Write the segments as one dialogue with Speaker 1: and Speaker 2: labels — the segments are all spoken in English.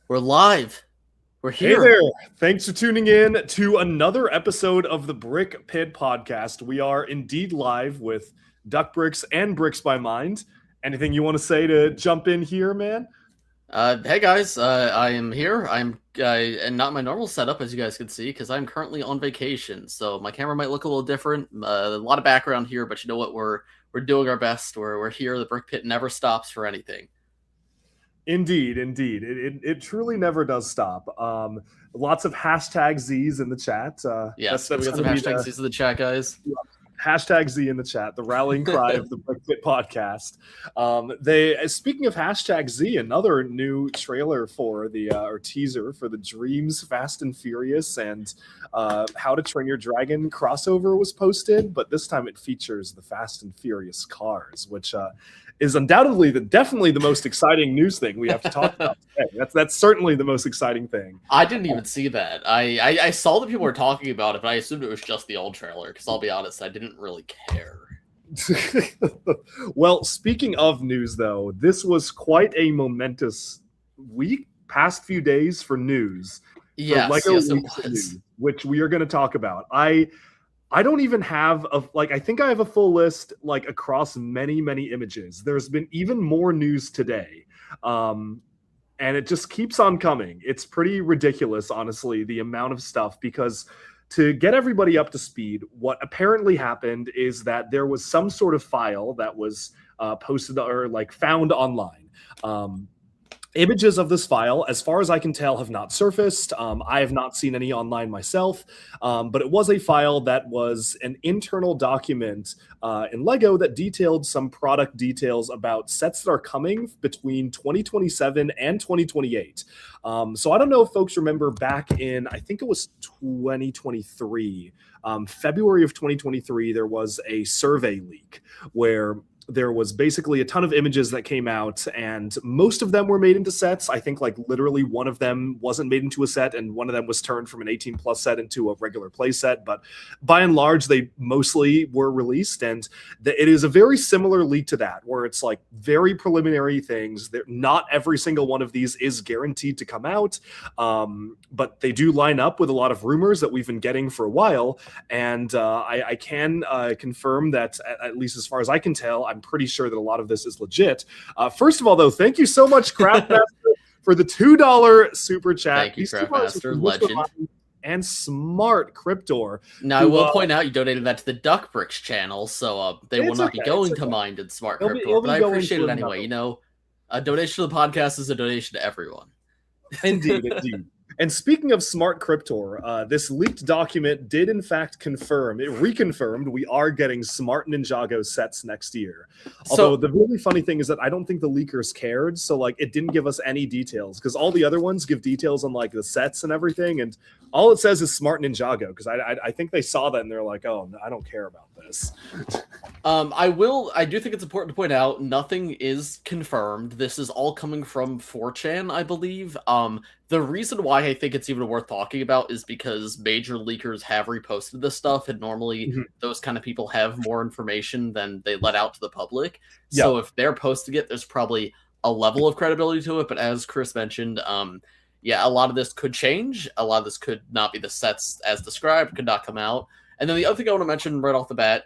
Speaker 1: We're live. We're
Speaker 2: Hey
Speaker 1: here.
Speaker 2: there. Thanks for tuning in to another episode of the Brick Pit podcast. We are indeed live with Duck Bricks and Bricks by Mind. Anything you want to say to jump in here, man?
Speaker 1: Hey guys, I am here. I'm and not my normal setup, as you guys can see, because I'm currently on vacation. So my camera might look a little different. A lot of background here, but you know what? We're doing our best. We're here. The brick pit never stops for anything.
Speaker 2: Indeed, indeed. It truly never does stop. Lots of hashtag Z's in the chat.
Speaker 1: Yes, can we
Speaker 2: That's
Speaker 1: get
Speaker 2: going
Speaker 1: some
Speaker 2: to be
Speaker 1: hashtags into the chat, guys?
Speaker 2: hashtag Z in the chat, the rallying cry of the Brickfit podcast. They speaking of hashtag Z, another new trailer for the or teaser for the Dreams Fast and Furious and How to Train Your Dragon crossover was posted, but this time it features the Fast and Furious cars, which is undoubtedly definitely the most exciting news thing we have to talk about today. That's certainly the most exciting thing.
Speaker 1: I didn't even see that. I saw that people were talking about it, but I assumed it was just the old trailer. Because I'll be honest, I didn't really care.
Speaker 2: Well, speaking of news, though, this was quite a momentous past few days for news. For
Speaker 1: Yes,
Speaker 2: Lego
Speaker 1: yes, it
Speaker 2: Weeks of
Speaker 1: was.
Speaker 2: News, which we are going to talk about. I don't even have I think I have a full list like across many images. There's been even more news today. And it just keeps on coming. It's pretty ridiculous, honestly, the amount of stuff, because to get everybody up to speed, what apparently happened is that there was some sort of file that was posted or like found online. Images of this file, as far as I can tell, have not surfaced. I have not seen any online myself, but it was a file that was an internal document in Lego that detailed some product details about sets that are coming between 2027 and 2028. So I don't know if folks remember back in, I think it was 2023, February of 2023, there was a survey leak where there was basically a ton of images that came out, and most of them were made into sets. I think like literally one of them wasn't made into a set, and one of them was turned from an 18 plus set into a regular play set. But by and large, they mostly were released, and it is a very similar leak to that, where it's like very preliminary things. Not every single one of these is guaranteed to come out, but they do line up with a lot of rumors that we've been getting for a while. And I can confirm that, at least as far as I can tell, I'm pretty sure that a lot of this is legit. First of all, though, thank you so much, Craftmaster, for the $2 super chat.
Speaker 1: Thank you, Craftmaster, legend.
Speaker 2: And Smart Cryptor.
Speaker 1: Now, I will point out you donated that to the Duck Bricks channel, so they will not be going to Mind and Smart Cryptor, but I appreciate it anyway. You know, a donation to the podcast is a donation to everyone.
Speaker 2: Indeed, indeed. And speaking of Smart Cryptor, this leaked document did in fact confirm, it reconfirmed, we are getting Smart Ninjago sets next year. Although the really funny thing is that I don't think the leakers cared, so like it didn't give us any details, because all the other ones give details on like the sets and everything, and all it says is Smart Ninjago, because I think they saw that and they're like, oh, I don't care about this.
Speaker 1: I do think it's important to point out nothing is confirmed. This is all coming from 4chan, I believe. The reason why I think it's even worth talking about is because major leakers have reposted this stuff, and normally those kind of people have more information than they let out to the public.
Speaker 2: Yeah.
Speaker 1: So if they're posting it, there's probably a level of credibility to it. But as Chris mentioned, yeah, a lot of this could change. A lot of this could not be the sets as described, could not come out. And then the other thing I want to mention right off the bat,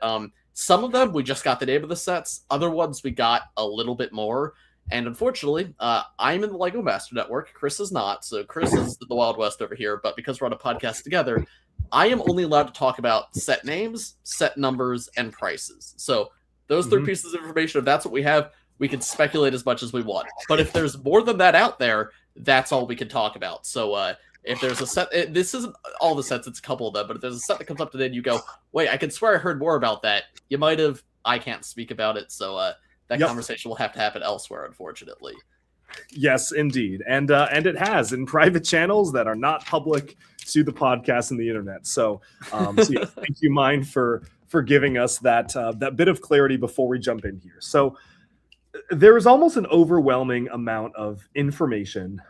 Speaker 1: some of them we just got the name of the sets. Other ones we got a little bit more. And unfortunately, I'm in the Lego Master Network. Chris is not. So Chris is the Wild West over here. But because we're on a podcast together, I am only allowed to talk about set names, set numbers, and prices. So those three pieces of information, if that's what we have, we can speculate as much as we want. But if there's more than that out there, that's all we can talk about. So if there's a set, this isn't all the sets, it's a couple of them. But if there's a set that comes up today and you go, wait, I can swear I heard more about that. You might have. I can't speak about it. So that conversation will have to happen elsewhere, unfortunately.
Speaker 2: Yes, indeed, and it has in private channels that are not public to the podcast and the internet. So, yeah, thank you, Mind, for giving us that bit of clarity before we jump in here. So, there is almost an overwhelming amount of information.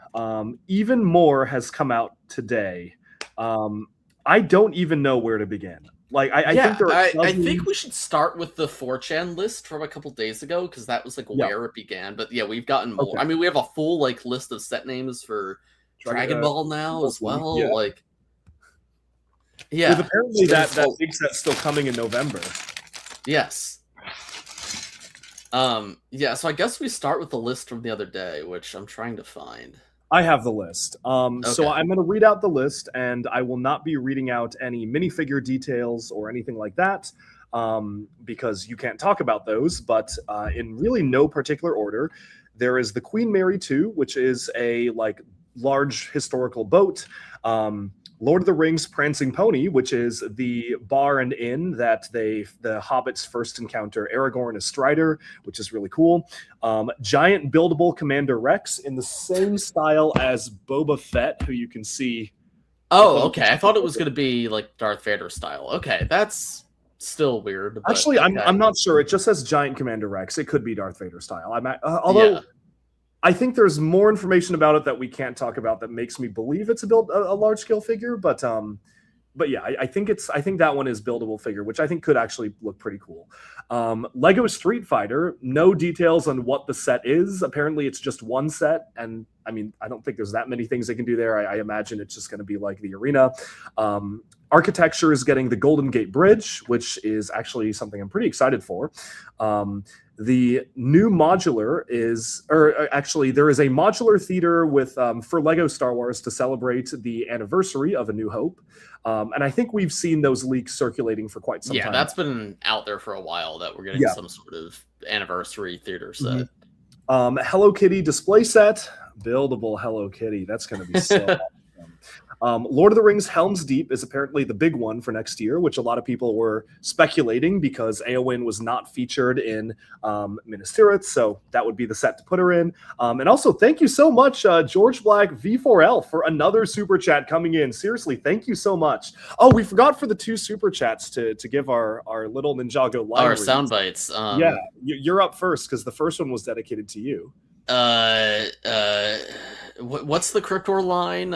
Speaker 2: Even more has come out today. I don't even know where to begin. Like, I
Speaker 1: think we should start with the 4chan list from a couple days ago, because that was like where it began. But yeah, we've gotten more. Okay. I mean, we have a full like list of set names for Dragon Ball now as well.
Speaker 2: Yeah.
Speaker 1: Like, yeah.
Speaker 2: With apparently that big set's still coming in November.
Speaker 1: Yes. Yeah, so I guess we start with the list from the other day, which I'm trying to find.
Speaker 2: I have the list. So I'm going to read out the list, and I will not be reading out any minifigure details or anything like that, because you can't talk about those. But in really no particular order, there is the Queen Mary 2, which is a like large historical boat. Lord of the Rings Prancing Pony, which is the bar and inn that the hobbits first encounter Aragorn as Strider, which is really cool. Giant buildable Commander Rex in the same style as Boba Fett, who you can see.
Speaker 1: Oh, okay. I thought it was going to be like Darth Vader style. Okay, that's still weird.
Speaker 2: Actually,
Speaker 1: okay.
Speaker 2: I'm not sure. It just says Giant Commander Rex. It could be Darth Vader style. Although. Yeah. I think there's more information about it that we can't talk about that makes me believe it's a large scale figure, but yeah, I think that one is buildable figure, which I think could actually look pretty cool. Lego Street Fighter, no details on what the set is. Apparently, it's just one set, and I mean, I don't think there's that many things they can do there. I imagine it's just going to be like the arena. Architecture is getting the Golden Gate Bridge, which is actually something I'm pretty excited for. The new modular is, or actually, there is a modular theater with for Lego Star Wars to celebrate the anniversary of A New Hope, and I think we've seen those leaks circulating for quite some time.
Speaker 1: Yeah, that's been out there for a while that we're getting some sort of anniversary theater set.
Speaker 2: Mm-hmm. Hello Kitty display set, buildable Hello Kitty. That's going to be so awesome. Lord of the Rings Helm's Deep is apparently the big one for next year, which a lot of people were speculating because Éowyn was not featured in Minas Tirith, so that would be the set to put her in. And also, thank you so much, George Black V4L, for another super chat coming in. Seriously, thank you so much. Oh, we forgot for the 2 super chats to give our little Ninjago line.
Speaker 1: Our sound bites.
Speaker 2: Yeah, you're up first because the first one was dedicated to you.
Speaker 1: What's the Cryptor line?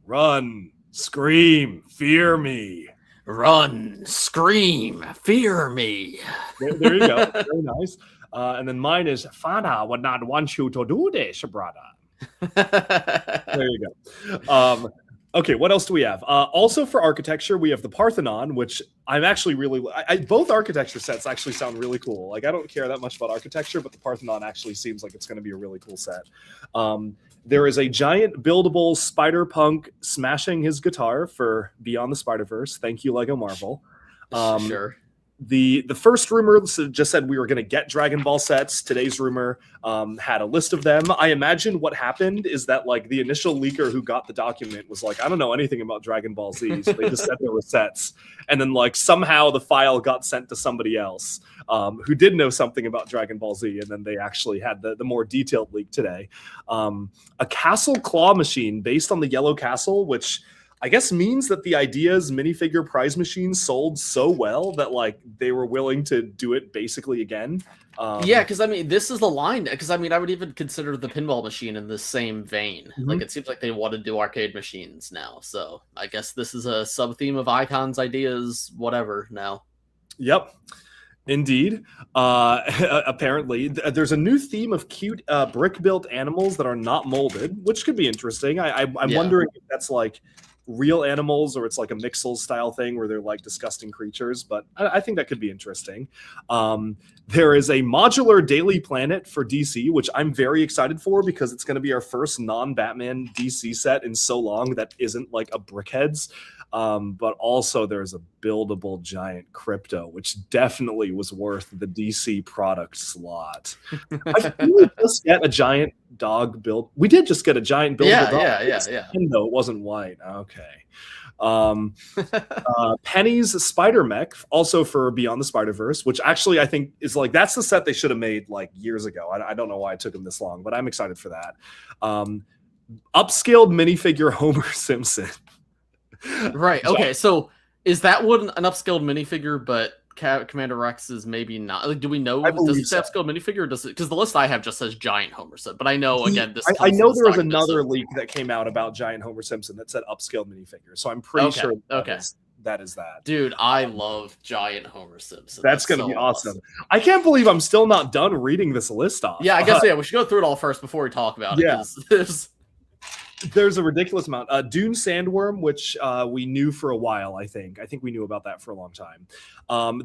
Speaker 2: Run, scream, fear me.
Speaker 1: Run, scream, fear me.
Speaker 2: There you go. Very nice. And then mine is, Father would not want you to do this, brother. There you go. Okay, what else do we have? Also for architecture, we have the Parthenon, which I'm actually really... both architecture sets actually sound really cool. Like, I don't care that much about architecture, but the Parthenon actually seems like it's going to be a really cool set. There is a giant buildable Spider-Punk smashing his guitar for Beyond the Spider-Verse. Thank you, Lego Marvel.
Speaker 1: Sure.
Speaker 2: The first rumor just said we were going to get Dragon Ball sets. Today's rumor had a list of them. I imagine what happened is that like the initial leaker who got the document was like, I don't know anything about Dragon Ball Z. So they just said there were sets. And then like somehow the file got sent to somebody else who did know something about Dragon Ball Z. And then they actually had the more detailed leak today. A castle claw machine based on the Yellow Castle, which I guess means that the Ideas minifigure prize machine sold so well that like they were willing to do it basically again.
Speaker 1: Yeah, because I mean, this is the line. Because I mean, I would even consider the pinball machine in the same vein. Mm-hmm. Like it seems like they want to do arcade machines now. So I guess this is a sub theme of Icons, Ideas, whatever now.
Speaker 2: Yep. Indeed. Apparently, there's a new theme of cute brick-built animals that are not molded, which could be interesting. I'm wondering if that's like real animals or it's like a Mixels style thing where they're like disgusting creatures, but I think that could be interesting. There is a modular Daily Planet for DC, which I'm very excited for because it's going to be our first non-Batman DC set in so long that isn't like a Brickheads. But also there's a buildable giant crypto, which definitely was worth the DC product slot. I think we just get a giant dog build. We did just get a giant buildable dog.
Speaker 1: Yeah.
Speaker 2: No, it wasn't white. Okay. Penny's Spider Mech, also for Beyond the Spider-Verse, which actually I think is like, that's the set they should have made like years ago. I don't know why it took them this long, but I'm excited for that. Upscaled minifigure Homer Simpson.
Speaker 1: Right. Okay. So is that one an upscaled minifigure, but Commander Rex is maybe not? Like, do we know? Does it say upscaled minifigure? Or does it? Because the list I have just says giant Homer Simpson. But I know again, this.
Speaker 2: I know there was another leak that came out about giant Homer Simpson that said upscaled minifigure. So I'm pretty sure. That is that.
Speaker 1: Dude, I love giant Homer Simpson.
Speaker 2: That's going to be awesome. I can't believe I'm still not done reading this list off.
Speaker 1: Yeah, I guess we should go through it all first before we talk about it.
Speaker 2: There's a ridiculous amount. Dune Sandworm, which we knew for a while, I think. I think we knew about that for a long time.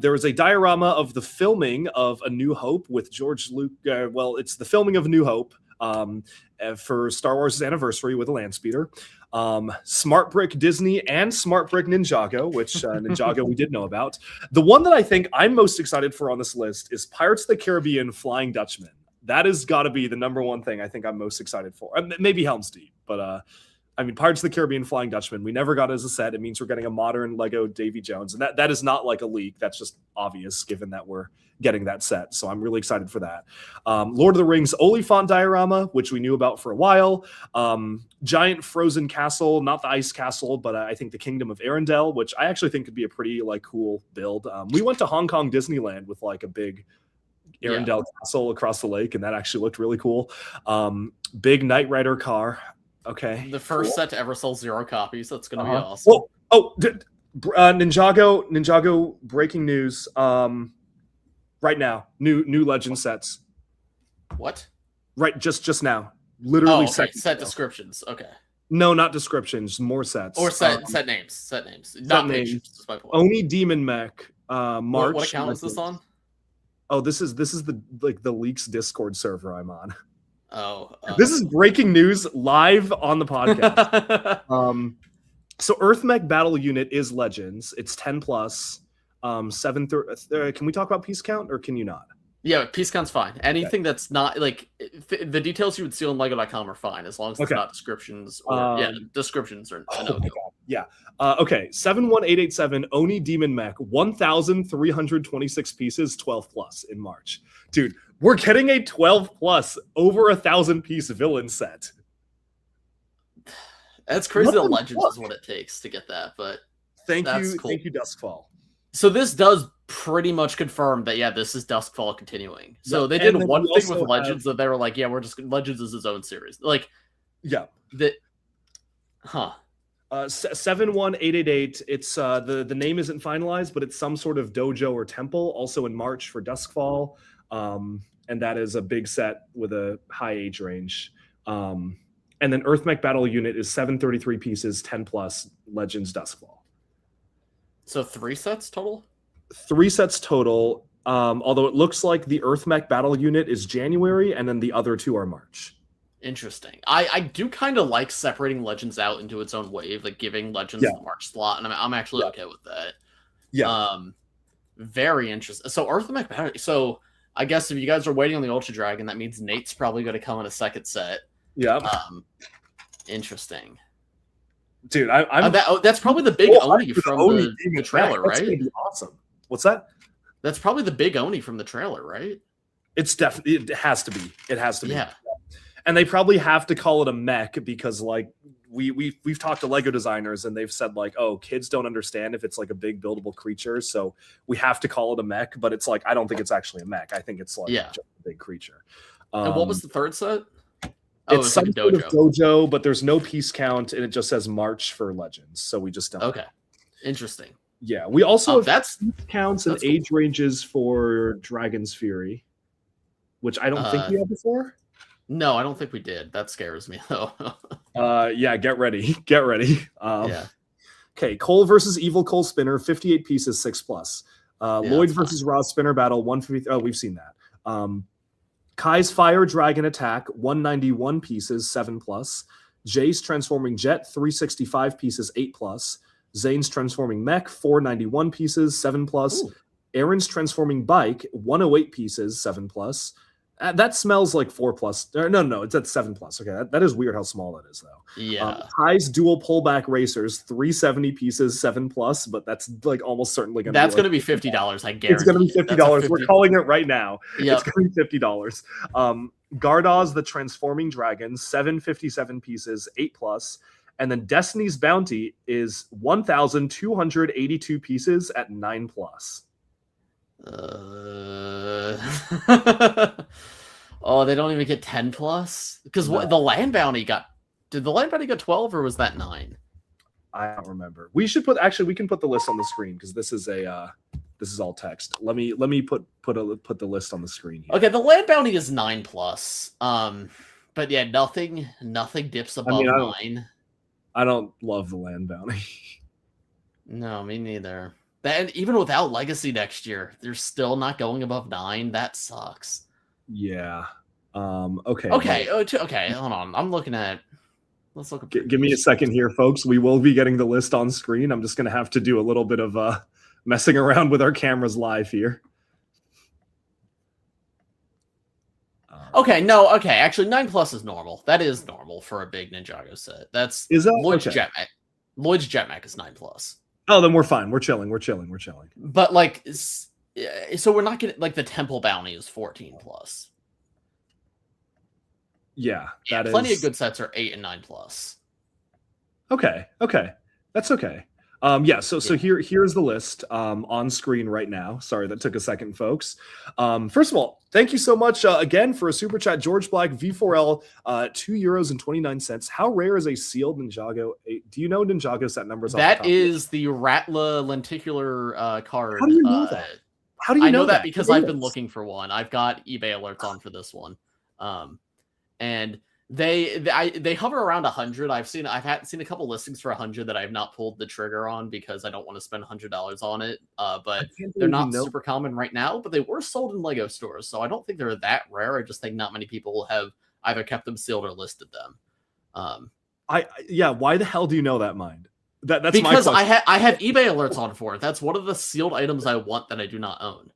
Speaker 2: There was a diorama of the filming of A New Hope with George Lucas. Well, it's the filming of A New Hope for Star Wars' anniversary with a land speeder. Smart Brick Disney and Smart Brick Ninjago, which Ninjago we did know about. The one that I think I'm most excited for on this list is Pirates of the Caribbean Flying Dutchman. That has got to be the number one thing I think I'm most excited for. Maybe Helm's Deep, but I mean, Pirates of the Caribbean Flying Dutchman. We never got it as a set. It means we're getting a modern Lego Davy Jones, and that is not like a leak. That's just obvious given that we're getting that set. So I'm really excited for that. Lord of the Rings Oliphant diorama, which we knew about for a while. Giant frozen castle, not the ice castle, but I think the Kingdom of Arendelle, which I actually think could be a pretty like cool build. We went to Hong Kong Disneyland with like a big Arendelle Castle across the lake, and that actually looked really cool. Big Knight Rider car. Okay.
Speaker 1: The first set to ever sell 0 copies. That's going to be awesome.
Speaker 2: Ninjago breaking news. Right now, new Legend sets.
Speaker 1: What?
Speaker 2: Right, just now. Literally
Speaker 1: set descriptions. Okay.
Speaker 2: No, not descriptions. More sets.
Speaker 1: Or set names. Set names. Not names.
Speaker 2: Oni Demon Mech. March.
Speaker 1: What account is this on?
Speaker 2: Oh, this is the Leaks Discord server I'm on.
Speaker 1: Oh,
Speaker 2: this is breaking news live on the podcast. So Earth Mech Battle Unit is Legends. It's 10 plus. 7. Can we talk about piece count or can you not?
Speaker 1: Yeah, piece count's fine. Anything that's not like the details you would see on Lego.com are fine as long as it's not descriptions or descriptions are no.
Speaker 2: Yeah. Okay. 71887 Oni Demon Mech 1,326 pieces, 12 plus in March. Dude, we're getting a 12 plus over 1,000 piece villain set.
Speaker 1: That's crazy. The Legends is what it takes to get that, but
Speaker 2: thank you, Duskfall.
Speaker 1: So this does pretty much confirm that this is Duskfall continuing. So they did one thing with Legends that they were like, we're just Legends is his own series. Like, that.
Speaker 2: 71888. It's the name isn't finalized, but it's some sort of dojo or temple. Also in March for Duskfall, and that is a big set with a high age range. And then Earth Mech Battle Unit is 733 pieces, 10 plus Legends Duskfall.
Speaker 1: So 3 sets total?
Speaker 2: 3 sets total. Although it looks like the Earth Mech Battle Unit is January, and then the other 2 are March.
Speaker 1: Interesting. I do kind of like separating Legends out into its own wave, like giving Legends the March slot, and I'm actually okay with that.
Speaker 2: Yeah.
Speaker 1: Very interesting. So Earth Mech Battle. So I guess if you guys are waiting on the Ultra Dragon, that means Nate's probably going to come in a second set.
Speaker 2: Yeah.
Speaker 1: Interesting.
Speaker 2: Dude,
Speaker 1: that's probably the big Oni from the trailer, right? That's gonna be
Speaker 2: awesome. What's that?
Speaker 1: That's probably the big Oni from the trailer, right?
Speaker 2: It's definitely it has to be. It has to be.
Speaker 1: Yeah.
Speaker 2: And they probably have to call it a mech because like we've talked to Lego designers and they've said like, oh, kids don't understand if it's like a big buildable creature, so we have to call it a mech. But it's like I don't think it's actually a mech. I think it's like just a big creature.
Speaker 1: And what was the third set?
Speaker 2: It's some sort of dojo, but there's no piece count, and it just says March for Legends. So we just don't.
Speaker 1: Okay, interesting.
Speaker 2: Yeah, we also have
Speaker 1: that's
Speaker 2: counts and age ranges for Dragon's Fury, which I don't think we had before.
Speaker 1: No, I don't think we did. That scares me though.
Speaker 2: Yeah, get ready, get ready. Okay, Cole versus Evil Cole Spinner, 58 pieces, 6 plus. Lloyd versus Ross Spinner Battle, 150. Oh, we've seen that. Kai's Fire Dragon Attack, 191 pieces, 7 plus. Jay's Transforming Jet, 365 pieces, 8 plus. Zane's Transforming Mech, 491 pieces, 7 plus. Ooh. Aaron's Transforming Bike, 108 pieces, 7 plus. That smells like 4 plus. No, it's at 7 plus. Okay, that is weird how small that is, though.
Speaker 1: Yeah.
Speaker 2: Kai's Dual Pullback Racers, 370 pieces, 7 plus, but that's like almost certainly going to
Speaker 1: be going to be $50, I guarantee.
Speaker 2: It's going to be $50. We're calling it right now.
Speaker 1: Yep.
Speaker 2: It's going to be $50. Gardoz the Transforming Dragon, 757 pieces, 8 plus. And then Destiny's Bounty is 1,282 pieces at 9 plus.
Speaker 1: Oh, they don't even get 10 plus? Because the Land Bounty got... Did the Land Bounty get 12 or was that 9?
Speaker 2: I don't remember. We can put the list on the screen because this is all text. Let me put the list on the screen here.
Speaker 1: Okay, the Land Bounty is 9 plus. But yeah, nothing dips
Speaker 2: I mean,
Speaker 1: above 9.
Speaker 2: I don't love the land bounty.
Speaker 1: No, me neither. And even without Legacy next year, they're still not going above 9. That sucks.
Speaker 2: Yeah. Okay.
Speaker 1: Okay. Okay. Hold on. I'm looking at. Let's look.
Speaker 2: Give me a second here, folks. We will be getting the list on screen. I'm just going to have to do a little bit of messing around with our cameras live here.
Speaker 1: Okay, no, okay. Actually, 9+ is normal. That is normal for a big Ninjago set. That's
Speaker 2: Is that
Speaker 1: Lloyd's
Speaker 2: okay?
Speaker 1: Jetmac. Lloyd's Jetmac is 9+.
Speaker 2: Oh, then we're fine. We're chilling.
Speaker 1: But like, so we're not getting like the Temple Bounty is 14+.
Speaker 2: Yeah, that is
Speaker 1: plenty of good sets are 8 and 9+.
Speaker 2: Okay, that's okay. So here's the list on screen right now. Sorry, that took a second, folks. First of all, thank you so much again for a super chat, George Black V4L, €2.29. How rare is a sealed Ninjago? Do you know Ninjago set numbers?
Speaker 1: That is the Ratla lenticular card.
Speaker 2: How do you know that? How do you
Speaker 1: know that?
Speaker 2: that?
Speaker 1: Because I've been looking for one. I've got eBay alerts on for this one, and they hover around 100. I've seen a couple listings for 100 that I've not pulled the trigger on because I don't want to spend $100 on it. But they're not super common right now. But they were sold in Lego stores, so I don't think they're that rare. I just think not many people have either kept them sealed or listed them.
Speaker 2: Why the hell do you know that, Mind? That's
Speaker 1: because
Speaker 2: my
Speaker 1: I have eBay alerts on for it. That's one of the sealed items I want that I do not own.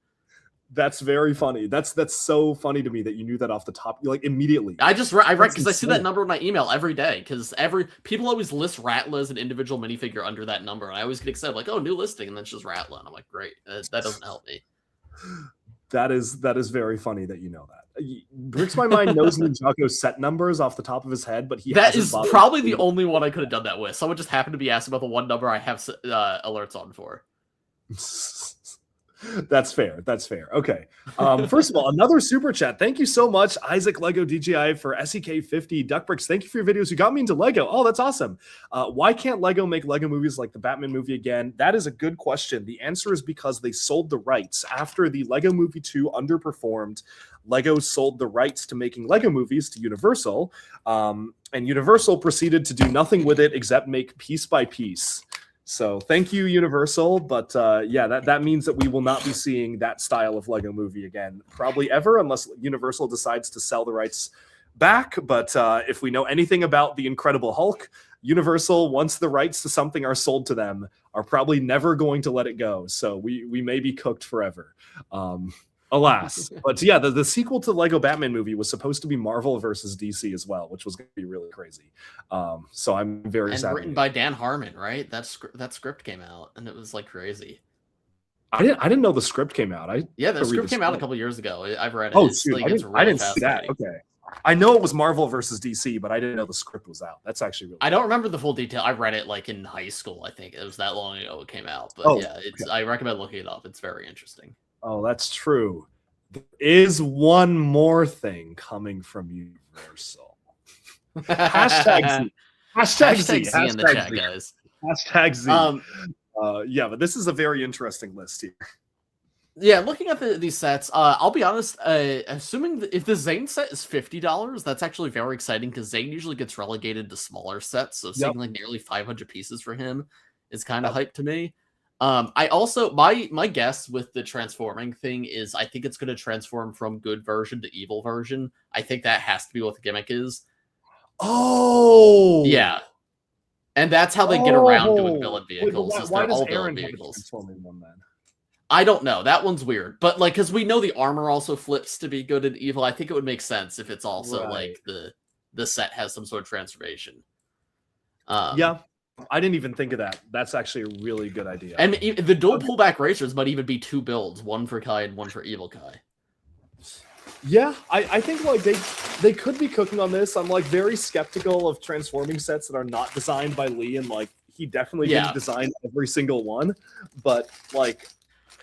Speaker 2: That's very funny. That's so funny to me that you knew that off the top, like immediately.
Speaker 1: I read because I see that number in my email every day. Because people always list Ratla as an individual minifigure under that number, and I always get excited, like, "Oh, new listing," and then it's just Ratla, and I'm like, "Great, that doesn't help me."
Speaker 2: That is very funny that you know that. Bricks My Mind knows Ninjago set numbers off the top of his head, but that is
Speaker 1: probably the only one I could have done that with. Someone just happened to be asking about the one number I have alerts on for.
Speaker 2: That's fair. Okay. First of all, another super chat. Thank you so much, Isaac Lego DJI, for SEK50 Duckbricks. Thank you for your videos. You got me into Lego. Oh, that's awesome. Why can't Lego make Lego movies like the Batman movie again? That is a good question. The answer is because they sold the rights. After the Lego Movie 2 underperformed, Lego sold the rights to making Lego movies to Universal, and Universal proceeded to do nothing with it except make piece by piece. So thank you, Universal. But that means that we will not be seeing that style of Lego movie again, probably ever, unless Universal decides to sell the rights back. But if we know anything about the Incredible Hulk, Universal, once the rights to something are sold to them, are probably never going to let it go. So we may be cooked forever. Alas. But yeah, the sequel to the Lego Batman movie was supposed to be Marvel versus DC as well, which was going to be really crazy. So I'm very sad.
Speaker 1: Written by Dan Harmon, right? That script came out, and it was like crazy.
Speaker 2: I didn't know the script came out.
Speaker 1: The script came out a couple years ago. I've read it.
Speaker 2: Oh, shoot. I didn't see that. Okay. I know it was Marvel versus DC, but I didn't know the script was out. That's actually really
Speaker 1: I don't remember the full detail. I read it like in high school, I think. It was that long ago it came out. But I recommend looking it up. It's very interesting.
Speaker 2: Oh, that's true. There is one more thing coming from Universal. Hashtag Z. Hashtag Z in the chat, guys. Hashtag Z. But this is a very interesting list here.
Speaker 1: Yeah, looking at these sets, I'll be honest, assuming if the Zane set is $50, that's actually very exciting because Zane usually gets relegated to smaller sets, so seeing like nearly 500 pieces for him is kind of hype to me. I also, my guess with the transforming thing is I think it's going to transform from good version to evil version. I think that has to be what the gimmick is.
Speaker 2: Oh!
Speaker 1: Yeah. And that's how they get around doing villain vehicles.
Speaker 2: Why does Aaron have a transforming one then?
Speaker 1: I don't know. That one's weird. But like, because we know the armor also flips to be good and evil, I think it would make sense if it's also like the set has some sort of transformation.
Speaker 2: Yeah. I didn't even think of that. That's actually a really good idea.
Speaker 1: And the dual pullback racers might even be 2 builds, one for Kai and one for Evil Kai.
Speaker 2: Yeah, I think like they could be cooking on this. I'm like very skeptical of transforming sets that are not designed by Lee, and like he definitely didn't design every single one. But like,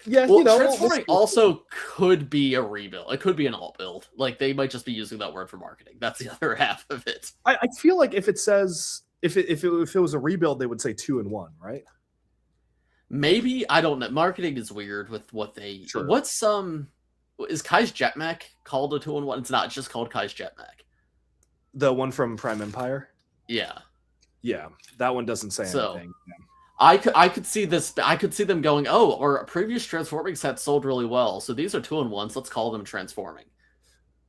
Speaker 1: transforming also could be a rebuild. It could be an alt build. Like they might just be using that word for marketing. That's the other half of it.
Speaker 2: I feel like if it says if it was a rebuild, they would say 2 and 1, right?
Speaker 1: Maybe, I don't know. Marketing is weird with what they. Sure. Is Kai's Jetmech called a 2 and 1? It's not. It's just called Kai's Jetmech.
Speaker 2: The one from Prime Empire.
Speaker 1: Yeah.
Speaker 2: Yeah, that one doesn't say
Speaker 1: So
Speaker 2: anything.
Speaker 1: I could see this. I could see them going, oh, our previous transforming set sold really well, so these are 2-in-1s. Let's call them transforming.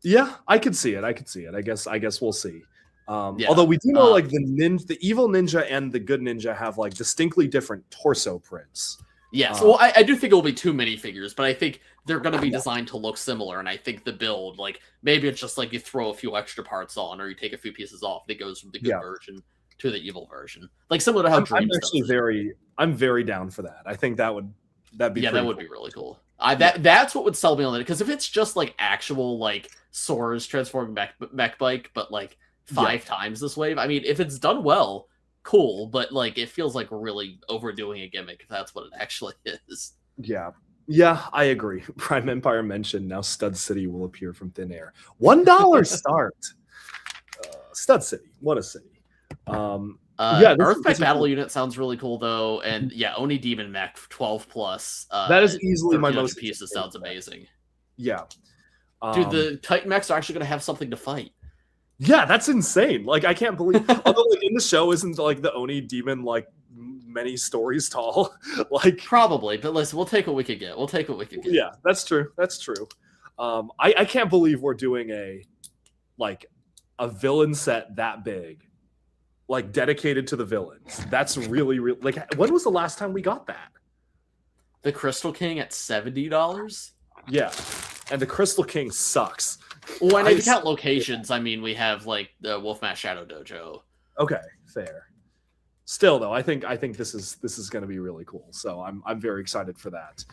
Speaker 2: Yeah, I could see it. I could see it. I guess we'll see.
Speaker 1: Yeah.
Speaker 2: Although we do know like the evil ninja and the good ninja have like distinctly different torso prints.
Speaker 1: Yes. Well, I do think it will be 2 minifigures, but I think they're going to be designed to look similar. And I think the build, like maybe it's just like you throw a few extra parts on, or you take a few pieces off. And it goes from the good version to the evil version, like similar to how Dreams
Speaker 2: I'm very down for that. I think that'd be
Speaker 1: that would be really cool. That's what would sell me on it, because if it's just like actual like Sora's transforming mech bike, but like 5 times this wave, I mean, if it's done well, cool, but like it feels like really overdoing a gimmick if that's what it actually is.
Speaker 2: Yeah, I agree. Prime Empire mentioned now Stud City will appear from thin air. $1 start. Stud City, what a city.
Speaker 1: Earthmech battle unit sounds really cool though, and Oni Demon Mech 12 plus.
Speaker 2: That is easily my most
Speaker 1: pieces. Sounds amazing.
Speaker 2: Yeah,
Speaker 1: dude, the Titan mechs are actually going to have something to fight.
Speaker 2: Yeah, that's insane. Like I can't believe. Although like, in the show, isn't like the Oni Demon like many stories tall? Like
Speaker 1: probably, but listen, we'll take what we could get.
Speaker 2: Yeah, that's true. I can't believe we're doing a villain set that big, like dedicated to the villains. That's really like when was the last time we got that?
Speaker 1: The Crystal King at $70.
Speaker 2: Yeah, and the Crystal King sucks.
Speaker 1: Well, and if you count locations, I mean, we have like the Wolfmask Shadow Dojo.
Speaker 2: Okay, fair. Still, though, I think this is going to be really cool. So I'm very excited for that.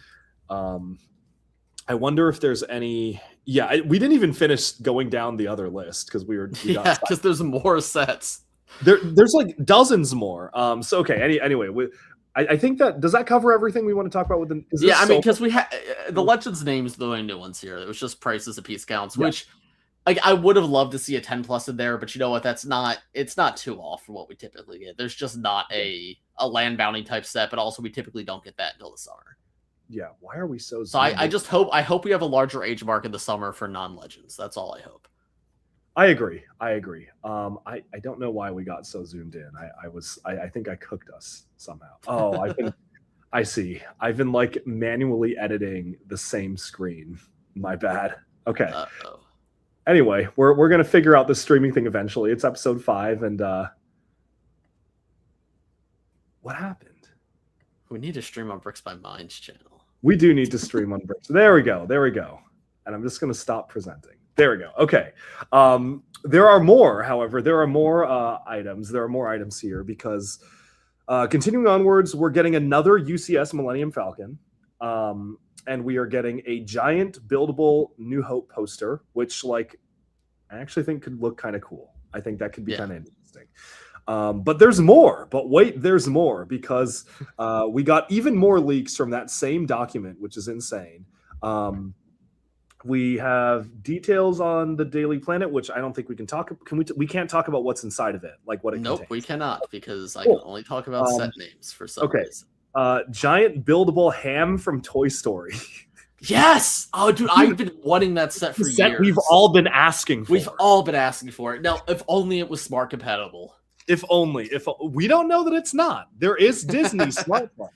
Speaker 2: I wonder if there's any. Yeah, we didn't even finish going down the other list because because
Speaker 1: there's more sets.
Speaker 2: There's like dozens more. So okay. Anyway, I think does that cover everything we want to talk about with the?
Speaker 1: I mean, because we had the Legends names, the only new ones here. It was just prices of piece counts, which like I would have loved to see a 10 plus in there, but you know what? It's not too off from what we typically get. There's just not a land bounty type set, but also we typically don't get that until the summer.
Speaker 2: Yeah, why are we so?
Speaker 1: So I just hope we have a larger age mark in the summer for non-legends. That's all I hope.
Speaker 2: I agree. I don't know why we got so zoomed in. I think I cooked us somehow. Oh, I see. I've been like manually editing the same screen. My bad. Okay.
Speaker 1: Uh-oh.
Speaker 2: Anyway, we're gonna figure out this streaming thing eventually. It's episode 5, and what happened?
Speaker 1: We need to stream on Bricks by Minds channel.
Speaker 2: We do need to stream on Bricks. There we go. And I'm just gonna stop presenting. There we go. Okay. There are more, however. There are more items. There are more items here because continuing onwards, we're getting another UCS Millennium Falcon. And we are getting a giant buildable New Hope poster, which like I actually think could look kind of cool. I think that could be kind of interesting. But there's more. But wait, there's more because we got even more leaks from that same document, which is insane. We have details on the Daily Planet, which I don't think we can talk. We can't talk about what's inside of it, like what it contains.
Speaker 1: We cannot because I can only talk about set names for some reason.
Speaker 2: Giant buildable ham from Toy Story.
Speaker 1: Yes! Oh, dude, I've been wanting that set for years.
Speaker 2: We've all been asking for.
Speaker 1: We've all been asking for it. Now, if only it was smart compatible.
Speaker 2: If only. If we don't know that it's not. There is Disney smart one.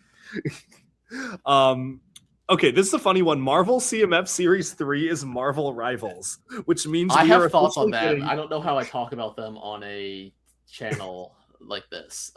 Speaker 2: Okay, this is a funny one. Marvel CMF Series 3 is Marvel Rivals, which means
Speaker 1: I have thoughts on that. I don't know how I talk about them on a channel like this.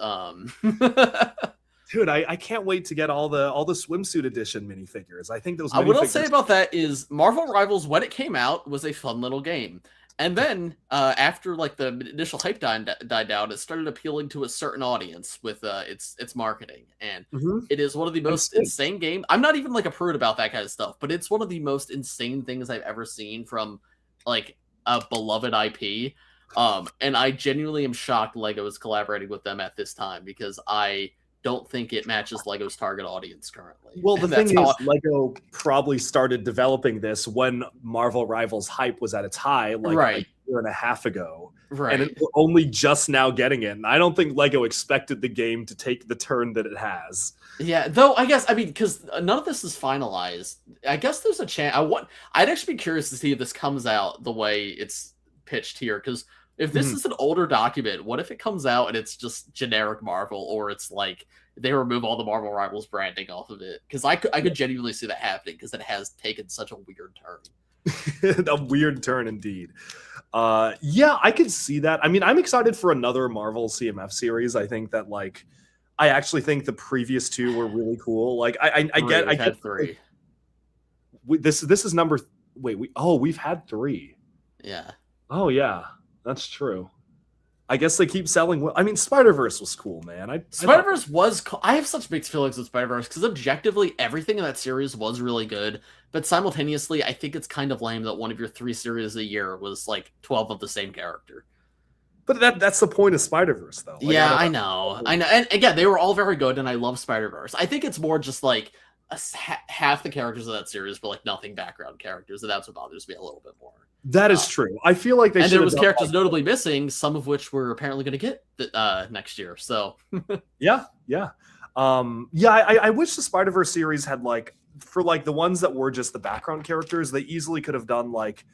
Speaker 2: Dude, I can't wait to get all the swimsuit edition minifigures. I think those.
Speaker 1: What I'll say about that is Marvel Rivals, when it came out, was a fun little game. And then after like the initial hype died down, it started appealing to a certain audience with its marketing, and it is one of the most insane games. I'm not even like a prude about that kind of stuff, but it's one of the most insane things I've ever seen from like a beloved IP. And I genuinely am shocked Lego is collaborating with them at this time because I don't think it matches Lego's target audience currently.
Speaker 2: Well, the thing is, Lego probably started developing this when Marvel Rivals hype was at its high, like a year and a half ago.
Speaker 1: Right.
Speaker 2: And we're only just now getting it. And I don't think Lego expected the game to take the turn that it has.
Speaker 1: Yeah, though I guess, I mean, because none of this is finalized. I guess there's a chance. I'd actually be curious to see if this comes out the way it's pitched here, because If this is an older document, what if it comes out and it's just generic Marvel, or it's like they remove all the Marvel Rivals branding off of it? Because I could genuinely see that happening, because it has taken such a weird turn.
Speaker 2: A weird turn indeed. Yeah, I could see that. I mean, I'm excited for another Marvel CMF series. I think that like I actually think the previous two were really cool. Like I get
Speaker 1: 3.
Speaker 2: This is number. We've had 3.
Speaker 1: Yeah.
Speaker 2: Oh yeah, that's true. I guess they keep selling. I mean, Spider-Verse was cool, man.
Speaker 1: Spider-Verse was cool. I have such mixed feelings with Spider-Verse, because objectively everything in that series was really good, but simultaneously I think it's kind of lame that one of your 3 series a year was like 12 of the same character.
Speaker 2: But that's the point of Spider-Verse, though. Like,
Speaker 1: yeah, I know. And again, they were all very good, and I love Spider-Verse. I think it's more just like half the characters of that series were like nothing background characters, and that's what bothers me a little bit more.
Speaker 2: That is true. I feel like
Speaker 1: there was characters notably missing, some of which we're apparently going to get next year. So
Speaker 2: yeah. I wish the Spider-Verse series had like, for like the ones that were just the background characters, they easily could have done like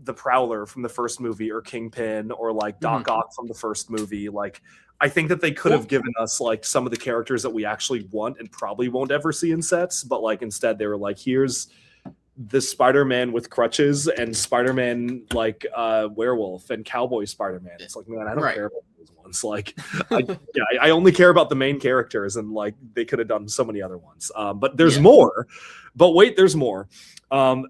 Speaker 2: the Prowler from the first movie, or Kingpin, or like Doc Ock from the first movie. Like, I think that they could have given us like some of the characters that we actually want and probably won't ever see in sets, but like instead they were like, here's the Spider-Man with crutches and Spider-Man like werewolf and cowboy Spider-Man. It's like, man, I don't care about those ones. Like, I only care about the main characters, and like they could have done so many other ones. But there's more. But wait, there's more. Oh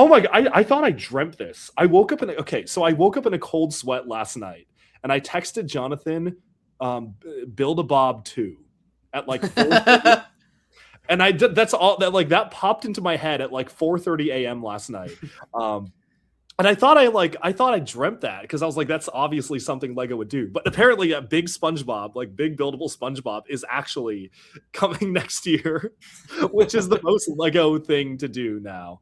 Speaker 2: my god! I thought I dreamt this. I woke up in a cold sweat last night, and I texted Jonathan, Build-A-Bob 2 at like 4:30. And I did. That's all that like that popped into my head at like 4:30 a.m. last night. And I thought I dreamt that, because I was like, that's obviously something Lego would do. But apparently, a big SpongeBob, like big buildable SpongeBob, is actually coming next year, which is the most Lego thing to do now.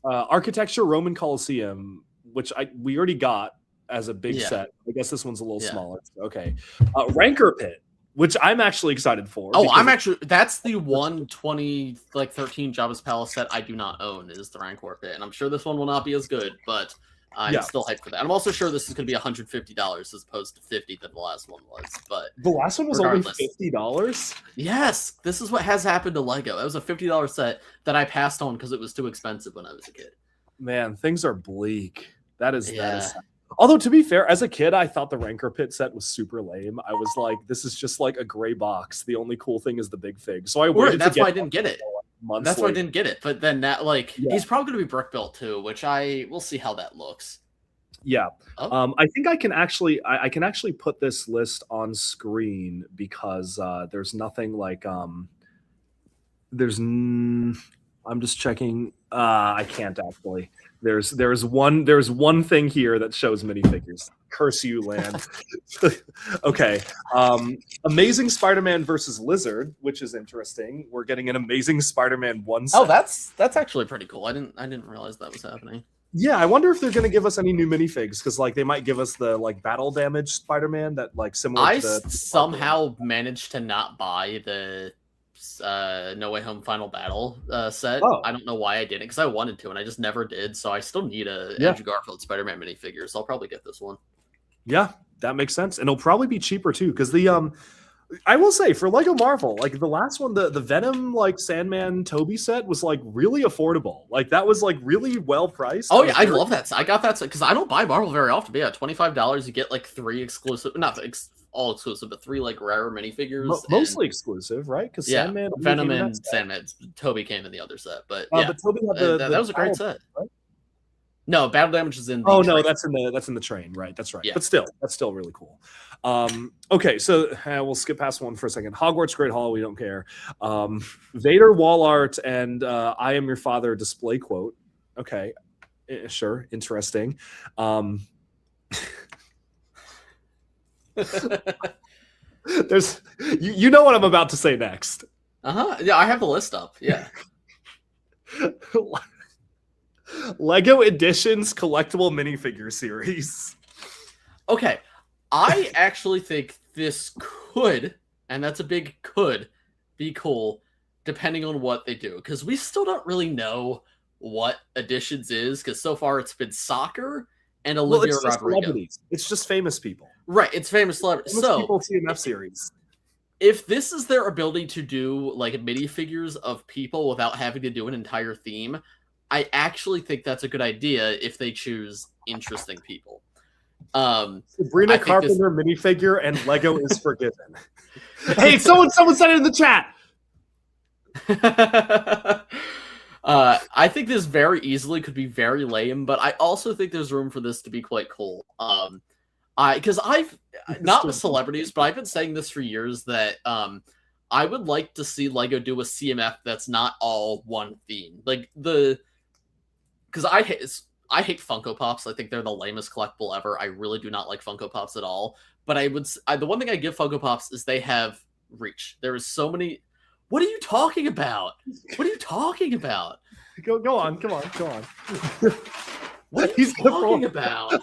Speaker 2: Architecture Roman Coliseum, which we already got as a big set. I guess this one's a little smaller. Okay. Rancor Pit, which I'm actually excited for.
Speaker 1: That's the 2013 Jabba's Palace set I do not own, is the Rancor Pit, and I'm sure this one will not be as good, but I'm still hyped for that. I'm also sure this is going to be $150 as opposed to $50 that the last one was. But
Speaker 2: the last one was only $50.
Speaker 1: Yes, this is what has happened to Lego. It was a $50 set that I passed on because it was too expensive when I was a kid.
Speaker 2: Man, things are bleak. That is. Although, to be fair, as a kid, I thought the Rancor Pit set was super lame. I was like, this is just like a gray box. The only cool thing is the big fig. So
Speaker 1: that's why I didn't get it. That's why I didn't get it. But then that, like, he's probably going to be brick built too, which we'll see how that looks.
Speaker 2: Yeah. I think I can actually put this list on screen, because there's nothing like I'm just checking. I can't actually. There's one thing here that shows minifigures. Curse you, land. Okay. Amazing Spider-Man versus Lizard, which is interesting. We're getting an Amazing Spider-Man 1 set.
Speaker 1: Oh, that's actually pretty cool. I didn't realize that was happening.
Speaker 2: Yeah, I wonder if they're going to give us any new minifigs, because like they might give us the like battle damage Spider-Man that like similar. I
Speaker 1: somehow managed to not buy the No Way Home Final Battle set. I don't know why I didn't, because I wanted to and I just never did. So I still need a Andrew Garfield Spider-Man minifigure. So I'll probably get this one. Yeah,
Speaker 2: that makes sense, and it'll probably be cheaper too, because the I will say, for Lego Marvel, like the last one, the Venom like Sandman Toby set was like really affordable. Like that was like really well priced.
Speaker 1: Oh yeah, I love that. I got that set because I don't buy Marvel very often. But yeah, $25 you get like 3 exclusive, not all exclusive, but 3 like rare minifigures.
Speaker 2: Mostly exclusive, right? Because Sandman,
Speaker 1: Venom, and Sandman. Toby came in the other set, but yeah, but Toby had that was a great set. Right? No, battle damage is in the
Speaker 2: train. No, that's in the train, right? That's right. Yeah. But still, that's still really cool. Okay, so we'll skip past one for a second. Hogwarts Great Hall, we don't care. Vader wall art and I Am Your Father display quote. Okay, sure, interesting. There's you know what I'm about to say next.
Speaker 1: Yeah, I have the list up. Yeah.
Speaker 2: Lego Editions collectible minifigure series.
Speaker 1: Okay, I actually think this could, and that's a big could, be cool, depending on what they do. Because we still don't really know what Editions is, because so far it's been soccer and
Speaker 2: Well,
Speaker 1: Olivia
Speaker 2: it's just
Speaker 1: Rodrigo.
Speaker 2: celebrities. It's just famous people.
Speaker 1: Right, it's famous celebrities.
Speaker 2: Famous
Speaker 1: So
Speaker 2: people CMF series.
Speaker 1: if this is their ability to do like minifigures of people without having to do an entire theme, I actually think that's a good idea if they choose interesting people.
Speaker 2: Sabrina Carpenter minifigure and Lego is forgiven. Hey, someone said it in the chat.
Speaker 1: I think this very easily could be very lame, but I also think there's room for this to be quite cool. Because I've not with celebrities, but I've been saying this for years that I would like to see Lego do a CMF that's not all one theme. Like because I hate Funko Pops. I think they're the lamest collectible ever. I really do not like Funko Pops at all. But the one thing I give Funko Pops is they have reach. There is so many. What are you talking about? What are you talking about?
Speaker 2: Go on, come on, go on.
Speaker 1: What are you talking about?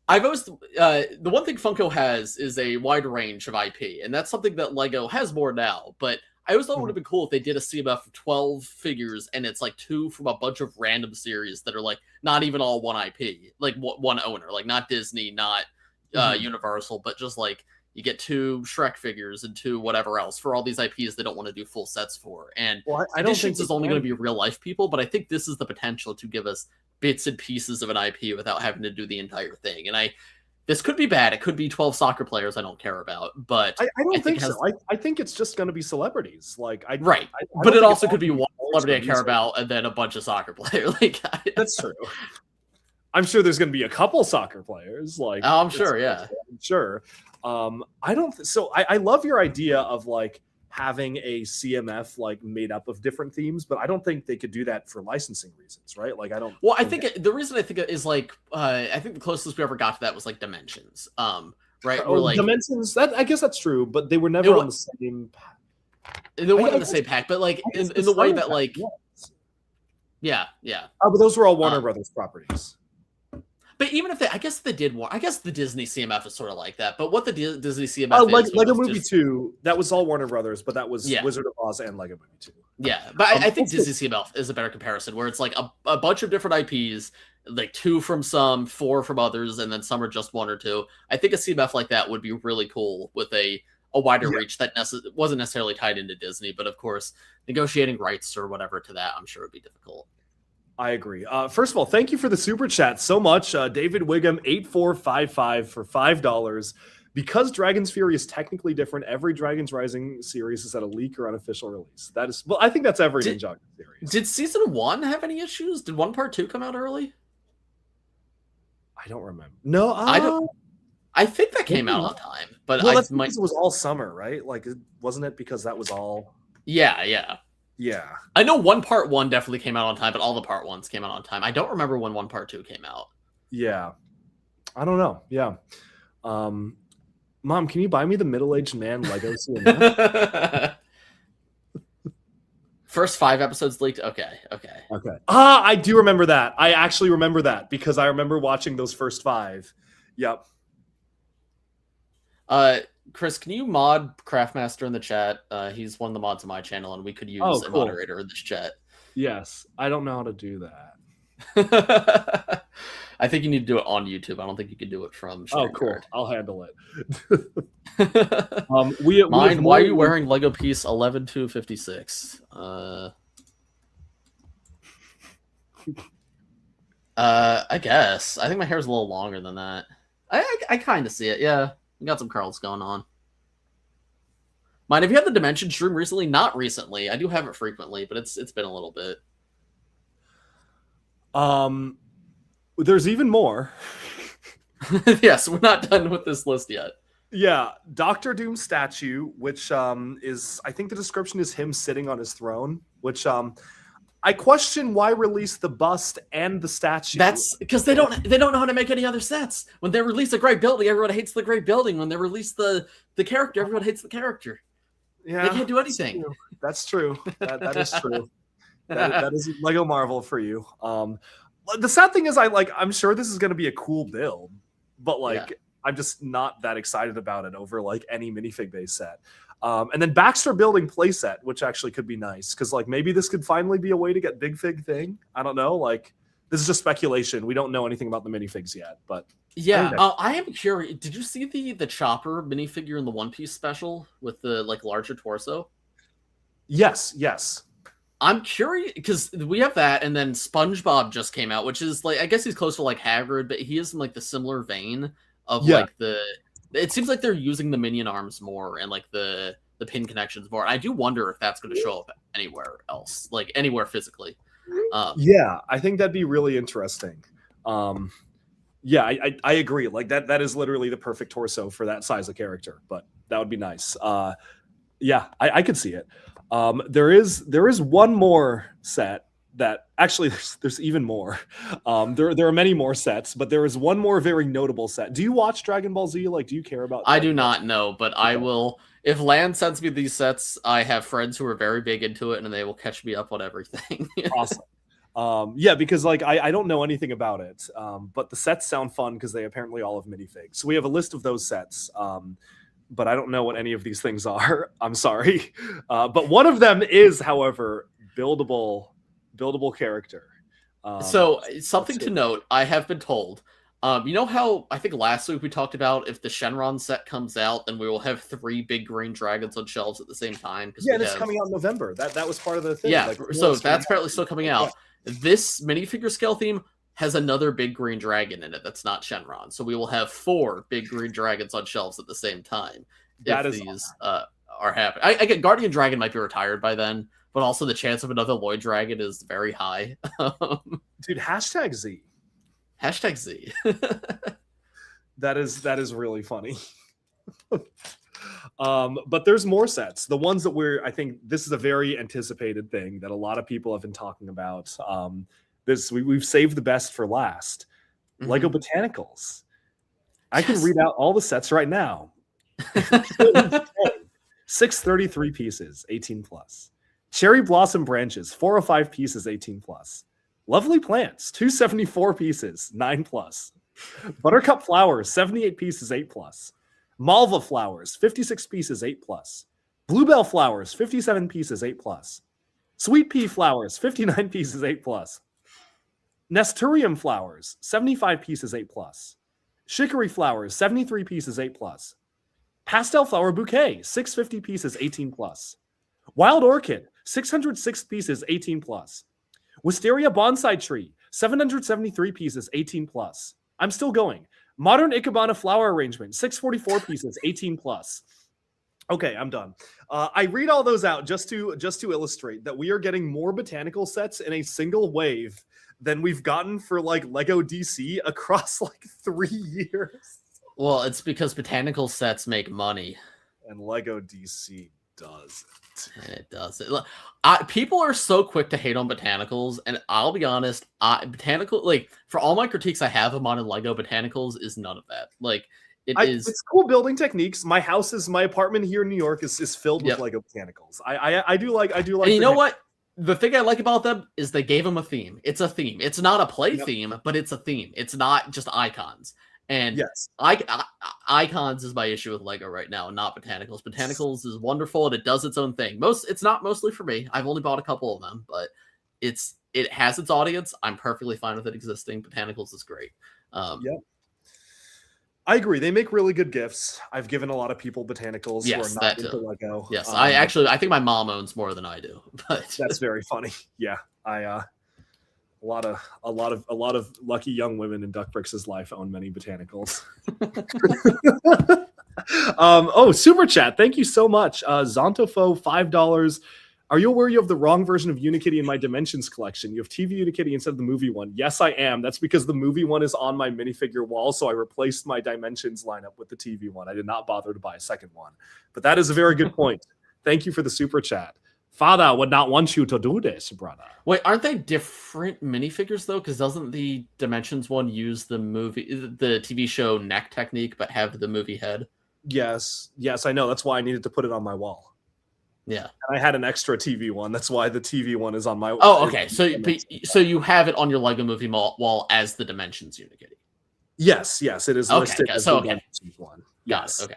Speaker 1: I've always the one thing Funko has is a wide range of IP, and that's something that Lego has more now. But I always thought it would have been cool if they did a CMF of 12 figures, and it's like 2 from a bunch of random series that are like not even all one IP, like one owner, like not Disney, not Universal, but just like you get 2 Shrek figures and 2 whatever else for all these IPs they don't want to do full sets for. And
Speaker 2: I don't think
Speaker 1: it's only going to be real life people, but I think this is the potential to give us bits and pieces of an IP without having to do the entire thing. And this could be bad. It could be 12 soccer players I don't care about, but
Speaker 2: I don't think so. I think it's just going to be celebrities. Like
Speaker 1: but it also could be one celebrity I care about and then a bunch of soccer players. Like
Speaker 2: that's true. I'm sure there's going to be a couple soccer players. Like
Speaker 1: I'm sure, yeah,
Speaker 2: I'm sure. I love your idea of like having a CMF like made up of different themes, but I don't think they could do that for licensing reasons, right? Like I don't.
Speaker 1: Well, I think the reason I think it is like I think the closest we ever got to that was like Dimensions, right?
Speaker 2: Or like Dimensions. That I guess that's true, but they were never on the same.
Speaker 1: They weren't in the same pack, but like in the way that like. Yeah.
Speaker 2: Oh, but those were all Warner Brothers properties.
Speaker 1: But even if I guess they did I guess the Disney CMF is sort of like that. But what the Disney CMF
Speaker 2: is, Lego Movie 2, that was all Warner Brothers, but that was Wizard of Oz and Lego Movie 2.
Speaker 1: Yeah, but I think Disney CMF is a better comparison, where it's like a bunch of different IPs, like 2 from some, 4 from others, and then some are just 1 or 2. I think a CMF like that would be really cool with a wider reach that wasn't necessarily tied into Disney, but of course, negotiating rights or whatever to that, I'm sure would be difficult.
Speaker 2: I agree. First of all, thank you for the super chat so much. David Wiggum 8455 for $5. Because Dragon's Fury is technically different, every Dragon's Rising series is at a leak or unofficial release. That is, well, I think that's every Ninjago series.
Speaker 1: Did season 1 have any issues? Did 1 part 2 come out early?
Speaker 2: I don't remember. No,
Speaker 1: I don't. I think that came out on time, but
Speaker 2: that's because it was all summer, right? Like, wasn't it because that was all?
Speaker 1: Yeah. I know part 1 definitely came out on time, but all the part 1s came out on time. I don't remember when part 2 came out.
Speaker 2: Yeah. I don't know. Yeah. Mom, can you buy me the middle-aged man Lego CMF?
Speaker 1: First 5 episodes leaked? Okay.
Speaker 2: I do remember that. I actually remember that because I remember watching those first 5. Yep.
Speaker 1: Chris, can you mod Craftmaster in the chat? He's one of the mods on my channel, and we could use a moderator in this chat.
Speaker 2: Yes, I don't know how to do that.
Speaker 1: I think you need to do it on YouTube. I don't think you can do it from.
Speaker 2: Oh, cool! Card. I'll handle
Speaker 1: it. Mine. Why are you wearing Lego piece 11-56? I guess. I think my hair's a little longer than that. I kind of see it. Yeah. We got some curls going on. Mine, have you had the Dimension stream recently? Not recently. I do have it frequently, but it's been a little bit.
Speaker 2: There's even more.
Speaker 1: Yes, we're not done with this list yet.
Speaker 2: Yeah, Doctor Doom statue, which is, I think the description is him sitting on his throne, which I question why release the bust and the statue.
Speaker 1: That's because they don't know how to make any other sets. When they release a great building, everyone hates the great building. When they release the character, everyone hates the character.
Speaker 2: Yeah,
Speaker 1: they can't do anything.
Speaker 2: That's true. That is true. that is Lego Marvel for you. The sad thing is, I'm sure this is going to be a cool build, but I'm just not that excited about it over like any minifig based set. And then Baxter building playset, which actually could be nice because like maybe this could finally be a way to get Big Fig thing. I don't know. Like this is just speculation. We don't know anything about the minifigs yet, but
Speaker 1: yeah, I am curious. Did you see the Chopper minifigure in the One Piece special with the like larger torso?
Speaker 2: Yes.
Speaker 1: I'm curious because we have that, and then SpongeBob just came out, which is like I guess he's close to like Hagrid, but he is in like the similar vein of like the. It seems like they're using the minion arms more and like the pin connections more. I do wonder if that's going to show up anywhere else, like anywhere physically.
Speaker 2: Yeah, I think that'd be really interesting. Yeah, I agree. Like that is literally the perfect torso for that size of character, but that would be nice. Yeah, I could see it. There is one more set that actually there's even more. There are many more sets, but there is one more very notable set. Do you watch Dragon Ball Z? Like, do you care about?
Speaker 1: I do not know, but okay. I will. If Land sends me these sets, I have friends who are very big into it, and they will catch me up on everything.
Speaker 2: Awesome. Yeah, because like I don't know anything about it, but the sets sound fun because they apparently all have minifigs. So we have a list of those sets. But I don't know what any of these things are. I'm sorry. But one of them is, however, buildable character.
Speaker 1: So something to note, I have been told, you know how I think last week we talked about if the Shenron set comes out, then we will have 3 big green dragons on shelves at the same time.
Speaker 2: Yeah, it's coming out in November. That was part of the thing.
Speaker 1: Yeah, like, so that's apparently still coming out. Yeah. This minifigure scale theme has another big green dragon in it that's not Shenron. So we will have 4 big green dragons on shelves at the same time. That if these are happening. I get Guardian Dragon might be retired by then, but also the chance of another Lloyd Dragon is very high.
Speaker 2: Dude, #Z.
Speaker 1: #Z.
Speaker 2: That is really funny. But there's more sets. The ones that I think this is a very anticipated thing that a lot of people have been talking about. We've saved the best for last. Mm-hmm. Lego Botanicals. I can read out all the sets right now. 633 pieces, 18 plus. Cherry Blossom Branches, 405 pieces, 18 plus. Lovely Plants, 274 pieces, 9 plus. Buttercup Flowers, 78 pieces, 8 plus. Malva Flowers, 56 pieces, 8 plus. Bluebell Flowers, 57 pieces, 8 plus. Sweet Pea Flowers, 59 pieces, 8 plus. Nesturium Flowers, 75 pieces, 8 plus. Chicory Flowers, 73 pieces, 8 plus. Pastel Flower Bouquet, 650 pieces, 18 plus. Wild Orchid, 606 pieces, 18 plus. Wisteria Bonsai Tree, 773 pieces, 18 plus. I'm still going. Modern Ikebana Flower Arrangement, 644 pieces, 18 plus. Okay, I'm done. I read all those out just to illustrate that we are getting more botanical sets in a single wave than we've gotten for like Lego DC across like 3 years.
Speaker 1: Well, it's because botanical sets make money.
Speaker 2: And Lego DC does it.
Speaker 1: It does. People are so quick to hate on botanicals, and I'll be honest, like for all my critiques I have them on Lego botanicals is none of that. Like
Speaker 2: it's cool building techniques. My apartment here in New York is filled with Lego botanicals. I do like. And
Speaker 1: you know what? The thing I like about them is they gave them a theme. It's a theme. It's not a play theme, but it's a theme. It's not just icons. And
Speaker 2: yes,
Speaker 1: icons is my issue with Lego right now, not botanicals. Botanicals is wonderful and it does its own thing. It's not mostly for me. I've only bought a couple of them, but it has its audience. I'm perfectly fine with it existing. Botanicals is great.
Speaker 2: Yeah, I agree. They make really good gifts. I've given a lot of people botanicals who are not into Lego.
Speaker 1: Yes, I think my mom owns more than I do. But
Speaker 2: that's very funny. Yeah, a lot of lucky young women in Duck Bricks' life own many botanicals. Super chat. Thank you so much. Zontofo, $5. Are you aware you have the wrong version of Unikitty in my Dimensions collection? You have TV Unikitty instead of the movie one. Yes, I am. That's because the movie one is on my minifigure wall, so I replaced my Dimensions lineup with the TV one. I did not bother to buy a second one. But that is a very good point. Thank you for the super chat. Father would not want you to do this, brother.
Speaker 1: Wait, aren't they different minifigures, though? Because doesn't the Dimensions one use the TV show neck technique, but have the movie head?
Speaker 2: Yes, I know. That's why I needed to put it on my wall.
Speaker 1: Yeah.
Speaker 2: And I had an extra TV one. That's why the TV one is on my wall.
Speaker 1: Oh, okay. So you have it on your Lego Movie wall as the Dimensions Unikitty?
Speaker 2: Yes, it is listed as the
Speaker 1: Dimensions
Speaker 2: one.
Speaker 1: Got it, okay.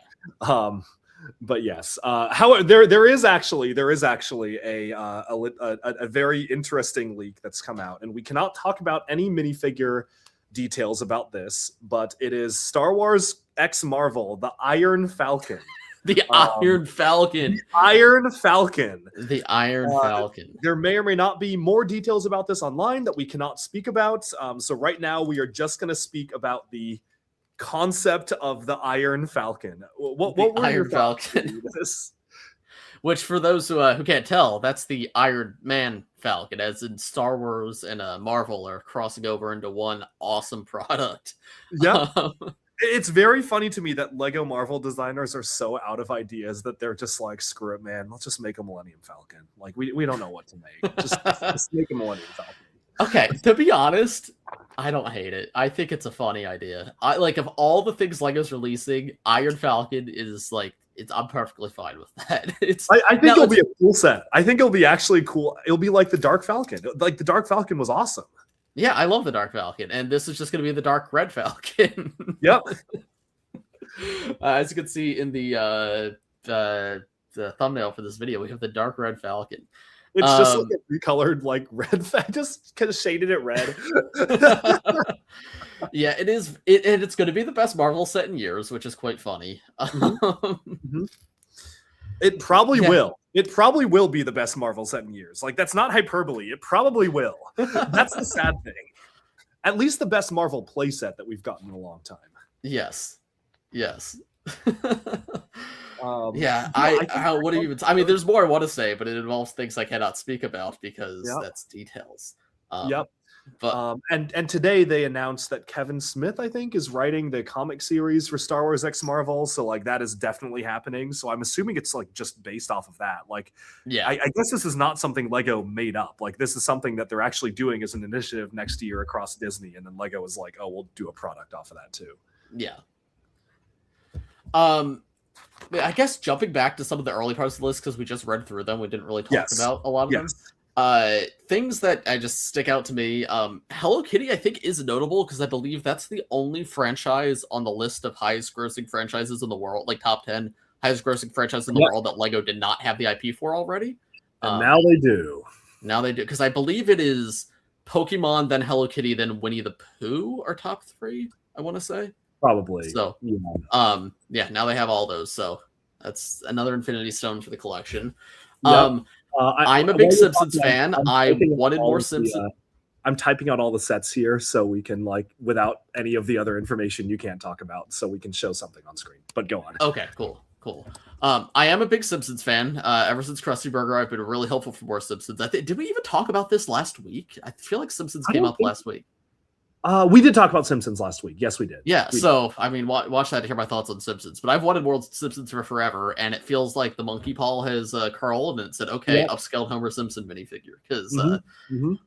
Speaker 2: But yes, however, there is actually a very interesting leak that's come out, and we cannot talk about any minifigure details about this, but it is Star Wars X Marvel, the Iron Falcon.
Speaker 1: The Iron Falcon.
Speaker 2: The Iron Falcon.
Speaker 1: The Iron Falcon.
Speaker 2: There may or may not be more details about this online that we cannot speak about. So right now we are just going to speak about the concept of the Iron Falcon. What were
Speaker 1: Iron
Speaker 2: your
Speaker 1: Falcon?
Speaker 2: This?
Speaker 1: Which, for those who can't tell, that's the Iron Man Falcon, as in Star Wars and Marvel are crossing over into one awesome product.
Speaker 2: Yeah. It's very funny to me that Lego Marvel designers are so out of ideas that they're just like, screw it, man. Let's just make a Millennium Falcon. Like, we don't know what to make. Just make a Millennium Falcon.
Speaker 1: Okay, to be honest, I don't hate it. I think it's a funny idea. Of all the things Lego's releasing, Iron Falcon is like, I'm perfectly fine with that.
Speaker 2: I think it'll be a cool set. I think it'll be actually cool. It'll be like the Dark Falcon. Like the Dark Falcon was awesome.
Speaker 1: Yeah, I love the Dark Falcon, and this is just going to be the Dark Red Falcon.
Speaker 2: Yep.
Speaker 1: As you can see in the thumbnail for this video, we have the Dark Red Falcon.
Speaker 2: It's just like a recolored like red. I just kind of shaded it red.
Speaker 1: Yeah, it is. And it's going to be the best Marvel set in years, which is quite funny.
Speaker 2: Mm-hmm. It probably will. It probably will be the best Marvel set in years. Like, that's not hyperbole. It probably will. That's the sad thing. At least the best Marvel playset that we've gotten in a long time.
Speaker 1: Yes. Yes.
Speaker 2: What
Speaker 1: do you even? I mean, there's more I want to say, but it involves things I cannot speak about because that's details.
Speaker 2: Yep.
Speaker 1: But
Speaker 2: and today they announced that Kevin Smith, I think, is writing the comic series for Star Wars X Marvel. So like that is definitely happening. So I'm assuming it's like just based off of that. Like,
Speaker 1: yeah,
Speaker 2: I guess this is not something Lego made up. Like this is something that they're actually doing as an initiative next year across Disney. And then Lego was like, oh, we'll do a product off of that too.
Speaker 1: Yeah. I guess jumping back to some of the early parts of the list, because we just read through them, we didn't really talk about a lot of them. Things that I just stick out to me. Hello Kitty, I think, is notable because I believe that's the only franchise on the list of highest grossing franchises in the world, like top 10 highest grossing franchises in the world that Lego did not have the IP for already.
Speaker 2: And now they do.
Speaker 1: Now they do, because I believe it is Pokemon, then Hello Kitty, then Winnie the Pooh are top 3, I want to say.
Speaker 2: Probably.
Speaker 1: So, now they have all those. So that's another Infinity Stone for the collection.
Speaker 2: Yep.
Speaker 1: I'm a big Simpsons fan. I wanted more Simpsons.
Speaker 2: I'm typing out all the sets here so we can, like, without any of the other information you can't talk about, so we can show something on screen. But go on.
Speaker 1: Okay, cool. I am a big Simpsons fan. Ever since Krusty Burger, I've been really hopeful for more Simpsons. Did we even talk about this last week? I feel like Simpsons came up last week.
Speaker 2: We did talk about Simpsons last week. Yes, we did.
Speaker 1: Yeah, I mean, watch that to hear my thoughts on Simpsons. But I've wanted more Simpsons for forever, and it feels like the monkey paw has curled, and it said, okay, upscaled Homer Simpson minifigure. Because,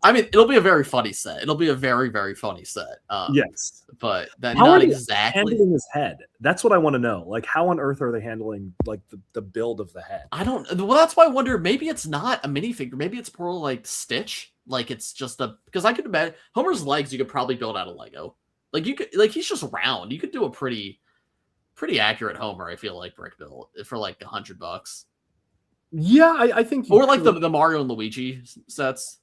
Speaker 1: I mean, it'll be a very funny set. It'll be a very, very funny set.
Speaker 2: Yes.
Speaker 1: But that
Speaker 2: how
Speaker 1: not
Speaker 2: are
Speaker 1: exactly.
Speaker 2: Handling his head? That's what I want to know. Like, how on earth are they handling, like, the build of the head?
Speaker 1: I don't. Well, that's why I wonder, maybe it's not a minifigure. Maybe it's more like Stitch. Like, it's just because I could imagine Homer's legs you could probably build out of Lego. Like, you could, like, he's just round. You could do a pretty accurate Homer, I feel like, brick build for like $100.
Speaker 2: Yeah, I think
Speaker 1: or like the Mario and Luigi sets.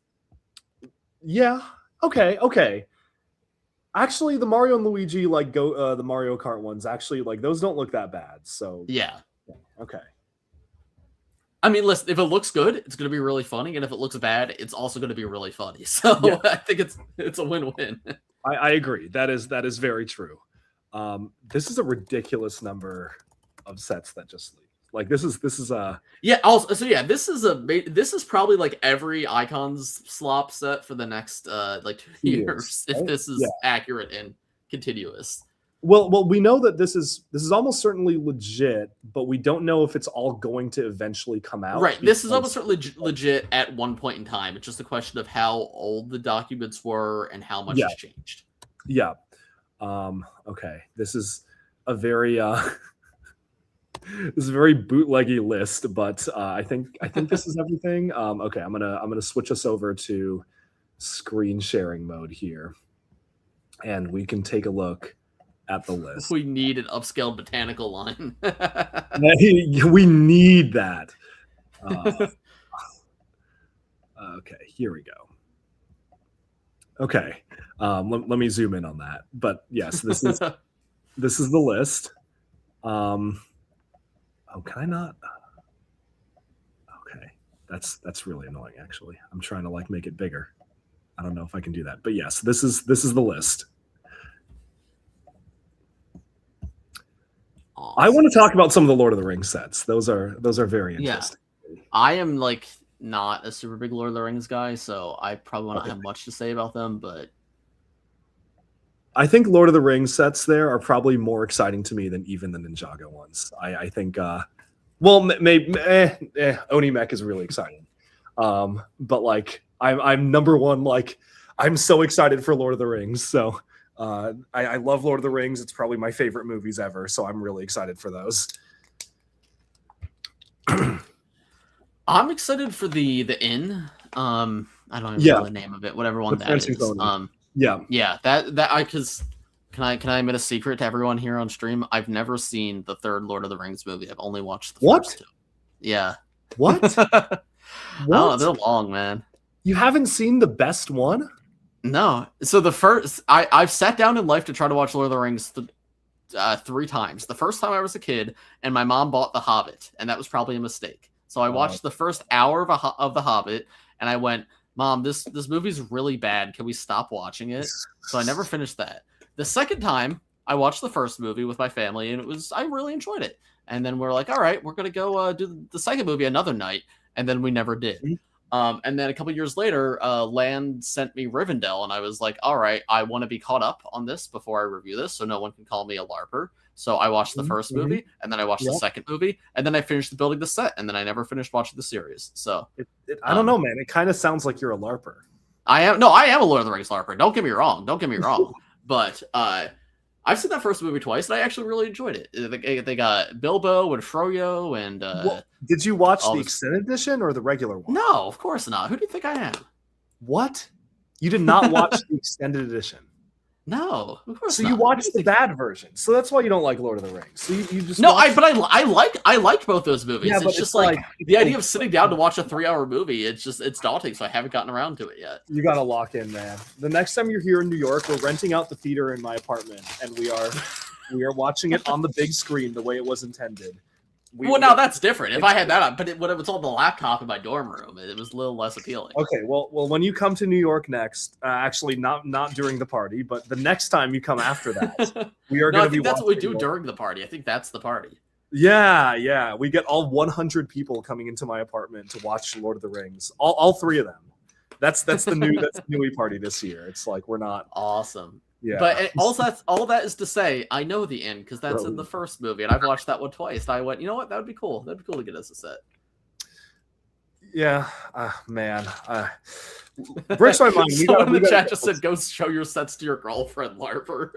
Speaker 2: Yeah. Okay. Actually, the Mario and Luigi, like, the Mario Kart ones, actually, like, those don't look that bad. So
Speaker 1: yeah.
Speaker 2: Okay.
Speaker 1: I mean, listen, if it looks good, it's going to be really funny, and if it looks bad, it's also going to be really funny. So I think it's a win-win.
Speaker 2: I agree. That is very true. This is a ridiculous number of sets that just leave. Like this is a
Speaker 1: this is probably like every Icons slop set for the next like 2 years if this is accurate and continuous.
Speaker 2: Well, we know that this is almost certainly legit, but we don't know if it's all going to eventually come out.
Speaker 1: Right. This is almost certainly legit at one point in time. It's just a question of how old the documents were and how much has changed.
Speaker 2: Yeah. Okay. This is a very bootleggy list, but I think this is everything. Okay, I'm gonna switch us over to screen sharing mode here, and we can take a look at the list.
Speaker 1: We need an upscaled botanical line.
Speaker 2: We need that. Okay, here we go. Okay, let me zoom in on that. But yes, this is the list. Oh, can I not? Okay, that's really annoying. Actually, I'm trying to like make it bigger. I don't know if I can do that, but yes, this is the list. Awesome. I want to talk about some of the Lord of the Rings sets. Those are very interesting.
Speaker 1: Yeah. I am like not a super big Lord of the Rings guy, so I probably won't have much to say about them, but
Speaker 2: I think Lord of the Rings sets there are probably more exciting to me than even the Ninjago ones. I think maybe Oni Mech is really exciting. But like I'm number one, like I'm so excited for Lord of the Rings. So I love Lord of the Rings. It's probably my favorite movies ever. So I'm really excited for those.
Speaker 1: I'm excited for the Inn. I don't even know the name of it. Whatever one that is. Yeah. That I because can I admit a secret to everyone here on stream? I've never seen the third Lord of the Rings movie. I've only watched the first two. Yeah.
Speaker 2: What?
Speaker 1: Oh, they're long, man.
Speaker 2: You haven't seen the best one?
Speaker 1: No. So the first, I've sat down in life to try to watch Lord of the Rings 3 times. The first time I was a kid, and my mom bought The Hobbit, and that was probably a mistake. So I watched the first hour of The Hobbit, and I went, Mom, this movie's really bad. Can we stop watching it? So I never finished that. The second time, I watched the first movie with my family, and I really enjoyed it. And then we're like, all right, we're going to go do the second movie another night. And then we never did. And then a couple years later, Land sent me Rivendell, and I was like, all right, I want to be caught up on this before I review this, so no one can call me a LARPer. So I watched the first movie, and then I watched the second movie, and then I finished building the set, and then I never finished watching the series. So
Speaker 2: I don't know, man. It kind of sounds like you're a LARPer.
Speaker 1: I am a Lord of the Rings LARPer. Don't get me wrong. But I've seen that first movie twice, and I actually really enjoyed it. They got Bilbo and Froyo, and
Speaker 2: did you watch the extended edition or the regular one?
Speaker 1: No, of course not. Who do you think I am?
Speaker 2: What? You did not watch the extended edition?
Speaker 1: No, of course
Speaker 2: so
Speaker 1: not.
Speaker 2: You watched the bad version. So that's why you don't like Lord of the Rings. So you just
Speaker 1: I liked both those movies.
Speaker 2: Yeah,
Speaker 1: it's just like the idea of sitting down to watch a 3-hour movie. It's daunting. So I haven't gotten around to it yet.
Speaker 2: You got to lock in, man. The next time you're here in New York, we're renting out the theater in my apartment, and we are watching it on the big screen the way it was intended.
Speaker 1: Now that's different. If I had that on, but when it was on the laptop in my dorm room, it was a little less appealing.
Speaker 2: Okay, well, when you come to New York next, actually not during the party, but the next time you come after that, we are going to be.
Speaker 1: That's what we do during the party. I think that's the party.
Speaker 2: Yeah, we get all 100 people coming into my apartment to watch Lord of the Rings. All 3 of them. That's the new party this year. It's like we're not
Speaker 1: awesome.
Speaker 2: Yeah,
Speaker 1: but all that is to say, I know the end because that's in the first movie, and I've watched that one twice. And I went, you know what? That would be cool. That'd be cool to get as a set.
Speaker 2: Yeah, man. Breaks my mind.
Speaker 1: Someone in the chat just said, "Go show your sets to your girlfriend, LARPer."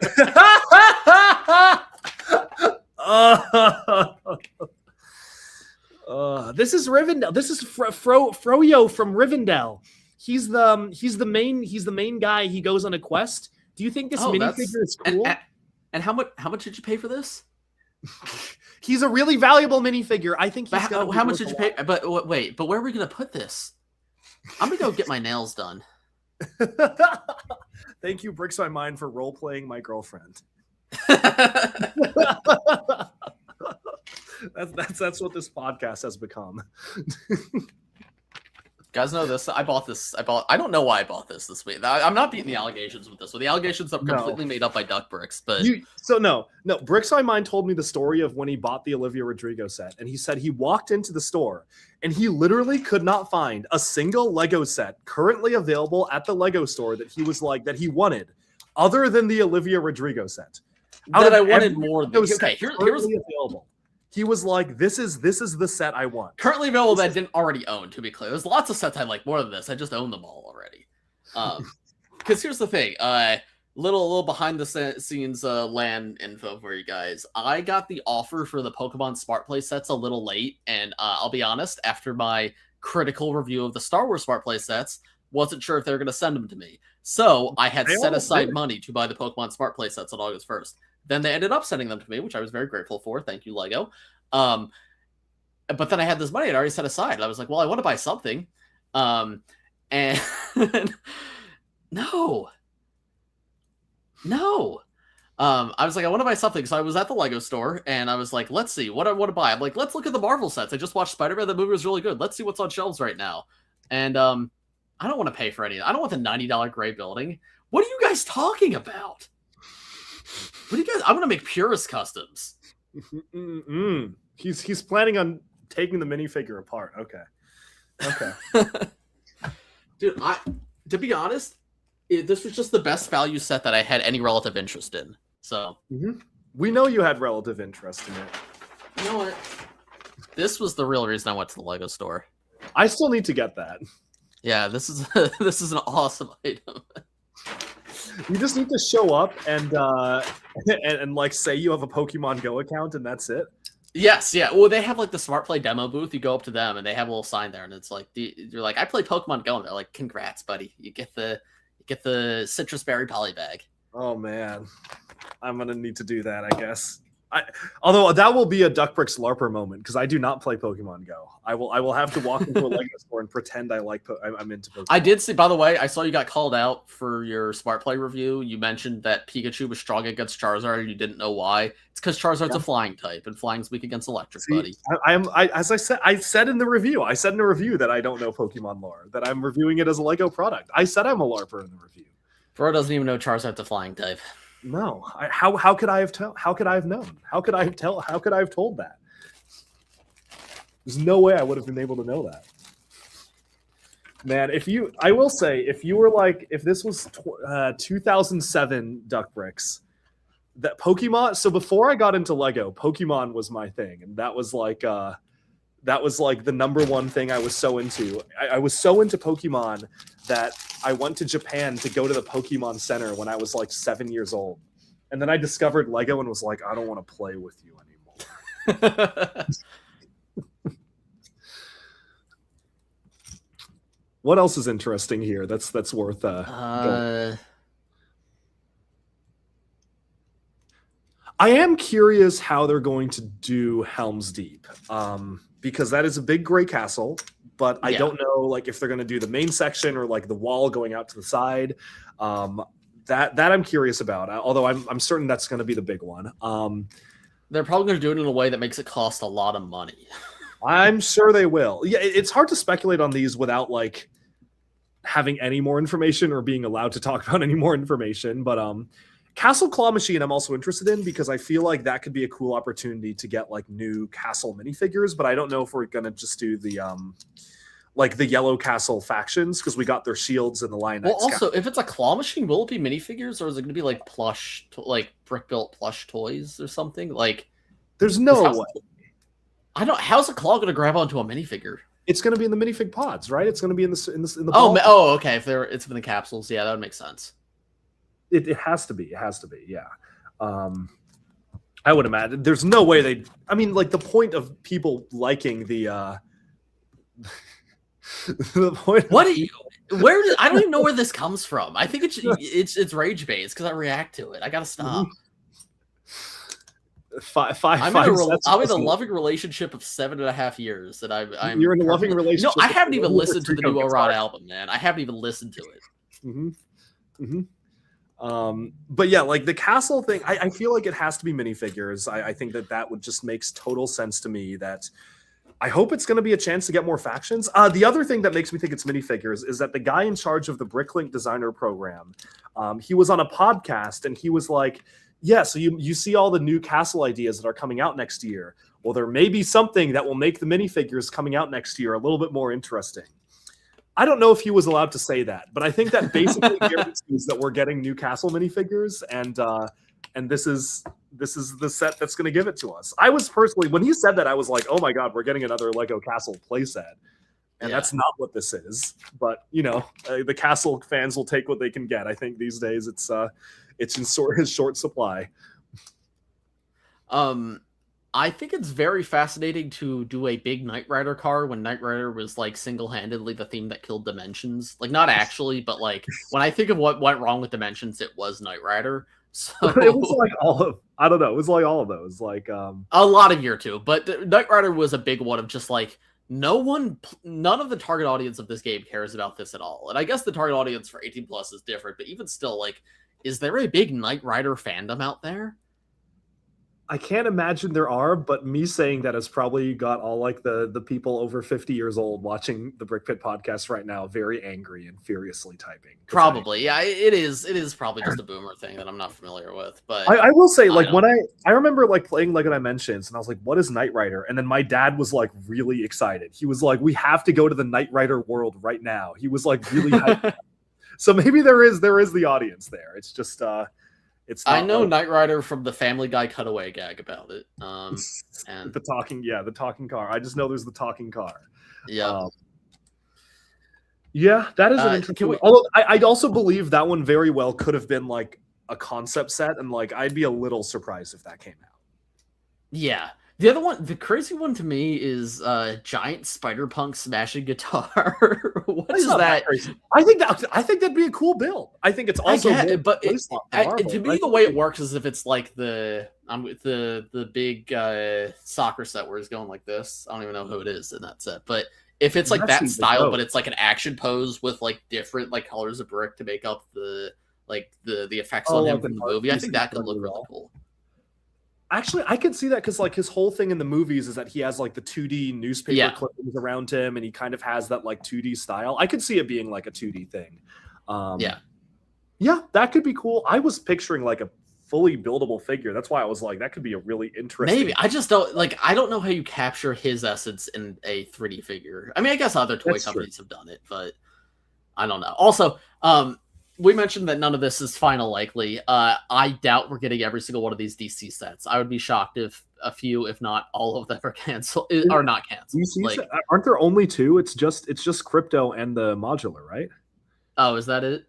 Speaker 2: This is Rivendell. This is Froyo from Rivendell. He's the main guy. He goes on a quest. Do you think this minifigure is cool?
Speaker 1: And how much did you pay for this?
Speaker 2: He's a really valuable minifigure. I think he's
Speaker 1: how much did you pay? But wait, but where are we gonna put this? I'm gonna go get my nails done.
Speaker 2: Thank you, Breaks My Mind, for role playing my girlfriend. That's what this podcast has become.
Speaker 1: Guys know this. I don't know why I bought this week. I'm not beating the allegations with this. So the allegations are completely made up by Duck Bricks. But
Speaker 2: no. Bricks My Mind told me the story of when he bought the Olivia Rodrigo set, and he said he walked into the store and he literally could not find a single Lego set currently available at the Lego store that he was like that he wanted, other than the Olivia Rodrigo set.
Speaker 1: That I wanted more. Okay, here's
Speaker 2: available. He was like, "This is the set I want."
Speaker 1: Currently available that I didn't already own. To be clear, there's lots of sets I like more than this. I just own them all already. Because here's the thing, little behind the scenes land info for you guys. I got the offer for the Pokemon Smart Play sets a little late, and I'll be honest, after my critical review of the Star Wars Smart Play sets, wasn't sure if they were going to send them to me. So I had set aside money to buy the Pokemon Smart Play sets on August 1st. Then they ended up sending them to me, which I was very grateful for. Thank you, Lego. But then I had this money I'd already set aside. And I was like, well, I want to buy something. And no. I was like, I want to buy something. So I was at the Lego store and I was like, let's see what I want to buy. I'm like, let's look at the Marvel sets. I just watched Spider-Man. The movie was really good. Let's see what's on shelves right now. And I don't want to pay for any. I don't want the $90 gray building. What are you guys talking about? What do you guys? I'm going to make Purist customs.
Speaker 2: He's planning on taking the minifigure apart. Okay.
Speaker 1: Dude, to be honest, this was just the best value set that I had any relative interest in. So
Speaker 2: we know you had relative interest in it.
Speaker 1: You know what? This was the real reason I went to the Lego store.
Speaker 2: I still need to get that.
Speaker 1: Yeah, this is an awesome item.
Speaker 2: You just need to show up and like say you have a Pokemon Go account and that's it.
Speaker 1: Yes, yeah. Well, they have like the Smart Play demo booth. You go up to them and they have a little sign there, and it's like you're like, I play Pokemon Go, and they're like, congrats, buddy. You get the citrus berry polybag.
Speaker 2: Oh man, I'm gonna need to do that, I guess. Although that will be a Duckbricks LARPer moment because I do not play Pokemon Go. I will have to walk into a Lego store and pretend I'm into Pokemon.
Speaker 1: I did see, by the way, I saw you got called out for your Smart Play review. You mentioned that Pikachu was strong against Charizard and you didn't know why. It's because Charizard's a flying type and flying's weak against electric, buddy.
Speaker 2: As I said in the review, that I don't know Pokemon lore, that I'm reviewing it as a Lego product. I said I'm a LARPer in the review.
Speaker 1: Bro doesn't even know Charizard's a flying type.
Speaker 2: No, how could I have known? How could I have told that? There's no way I would have been able to know that. Man, I will say, if this was 2007 Duckbricks, that Pokemon. So before I got into Lego, Pokemon was my thing, and that was like the number one thing I was so into. I was so into Pokemon that I went to Japan to go to the Pokemon Center when I was like 7 years old. And then I discovered Lego and was like, I don't want to play with you anymore. What else is interesting here? That's worth I am curious how they're going to do Helm's Deep. Because that is a big gray castle, but I don't know like if they're going to do the main section or like the wall going out to the side. That I'm curious about. Although I'm certain that's going to be the big one.
Speaker 1: They're probably going to do it in a way that makes it cost a lot of money.
Speaker 2: I'm sure they will. Yeah, it's hard to speculate on these without like having any more information or being allowed to talk about any more information. But Castle Claw Machine I'm also interested in because I feel like that could be a cool opportunity to get like new castle minifigures, but I don't know if we're gonna just do the like the Yellow Castle factions because we got their shields and the Lion.
Speaker 1: Well, also, if it's a claw machine, will it be minifigures or is it gonna be like plush, like brick built plush toys or something? Like,
Speaker 2: there's no way.
Speaker 1: I don't. How's a claw gonna grab onto a minifigure?
Speaker 2: It's gonna be in the minifig pods, right? It's gonna be in the.
Speaker 1: Oh, okay. If it's in the capsules, yeah, that would make sense.
Speaker 2: It has to be. It has to be. Yeah. I would imagine. There's no way they. I mean, like the point of people liking the. The point.
Speaker 1: What? I don't even know where this comes from. I think it's rage based because I react to it. I gotta stop. I'm in a loving relationship of 7.5 years that I'm.
Speaker 2: You're in a loving relationship.
Speaker 1: No, I haven't even listened to the new LotR album, man. I haven't even listened to it.
Speaker 2: But yeah, like the castle thing, I feel like it has to be minifigures. I think that would just makes total sense to me. That I hope it's going to be a chance to get more factions. The other thing that makes me think it's minifigures is that the guy in charge of the Bricklink designer program, he was on a podcast and he was like, yeah, so you see all the new castle ideas that are coming out next year. Well, there may be something that will make the minifigures coming out next year a little bit more interesting. I don't know if he was allowed to say that, but I think that basically guarantees that we're getting new castle minifigures, and this is the set that's going to give it to us. I was personally, when he said that, I was like, oh my god, we're getting another Lego Castle playset, and that's not what this is. But you know, the castle fans will take what they can get. I think these days it's in short supply.
Speaker 1: I think it's very fascinating to do a big Knight Rider car when Knight Rider was like single-handedly the theme that killed Dimensions. Like not actually, but like when I think of what went wrong with Dimensions, it was Knight Rider. So
Speaker 2: It was like all of, I don't know, it was like all of those, like
Speaker 1: a lot of year two, but Knight Rider was a big one of just like none of the target audience of this game cares about this at all. And I guess the target audience for 18 plus is different, but even still, like, is there a big Knight Rider fandom out there?
Speaker 2: I can't imagine there are, but me saying that has probably got all like the people over 50 years old watching the Brick Pit podcast right now very angry and furiously typing.
Speaker 1: Probably, yeah, it is. It is probably just a boomer thing that I'm not familiar with. But
Speaker 2: I will say, like, when I remember like playing Lego Dimensions, and I was like, "What is Knight Rider?" And then my dad was like really excited. He was like, "We have to go to the Knight Rider world right now." He was like really hyped. So maybe there is the audience there. It's just it's.
Speaker 1: I know Knight Rider from the Family Guy cutaway gag about it. And
Speaker 2: the talking car. I just know there's the talking car.
Speaker 1: Yeah.
Speaker 2: Yeah, that is an interesting. Although I'd also believe that one very well could have been like a concept set, and like I'd be a little surprised if that came out.
Speaker 1: Yeah. The other one, the crazy one to me is giant spider punk smashing guitar. What is that?
Speaker 2: I think that'd be a cool build. I think it's also
Speaker 1: but to me the way it works is if it's like the big soccer set where he's going like this. I don't even know who it is in that set, but if it's like that style, but it's like an action pose with like different like colors of brick to make up the effects on him from the movie, I think that could look really cool.
Speaker 2: Actually, I could see that because like his whole thing in the movies is that he has like the 2D newspaper clippings around him, and he kind of has that like 2D style. I could see it being like a 2D thing. Yeah, that could be cool. I was picturing like a fully buildable figure. That's why I was like, that could be a really interesting.
Speaker 1: Maybe I just don't like. I don't know how you capture his essence in a 3D figure. I mean, I guess other toy companies have done it, but I don't know. Also, we mentioned that none of this is final likely. I doubt we're getting every single one of these DC sets. I would be shocked if a few, if not all of them, are canceled. Are not canceled.
Speaker 2: Like, aren't there only two? It's just Crypto and the modular, right?
Speaker 1: Oh, is that it?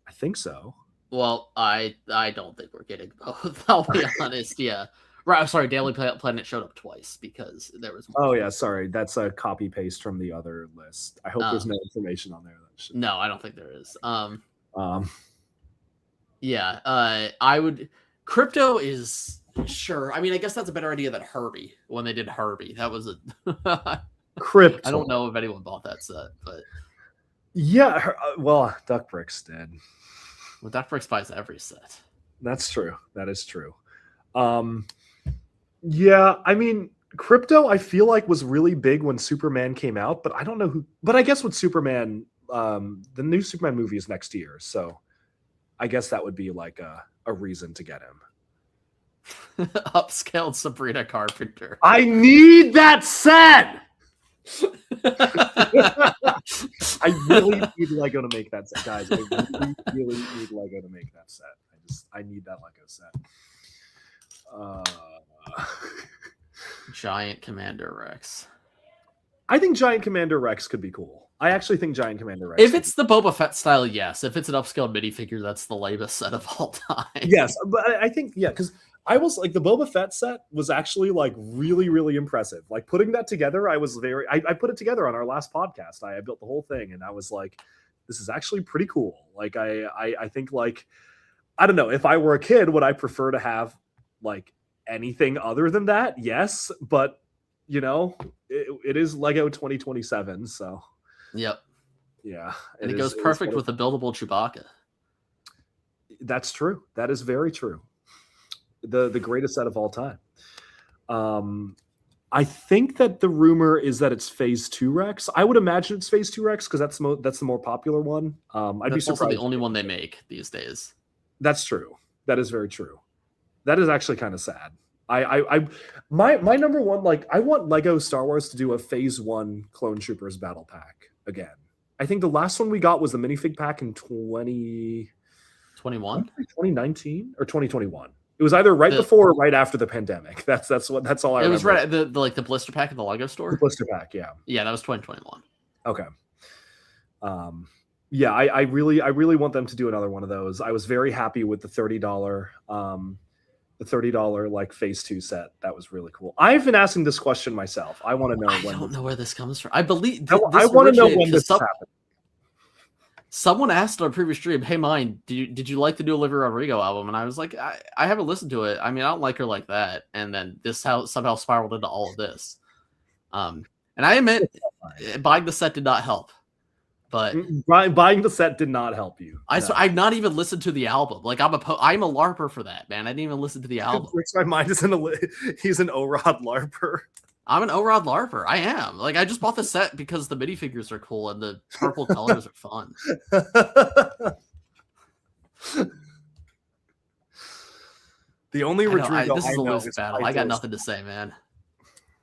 Speaker 2: I think so.
Speaker 1: Well, I don't think we're getting both. I'll be honest. Yeah. Right. I'm sorry. Daily Planet showed up twice because there was.
Speaker 2: Oh yeah, sorry. That's a copy paste from the other list. I hope there's no information on there.
Speaker 1: No, I don't think there is. Yeah, I would. Crypto is sure. I mean, I guess that's a better idea than Herbie when they did Herbie. That was a
Speaker 2: Crypto.
Speaker 1: I don't know if anyone bought that set, but
Speaker 2: yeah. Well, Duck Bricks did.
Speaker 1: Well, Duck Bricks buys every set.
Speaker 2: That's true. That is true. Yeah, I mean, Crypto, I feel like was really big when Superman came out, but I don't know who. But I guess with Superman, the new Superman movie is next year, so I guess that would be like a reason to get him.
Speaker 1: Upscaled Sabrina Carpenter.
Speaker 2: I need that set. I really need Lego to make that set, guys. I really need Lego to make that set. I need that Lego set.
Speaker 1: Giant Commander Rex.
Speaker 2: I think Giant Commander Rex could be cool. I actually think Giant Commander Rex.
Speaker 1: If it's the Boba Fett style, yes. If it's an upscaled minifigure, that's the lamest set of all time.
Speaker 2: Yes, but I think because I was like the Boba Fett set was actually like really, really impressive. Like putting that together, I was I put it together on our last podcast. I built the whole thing, and I was like, this is actually pretty cool. Like I think like I don't know if I were a kid, would I prefer to have like anything other than that? Yes, but you know, it is Lego 2027, so.
Speaker 1: Yep.
Speaker 2: Yeah.
Speaker 1: And it goes perfect with the buildable Chewbacca.
Speaker 2: That's true. That is very true. The greatest set of all time. I think that the rumor is that it's Phase 2 Rex. I would imagine it's Phase 2 Rex because that's the more popular one. I'd be surprised.
Speaker 1: Also the only one they make these days.
Speaker 2: That's true. That is very true. That is actually kind of sad. My number one, like I want Lego Star Wars to do a Phase 1 Clone Troopers battle pack again. I think the last one we got was the minifig pack in 2019 or 2021. It was either before or right after the pandemic. That's all I remember. It was
Speaker 1: right at the blister pack at the Lego store.
Speaker 2: The blister pack, yeah.
Speaker 1: Yeah, that was 2021.
Speaker 2: Okay. Yeah, I really want them to do another one of those. I was very happy with the $30 The $30 like Phase 2 set. That was really cool. I've been asking this question myself. I want to know when.
Speaker 1: I don't know where this comes from. I believe
Speaker 2: I want to know when this happened.
Speaker 1: Someone asked on a previous stream, "Hey, mine, did you like the new Olivia Rodrigo album?" And I was like, I haven't listened to it. I mean, I don't like her like that. And then this somehow spiraled into all of this. And I admit, buying the set did not help. But
Speaker 2: buying the set did not help you.
Speaker 1: I've not even listened to the album. Like I'm a LARPer for that, man. I didn't even listen to the album.
Speaker 2: My mind is he's an OROD LARPer.
Speaker 1: I'm an OROD LARPer. I am. Like I just bought the set because the minifigures are cool and the purple colors are fun.
Speaker 2: The only Rodrigo
Speaker 1: this is a lose battle. I got nothing to say, man.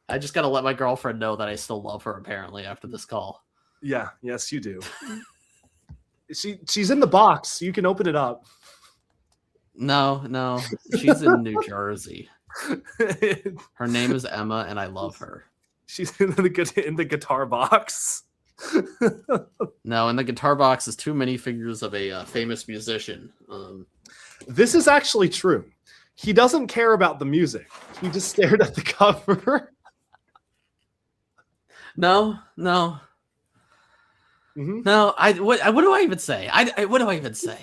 Speaker 1: I just gotta let my girlfriend know that I still love her. Apparently, after this call.
Speaker 2: Yeah. Yes, you do. She's in the box. You can open it up.
Speaker 1: No. She's in New Jersey. Her name is Emma, and I love her.
Speaker 2: She's in the guitar box.
Speaker 1: No, in the guitar box is too many figures of a famous musician.
Speaker 2: This is actually true. He doesn't care about the music. He just stared at the cover.
Speaker 1: No.
Speaker 2: Mm-hmm.
Speaker 1: No, what do I even say? What do I even say?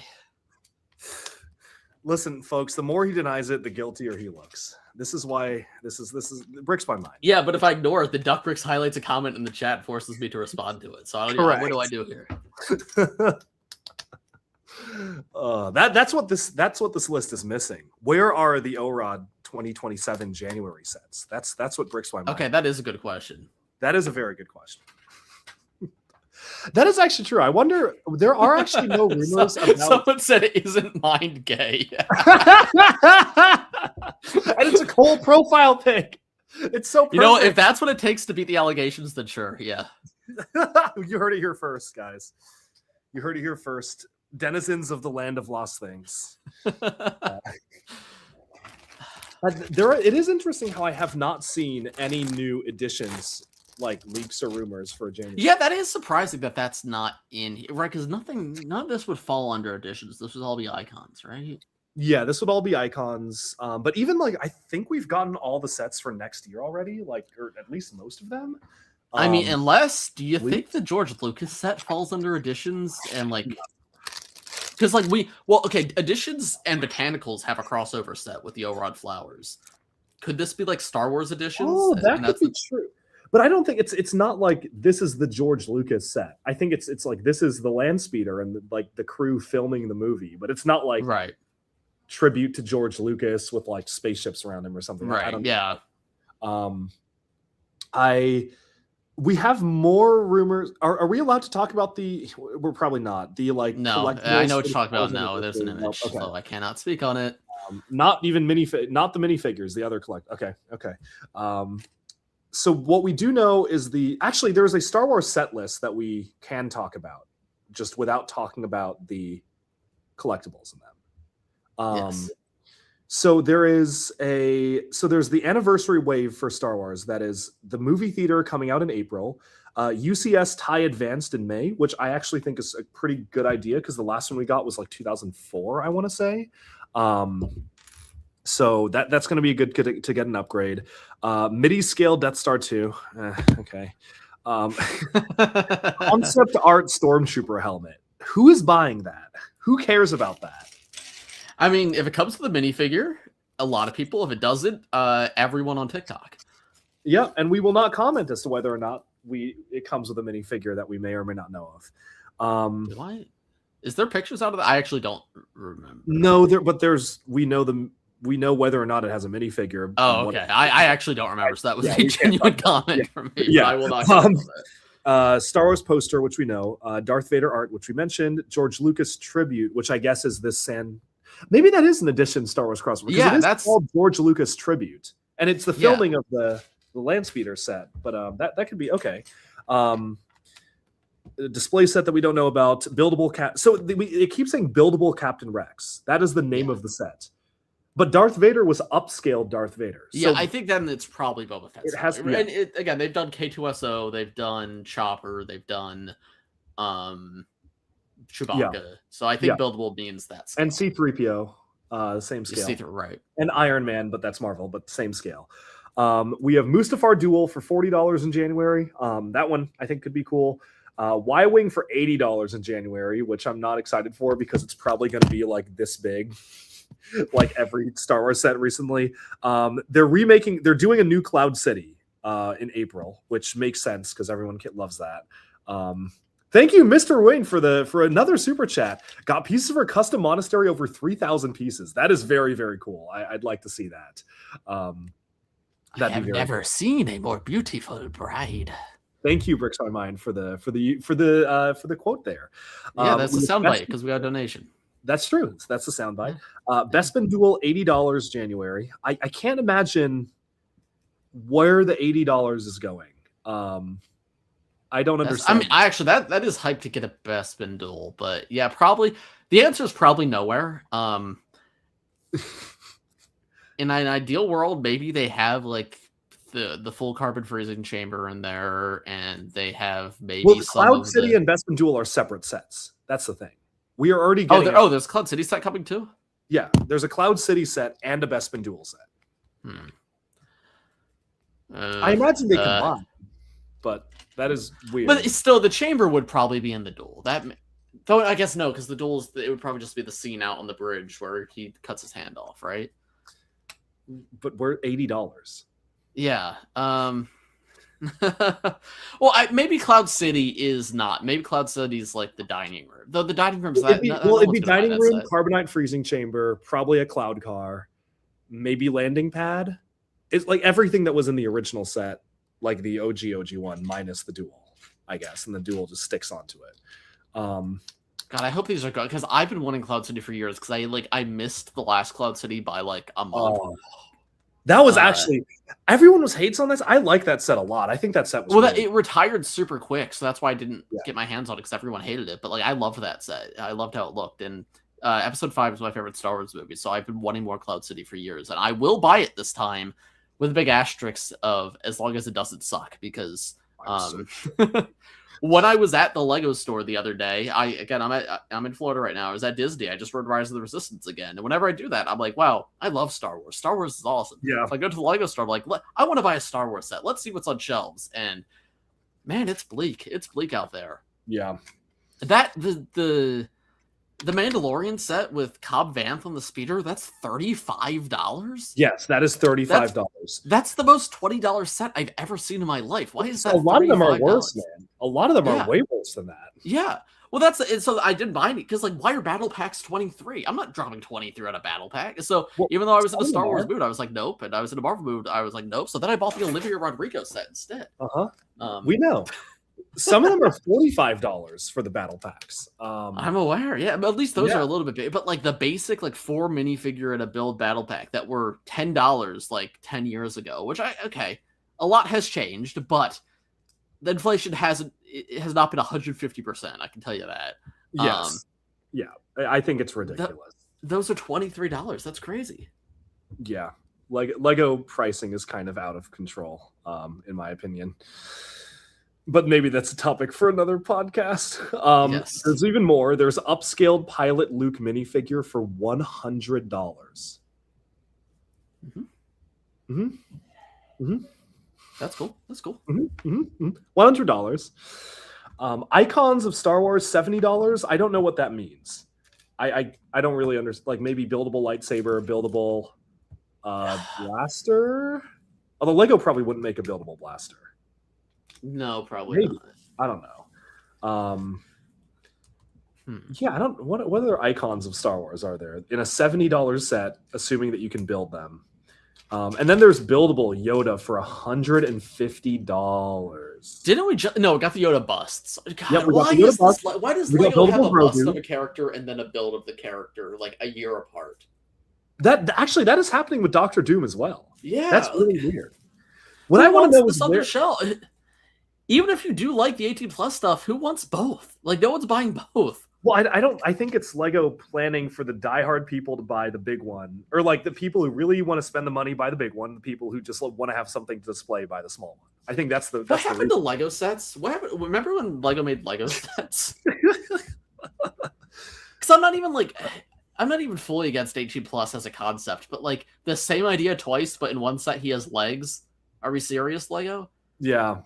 Speaker 2: Listen, folks, the more he denies it, the guiltier he looks. This is why this is breaks my mind.
Speaker 1: Yeah, but if I ignore it, the Duck Bricks highlights a comment in the chat and forces me to respond to it. So I don't know, what do I do here?
Speaker 2: That's what this list is missing. Where are the OROD 2027 January sets? That's what breaks my mind.
Speaker 1: Okay, that is a good question.
Speaker 2: That is a very good question. That is actually true. I wonder, there are actually no rumors about...
Speaker 1: Someone said it isn't mind gay.
Speaker 2: And it's a whole profile pic. It's so perfect.
Speaker 1: You know, if that's what it takes to beat the allegations, then sure, yeah.
Speaker 2: You heard it here first, guys. You heard it here first. Denizens of the land of lost things. It is interesting how I have not seen any new additions, like leaks or rumors for January.
Speaker 1: Yeah, that is surprising that that's not in here, right? Because none of this would fall under additions. This would all be icons, right?
Speaker 2: Yeah, this would all be icons. But even like, I think we've gotten all the sets for next year already, like, or at least most of them.
Speaker 1: I mean, do you think the George Lucas set falls under additions and like? Because like additions and botanicals have a crossover set with the OROD flowers. Could this be like Star Wars editions?
Speaker 2: Oh, that could be true. But I don't think it's not like this is the George Lucas set. I think it's like this is the land speeder and like the crew filming the movie, but it's not like
Speaker 1: right
Speaker 2: tribute to George Lucas with like spaceships around him or something.
Speaker 1: Right. Yeah.
Speaker 2: We have more rumors. Are we allowed to talk about the? We're probably not. The like.
Speaker 1: No, I know what you're talking about now. There's an image, okay. So I cannot speak on it.
Speaker 2: Not even not the minifigures. The other collect. Okay. So what we do know is actually there's a Star Wars set list that we can talk about, just without talking about the collectibles in them.
Speaker 1: Yes.
Speaker 2: So there's the anniversary wave for Star Wars. That is the movie theater coming out in April, UCS TIE Advanced in May, which I actually think is a pretty good idea because the last one we got was like 2004, I want to say. So that's going to be good to get an upgrade. MIDI scale Death Star 2. Okay. Concept art Stormtrooper helmet. Who is buying that? Who cares about that?
Speaker 1: I mean, if it comes to the minifigure, a lot of people. If it doesn't, everyone on TikTok.
Speaker 2: Yeah, and we will not comment as to whether or not it comes with a minifigure that we may or may not know of.
Speaker 1: Is there pictures out of that? I actually don't remember.
Speaker 2: No, we know whether or not it has a minifigure.
Speaker 1: Oh, okay. I actually don't remember, so that was a genuine comment from me.
Speaker 2: Yeah,
Speaker 1: I will not comment on that.
Speaker 2: Star Wars poster, which we know. Darth Vader art, which we mentioned. George Lucas tribute, which I guess is this Maybe that is an addition Star Wars crossover.
Speaker 1: Yeah,
Speaker 2: that's called George Lucas tribute, and it's the filming of the land speeder set. But that could be okay. A display set that we don't know about. Buildable it keeps saying buildable Captain Rex. That is the name of the set. But Darth Vader was upscaled Darth Vader.
Speaker 1: Yeah, so I think then it's probably Boba Fett.
Speaker 2: It has,
Speaker 1: and again, they've done K2SO, they've done Chopper, they've done Chewbacca. Yeah. So I think buildable means that.
Speaker 2: And C3PO. Same
Speaker 1: You
Speaker 2: scale.
Speaker 1: see through, right?
Speaker 2: And Iron Man, but that's Marvel, but same scale. We have Mustafar Duel for $40 in January. That one I think could be cool. Y-Wing for $80 in January, which I'm not excited for because it's probably going to be like this big, like every Star Wars set recently. They're doing a new Cloud City in April, which makes sense because everyone loves that. Thank you, Mr. Wing, for another super chat. Got pieces of her custom monastery, over 3,000 pieces. That is very, very cool. I'd like to see that.
Speaker 1: I have never seen a more beautiful bride.
Speaker 2: Thank you, Bricks on Mind, for the quote there.
Speaker 1: Yeah, that's a soundbite because we got a donation.
Speaker 2: That's true. That's the soundbite. Bespin Duel, $80 January. I can't imagine where the $80 is going. I don't understand.
Speaker 1: I mean, actually, that is hype to get a Bespin Duel, but yeah, probably the answer is probably nowhere. In an ideal world, maybe they have like the full carbon freezing chamber in there, and they have maybe
Speaker 2: Cloud City and Bespin Duel are separate sets. That's the thing. We are already getting.
Speaker 1: There's a Cloud City set coming too.
Speaker 2: Yeah, there's a Cloud City set and a Bespin Duel set. I imagine they combine, but that is weird.
Speaker 1: But still, the chamber would probably be in the duel. Though I guess no, because the duel it would probably just be the scene out on the bridge where he cuts his hand off, right?
Speaker 2: But we're $80.
Speaker 1: Yeah. Well, maybe Cloud City is not. Maybe Cloud City is like the dining room. Though the dining room's
Speaker 2: it'd be dining room, carbonite freezing chamber, probably a cloud car, maybe landing pad. It's like everything that was in the original set, like the OG one, minus the duel, I guess, and the duel just sticks onto it. God,
Speaker 1: I hope these are good because I've been wanting Cloud City for years because I missed the last Cloud City by like a month.
Speaker 2: That was actually everyone was hates on this. I like that set a lot. I think that set was
Speaker 1: it retired super quick, so that's why I didn't get my hands on it because everyone hated it. But like I loved that set. I loved how it looked. And Episode 5 is my favorite Star Wars movie, so I've been wanting more Cloud City for years, and I will buy it this time with a big asterisk of as long as it doesn't suck because when I was at the Lego store the other day, I'm in Florida right now. I was at Disney. I just rode Rise of the Resistance again. And whenever I do that, I'm like, wow, I love Star Wars. Star Wars is awesome.
Speaker 2: Yeah.
Speaker 1: If I go to the Lego store, I'm like, I want to buy a Star Wars set. Let's see what's on shelves. And man, it's bleak. It's bleak out there.
Speaker 2: Yeah.
Speaker 1: The Mandalorian set with Cobb Vanth on the speeder, that's $35?
Speaker 2: Yes, that is $35.
Speaker 1: That's the most $20 set I've ever seen in my life. Why is that?
Speaker 2: A lot of them are worse, man. A lot of them are way worse than that.
Speaker 1: Yeah. Well, so I didn't buy it because like, why are battle packs 23? I'm not dropping 23 on a battle pack. So even though I was in a Star Wars mood, I was like, nope. And I was in a Marvel mood, I was like, nope. So then I bought the Olivia Rodrigo set instead.
Speaker 2: We know. Some of them are $45 for the battle packs.
Speaker 1: I'm aware, yeah, but at least those are a little bit big. But like the basic, like 4 minifigure and a build battle pack that were $10 like 10 years ago, which a lot has changed, but the inflation has not been 150%. I can tell you that.
Speaker 2: Yes, I think it's ridiculous.
Speaker 1: Those are $23. That's crazy.
Speaker 2: Yeah, like Lego pricing is kind of out of control, in my opinion. But maybe that's a topic for another podcast.
Speaker 1: Yes.
Speaker 2: There's even more. There's upscaled pilot Luke minifigure for $100.
Speaker 1: That's cool.
Speaker 2: $100. Icons of Star Wars, $70. I don't know what that means. I don't really understand. Like maybe buildable lightsaber, buildable blaster. Although Lego probably wouldn't make a buildable blaster.
Speaker 1: No, probably not.
Speaker 2: I don't know. Yeah, I don't. What other icons of Star Wars are there in a $70 set? Assuming that you can build them, and then there's buildable Yoda for $150.
Speaker 1: Didn't we? We got the Yoda busts. God,
Speaker 2: yep,
Speaker 1: why does Lego have a bust of a character and then a build of the character like a year apart?
Speaker 2: That is happening with Doctor Doom as well.
Speaker 1: Yeah,
Speaker 2: that's really weird. What I want to know is
Speaker 1: even if you do like the 18+ stuff, who wants both? Like, no one's buying both.
Speaker 2: Well, I don't. I think it's Lego planning for the diehard people to buy the big one, or like the people who really want to spend the money buy the big one. The people who just want to have something to display buy the small one. I think that's the.
Speaker 1: What happened to Lego sets? What happened? Remember when Lego made Lego sets? Because I'm not even like. I'm not even fully against 18 plus as a concept, but like the same idea twice, but in one set he has legs. Are we serious, Lego?
Speaker 2: Yeah.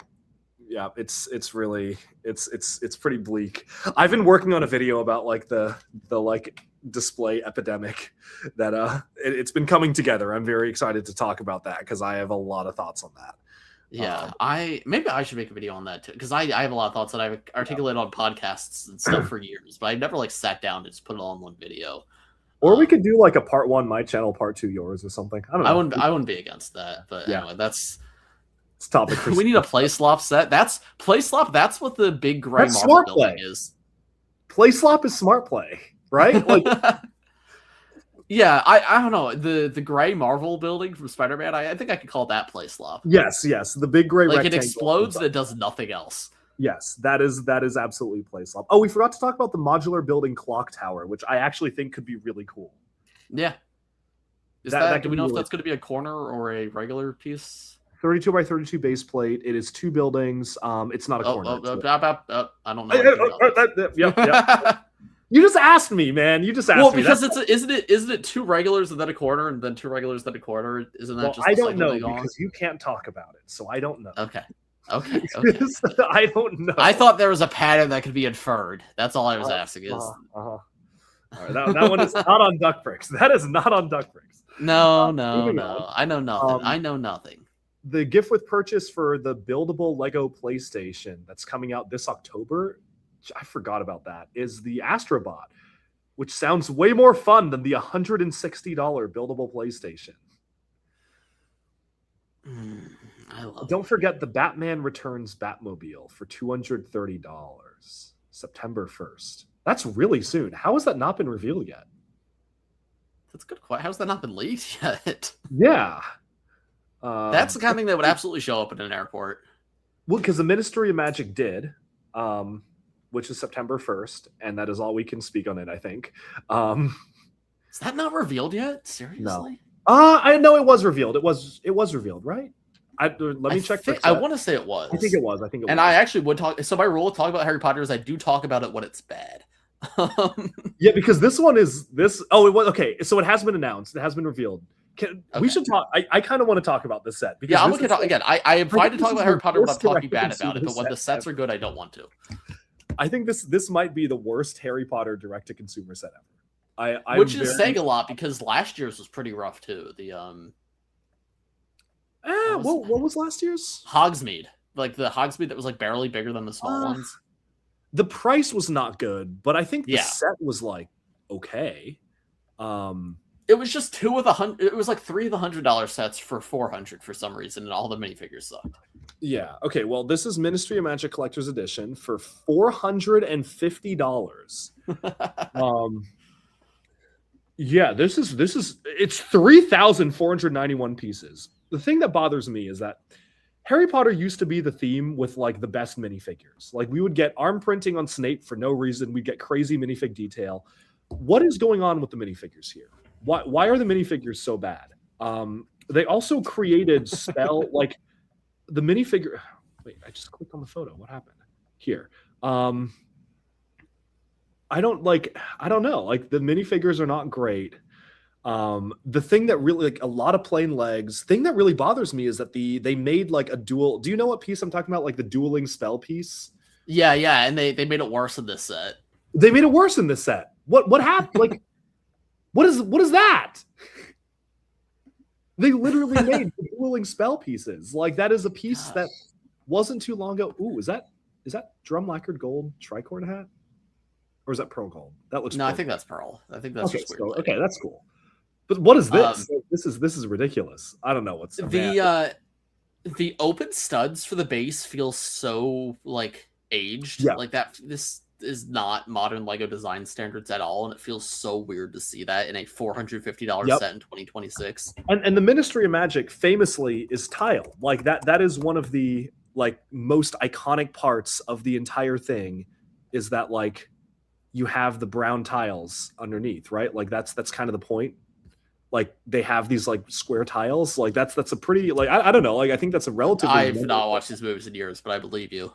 Speaker 2: Yeah, it's really it's pretty bleak. I've been working on a video about like the like display epidemic that it's been coming together. I'm very excited to talk about that because I have a lot of thoughts on that.
Speaker 1: Yeah, maybe I should make a video on that too because I have a lot of thoughts that I've articulated on podcasts and stuff for years, but I've never like sat down to just put it all in one video.
Speaker 2: Or we could do like a part 1 my channel, part 2 yours, or something. I don't know.
Speaker 1: I wouldn't be against that, but anyway, that's.
Speaker 2: It's topic for
Speaker 1: we need a play slop set. That's play slop. That's what the big gray
Speaker 2: That's
Speaker 1: marble
Speaker 2: smart
Speaker 1: building
Speaker 2: play.
Speaker 1: is.
Speaker 2: Play slop is smart play, right? Like,
Speaker 1: yeah, I don't know the gray Marvel building from Spider-Man. I think I could call that play slop.
Speaker 2: yes, the big gray
Speaker 1: Like it
Speaker 2: rectangle.
Speaker 1: explodes and it does nothing else.
Speaker 2: Yes, that is absolutely play slop. Oh, we forgot to talk about the modular building clock tower, which I actually think could be really cool.
Speaker 1: Yeah. Is
Speaker 2: That
Speaker 1: that do we know if
Speaker 2: really-
Speaker 1: that's going to be a corner or a regular piece?
Speaker 2: 32 by 32 base plate. It is 2 buildings. It's not a corner.
Speaker 1: I don't know.
Speaker 2: Yep. You just asked me, man. You just asked
Speaker 1: well,
Speaker 2: me.
Speaker 1: because isn't it 2 regulars and then a corner and then 2 regulars then a quarter? Isn't that just?
Speaker 2: I don't know because you can't talk about it, so I don't know.
Speaker 1: Okay.
Speaker 2: I don't know.
Speaker 1: I thought there was a pattern that could be inferred. That's all I was asking. Is
Speaker 2: All right, that one is not on Duck Bricks. That is not on Duck Bricks.
Speaker 1: No.
Speaker 2: On.
Speaker 1: I know nothing. I know nothing.
Speaker 2: The gift with purchase for the buildable Lego PlayStation that's coming out this October, I forgot about that, is the Astrobot, which sounds way more fun than the $160 buildable PlayStation. Don't forget the Batman Returns Batmobile for $230, September 1st. That's really soon. How has that not been revealed yet?
Speaker 1: That's good. How's that not been leaked yet?
Speaker 2: Yeah.
Speaker 1: That's the kind of thing that would absolutely show up in an airport.
Speaker 2: Well, because the Ministry of Magic did, which is September 1st, and that is all we can speak on it, I think.
Speaker 1: Is that not revealed yet? Seriously?
Speaker 2: No. I know it was revealed. It was revealed, right? Let me check.
Speaker 1: I want to say it was.
Speaker 2: I think it was.
Speaker 1: And I actually would talk. So my rule of talking about Harry Potter is I do talk about it when it's bad.
Speaker 2: Yeah, because this one is this. Oh, it was okay. So it has been announced. It has been revealed. We should talk. I kind of want to talk about this set because
Speaker 1: I'm looking to talk again. I am fine to talk about Harry Potter without talking bad about it, but when the sets
Speaker 2: ever.
Speaker 1: are good, I don't want to.
Speaker 2: I think this might be the worst Harry Potter direct-to-consumer set ever.
Speaker 1: Which is saying a lot because last year's was pretty rough too. The
Speaker 2: what was last year's?
Speaker 1: Hogsmeade, like the Hogsmeade that was like barely bigger than the small ones.
Speaker 2: The price was not good, but I think the
Speaker 1: Yeah.
Speaker 2: set was like okay.
Speaker 1: It was just two of the $100. It was like 3 of the $100 sets for $400 for some reason, and all the minifigures sucked.
Speaker 2: Yeah. Okay. Well, this is Ministry of Magic Collector's Edition for $450. Yeah. This is it's 3,491 pieces. The thing that bothers me is that Harry Potter used to be the theme with like the best minifigures. Like we would get arm printing on Snape for no reason. We'd get crazy minifig detail. What is going on with the minifigures here? Why are the minifigures so bad? They also created spell like the minifigure. Wait, I just clicked on the photo. What happened here? I don't know. Like the minifigures are not great. The thing that really like a lot of plain legs. Thing that really bothers me is that they made like a dual. Do you know what piece I'm talking about? Like the dueling spell piece.
Speaker 1: Yeah, and they made it worse in this set.
Speaker 2: They made it worse in this set. What happened? Like, what is that? They literally made dueling spell pieces. Like that is a piece that wasn't too long ago. Ooh, is that drum lacquered gold tricorn hat? Or is that pearl gold? That looks.
Speaker 1: No, I think that's pearl. I think that's
Speaker 2: okay.
Speaker 1: just weird.
Speaker 2: So, okay, that's cool. But what is this? This is ridiculous. I don't know what's
Speaker 1: the open studs for the base feel so like aged.
Speaker 2: Yeah.
Speaker 1: Like that. This is not modern Lego design standards at all, and it feels so weird to see that in a $450 set in 2026.
Speaker 2: And the Ministry of Magic famously is tile. Like that is one of the like most iconic parts of the entire thing is that like you have the brown tiles underneath, right? Like that's kind of the point. Like they have these like square tiles. Like that's a pretty like I don't know. Like I think that's a relatively.
Speaker 1: I've not watched these movies in years, but I believe you.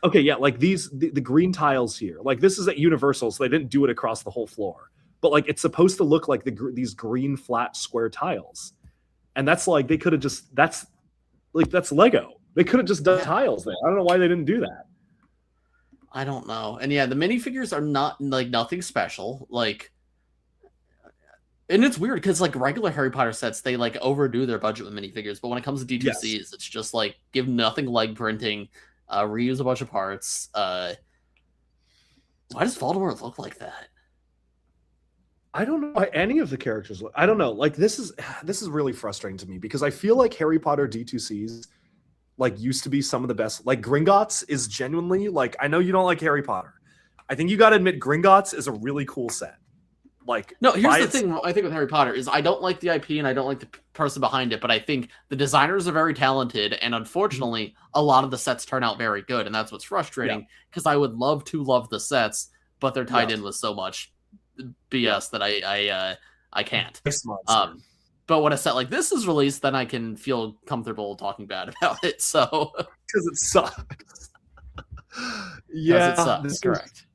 Speaker 2: Okay, yeah, like the green tiles here. Like this is at Universal, so they didn't do it across the whole floor. but like it's supposed to look like these green flat square tiles, and that's like they could have just that's Lego. They could have just done tiles there. I don't know why they didn't do that.
Speaker 1: I don't know. And yeah, the minifigures are not like nothing special. Like, and it's weird because like regular Harry Potter sets, they like overdo their budget with minifigures. But when it comes to D2Cs, it's just like give nothing leg printing, reuse a bunch of parts. Why does Voldemort look like that?
Speaker 2: I don't know why any of the characters look. I don't know. Like this is really frustrating to me because I feel like Harry Potter D2Cs like used to be some of the best. Like Gringotts is genuinely like, I know you don't like Harry Potter. I think you got to admit Gringotts is a really cool set. Like,
Speaker 1: no, here's the thing I think with Harry Potter is I don't like the IP and I don't like the person behind it, but I think the designers are very talented, and unfortunately a lot of the sets turn out very good, and that's what's frustrating because I would love to love the sets, but they're tied in with so much BS that I can't. But when a set like this is released, then I can feel comfortable talking bad about it. So
Speaker 2: because it sucks.
Speaker 1: It sucks. Correct.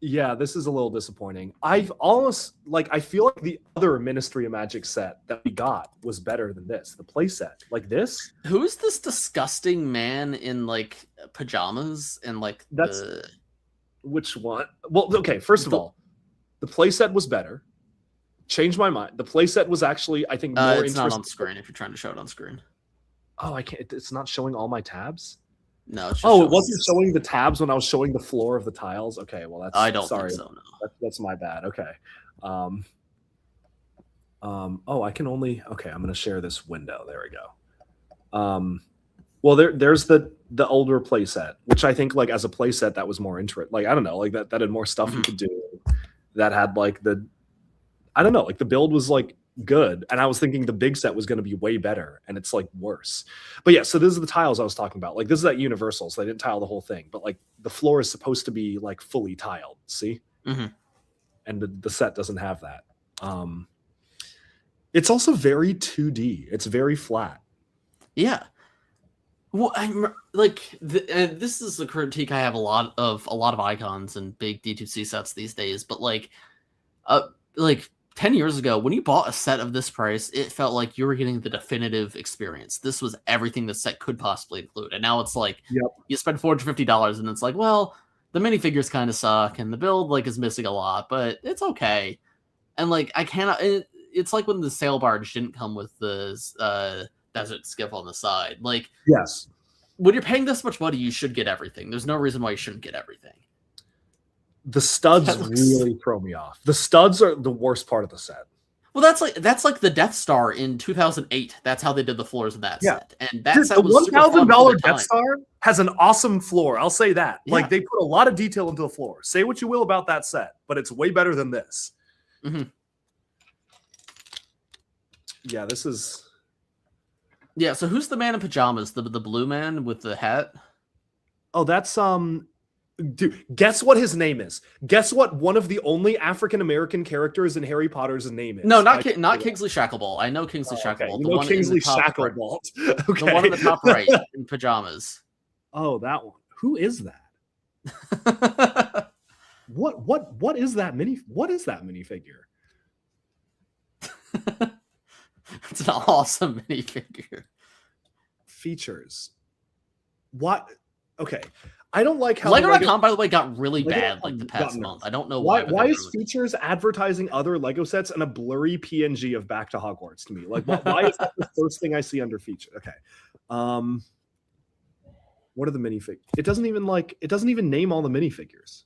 Speaker 2: Yeah, this is a little disappointing. I've almost I feel like the other Ministry of Magic set that we got was better than this. The play set, like this.
Speaker 1: Who's this disgusting man in like pajamas and like
Speaker 2: which one? Well, okay. First of all, the play set was better. Changed my mind. The play set was actually, I think, more interesting.
Speaker 1: It's not on screen if you're trying to show it on screen.
Speaker 2: Oh, I can't. It's not showing all my tabs.
Speaker 1: No. It's just
Speaker 2: it wasn't showing the tabs when I was showing the floor of the tiles. Okay, well that's.
Speaker 1: I don't
Speaker 2: sorry.
Speaker 1: think so. No.
Speaker 2: That's my bad. Okay. Oh, I can only. Okay, I'm gonna share this window. There we go. Well, there's the older play set, which I think like as a play set that was more interesting. Like I don't know, like that had more stuff you could do. That had like I don't know, like the build was like good, and I was thinking the big set was going to be way better, and it's like worse. But yeah, so this is the tiles I was talking about. Like this is at Universal, so they didn't tile the whole thing, but like the floor is supposed to be like fully tiled. See, and the set doesn't have that. It's also very 2D. It's very flat.
Speaker 1: Yeah. Well, I'm like this is a critique I have a lot of icons and big D2C sets these days, but like 10 years ago, when you bought a set of this price, it felt like you were getting the definitive experience. This was everything the set could possibly include. And now it's like, you spend $450 and it's like, well, the minifigures kind of suck and the build like is missing a lot, but it's okay. And like, I cannot, it's like when the sail barge didn't come with the desert skiff on the side. Like,
Speaker 2: yes,
Speaker 1: when you're paying this much money, you should get everything. There's no reason why you shouldn't get everything.
Speaker 2: The studs really throw me off. The studs are the worst part of the set.
Speaker 1: Well, that's like the Death Star in 2008. That's how they did the floors of that set. And that set was
Speaker 2: $1,000 Death Star has an awesome floor. I'll say that. Yeah. Like they put a lot of detail into the floor. Say what you will about that set, but it's way better than this. Yeah, this is.
Speaker 1: Yeah. So who's the man in pajamas? The blue man with the hat?
Speaker 2: Oh, that's Dude, guess what his name is? Guess what one of the only African-American characters in Harry Potter's name is?
Speaker 1: No, not Kingsley Shacklebolt. I know Kingsley Shacklebolt.
Speaker 2: You know Kingsley Shacklebolt.
Speaker 1: Okay. The one in the top right in pajamas.
Speaker 2: Oh, that one. Who is that? What is that minifigure?
Speaker 1: It's an awesome minifigure.
Speaker 2: Features. What? Okay. I don't like how
Speaker 1: Lego.com, by the way, got really bad like the past month. I don't know why.
Speaker 2: Why is Features advertising other Lego sets and a blurry PNG of Back to Hogwarts to me? Like, why is that the first thing I see under Feature? Okay. What are the minifigures? It doesn't even name all the minifigures.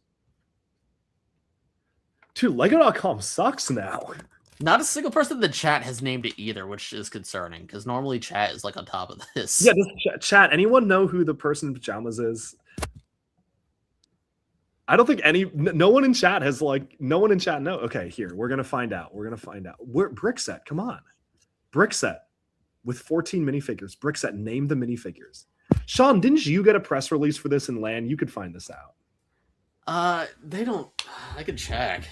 Speaker 2: Dude, Lego.com sucks now.
Speaker 1: Not a single person in the chat has named it either, which is concerning because normally chat is like on top of this.
Speaker 2: Yeah, chat. Anyone know who the person in pajamas is? I don't think no one in chat has know. Okay, here, we're going to find out. Brickset, come on. Brickset with 14 minifigures. Brickset, name the minifigures. Sean, didn't you get a press release for this in LAN? You could find this out.
Speaker 1: They don't. I could check.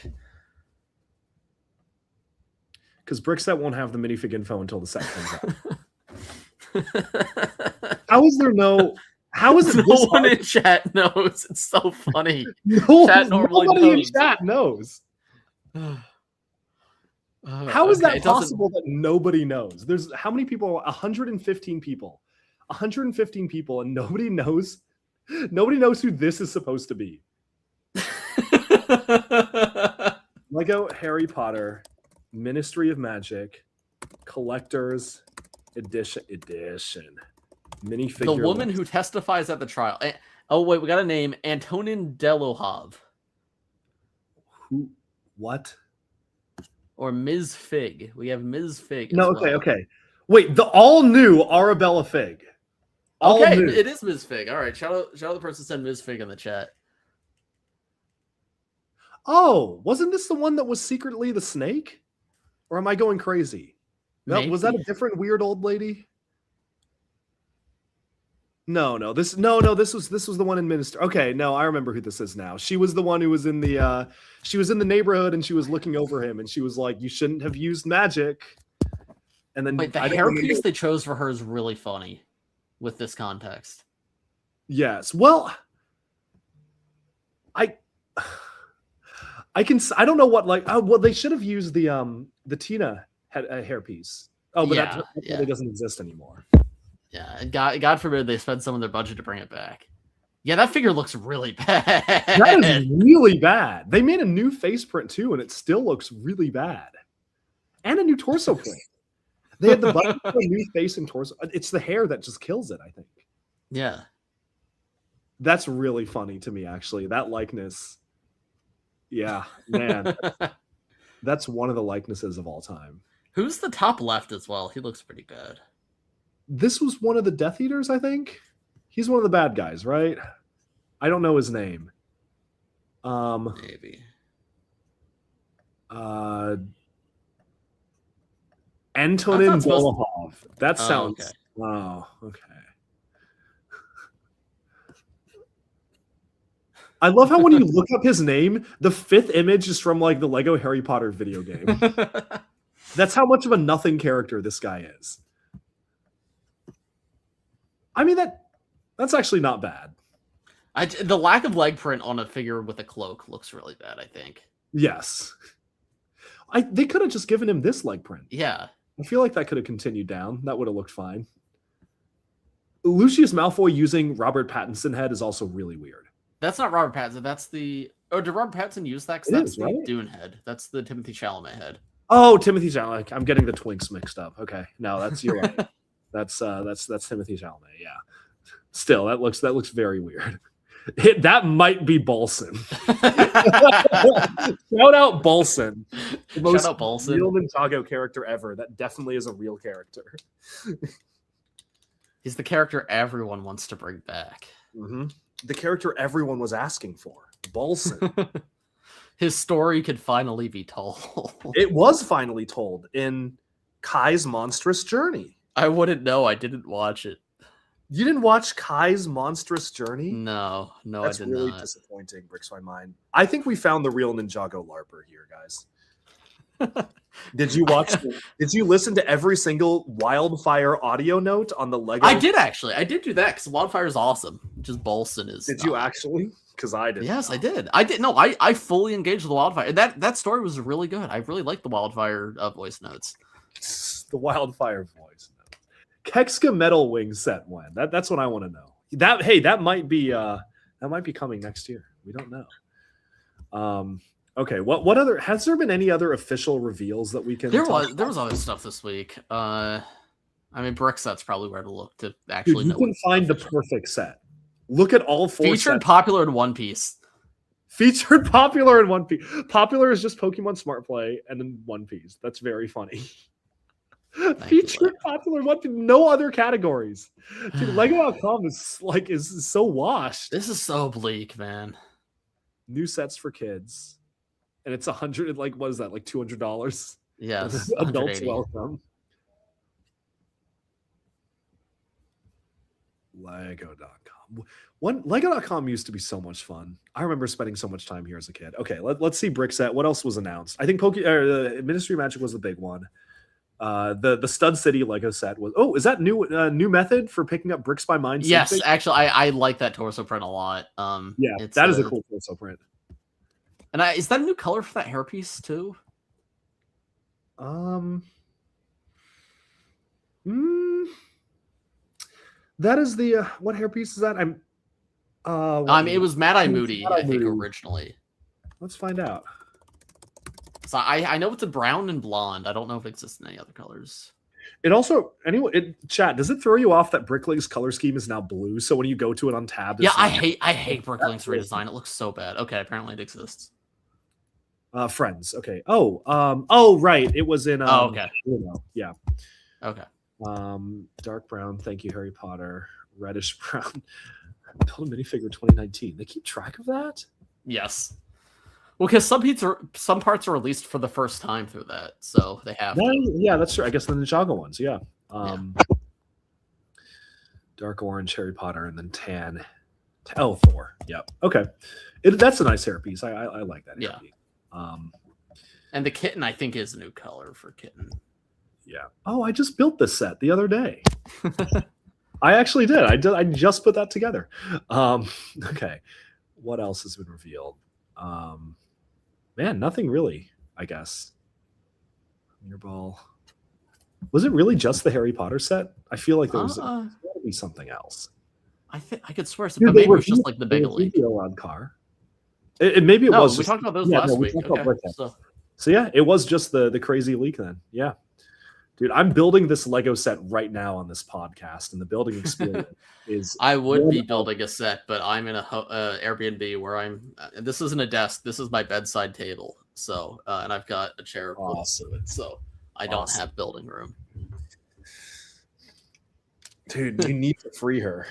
Speaker 2: Because Brickset won't have the minifig info until the set comes out. How is it
Speaker 1: no one in chat knows? It's so funny.
Speaker 2: Nobody in chat knows. How is
Speaker 1: Okay,
Speaker 2: that possible that nobody knows? There's how many people? 115 people. 115 people, and nobody knows. Nobody knows who this is supposed to be. Lego Harry Potter Ministry of Magic Collector's Edition. Minifigure.
Speaker 1: The woman who testifies at the trial. Oh, wait, we got a name. Antonin Delohov.
Speaker 2: Who? What?
Speaker 1: Or Ms. Fig. We have Ms. Fig.
Speaker 2: No, okay. Wait, the all new Arabella Fig.
Speaker 1: Okay, it is Ms. Fig. All right, shout out the person who sent Ms. Fig in the chat.
Speaker 2: Oh, wasn't this the one that was secretly the snake? Or am I going crazy? No, was that a different weird old lady? No. This was the one in Minister. Okay, no, I remember who this is now. She was the one who was in the neighborhood and she was looking over him and she was like, "You shouldn't have used magic." And then
Speaker 1: wait, the hairpiece they chose for her is really funny with this context.
Speaker 2: Yes. Well, I don't know what well, they should have used the Tina hairpiece. Oh, but that really doesn't exist anymore.
Speaker 1: Yeah, and God forbid they spend some of their budget to bring it back. Yeah, that figure looks really bad.
Speaker 2: That is really bad. They made a new face print too, and it still looks really bad. And a new torso print. They had the budget for a new face and torso. It's the hair that just kills it, I think.
Speaker 1: Yeah.
Speaker 2: That's really funny to me, actually. That likeness. Yeah, man. That's one of the likenesses of all time.
Speaker 1: Who's the top left as well? He looks pretty bad.
Speaker 2: This was one of the Death Eaters, I think. He's one of the bad guys, right? I don't know his name.
Speaker 1: Maybe.
Speaker 2: Antonin Dolohov. That sounds.
Speaker 1: Okay.
Speaker 2: Oh, okay. I love how when you look up his name, the fifth image is from like the Lego Harry Potter video game. That's how much of a nothing character this guy is. I mean, that's actually not bad.
Speaker 1: The lack of leg print on a figure with a cloak looks really bad, I think.
Speaker 2: Yes. They could have just given him this leg print.
Speaker 1: Yeah.
Speaker 2: I feel like that could have continued down. That would have looked fine. Lucius Malfoy using Robert Pattinson head is also really weird.
Speaker 1: That's not Robert Pattinson. That's the... Oh, did Robert Pattinson use that? That's the Dune head. That's the Timothée Chalamet head.
Speaker 2: Oh, Timothée Chalamet. I'm getting the Twinks mixed up. Okay. No, you're right. That's Timothée Chalamet. Yeah. Still, that looks very weird. That might be Bolson. Shout out Bolson. The most real Ninjago character ever. That definitely is a real character.
Speaker 1: He's the character everyone wants to bring back.
Speaker 2: Mm-hmm. The character everyone was asking for. Bolson.
Speaker 1: His story could finally be told.
Speaker 2: It was finally told in Kai's Monstrous Journey.
Speaker 1: I wouldn't know. I didn't watch it.
Speaker 2: You didn't watch Kai's Monstrous Journey?
Speaker 1: No,
Speaker 2: That's
Speaker 1: I did
Speaker 2: really
Speaker 1: not.
Speaker 2: Disappointing, breaks my mind. I think we found the real Ninjago LARPer here, guys. Did you watch? Did you listen to every single Wildfire audio note on the Lego?
Speaker 1: I did actually. I did do that because Wildfire is awesome. Just Bolson is.
Speaker 2: Did you actually? Because I did.
Speaker 1: Yes, I did. I did. No, I fully engaged with the Wildfire. That story was really good. I really liked the Wildfire voice notes.
Speaker 2: The Wildfire voice notes. Kexka Metal Wing set when? That's what I want to know. That might be coming next year. We don't know. Okay, what other has there been any other official reveals that we can
Speaker 1: there was other stuff this week. I mean brick set's probably where to look to actually know.
Speaker 2: You can find the perfect set. Look at all four
Speaker 1: featured
Speaker 2: sets.
Speaker 1: Popular in One Piece.
Speaker 2: Featured Popular in One Piece. Popular is just Pokemon Smart Play and then One Piece. That's very funny. Featured Popular in One Piece. No other categories. Dude, Lego.com is so washed.
Speaker 1: This is so bleak, man.
Speaker 2: New sets for kids. And it's $100, like, what is that, like $200?
Speaker 1: Yes.
Speaker 2: Adults welcome. Lego.com. Lego.com used to be so much fun. I remember spending so much time here as a kid. Okay, let's see brick set. What else was announced? I think Ministry of Magic was the big one. The Stud City Lego set was. Oh, is that new method for picking up bricks by mind?
Speaker 1: Yes, actually, I like that torso print a lot.
Speaker 2: Yeah, that is a cool torso print.
Speaker 1: And is that a new color for that hairpiece too?
Speaker 2: Um, mm, that is the what hairpiece is that?
Speaker 1: It was Mad Eye Moody,
Speaker 2: Mad Eye
Speaker 1: I think,
Speaker 2: Moody.
Speaker 1: originally.
Speaker 2: Let's find out.
Speaker 1: So I know it's a brown and blonde. I don't know if it exists in any other colors.
Speaker 2: It also chat. Does it throw you off that Bricklink's color scheme is now blue? So when you go to it on tab,
Speaker 1: yeah, I hate Bricklink's redesign. It looks so bad. Okay, apparently it exists.
Speaker 2: Friends. Okay. Oh, right. It was in.
Speaker 1: Okay.
Speaker 2: Yeah.
Speaker 1: Okay.
Speaker 2: Dark brown. Thank you, Harry Potter. Reddish brown. Build a minifigure 2019. They keep track of that.
Speaker 1: Yes. Well, because some parts are released for the first time through that, so they have.
Speaker 2: Yeah, that's true. I guess the Ninjago ones. Yeah. Dark orange, Harry Potter, and then tan. Oh, Thor. Yep. Okay. That's a nice hairpiece. I like that.
Speaker 1: Yeah.
Speaker 2: Hairpiece.
Speaker 1: And the kitten, I think, is a new color for kitten.
Speaker 2: Yeah. Oh, I just built this set the other day. I actually did. I just put that together. Okay. What else has been revealed? Man, nothing really, I guess. Your ball. Was it really just the Harry Potter set? I feel like there was got to be something else.
Speaker 1: I could swear, but maybe it was just like the big leak.
Speaker 2: On car. Maybe it was.
Speaker 1: We talked about those last week. Okay.
Speaker 2: So yeah, it was just the crazy leak then. Yeah. Dude, I'm building this Lego set right now on this podcast, and the building experience is.
Speaker 1: I would be building a set, but I'm in a Airbnb where I'm. This isn't a desk. This is my bedside table. So, and I've got a chair close to it, so I don't have building room.
Speaker 2: Dude, you need to free her.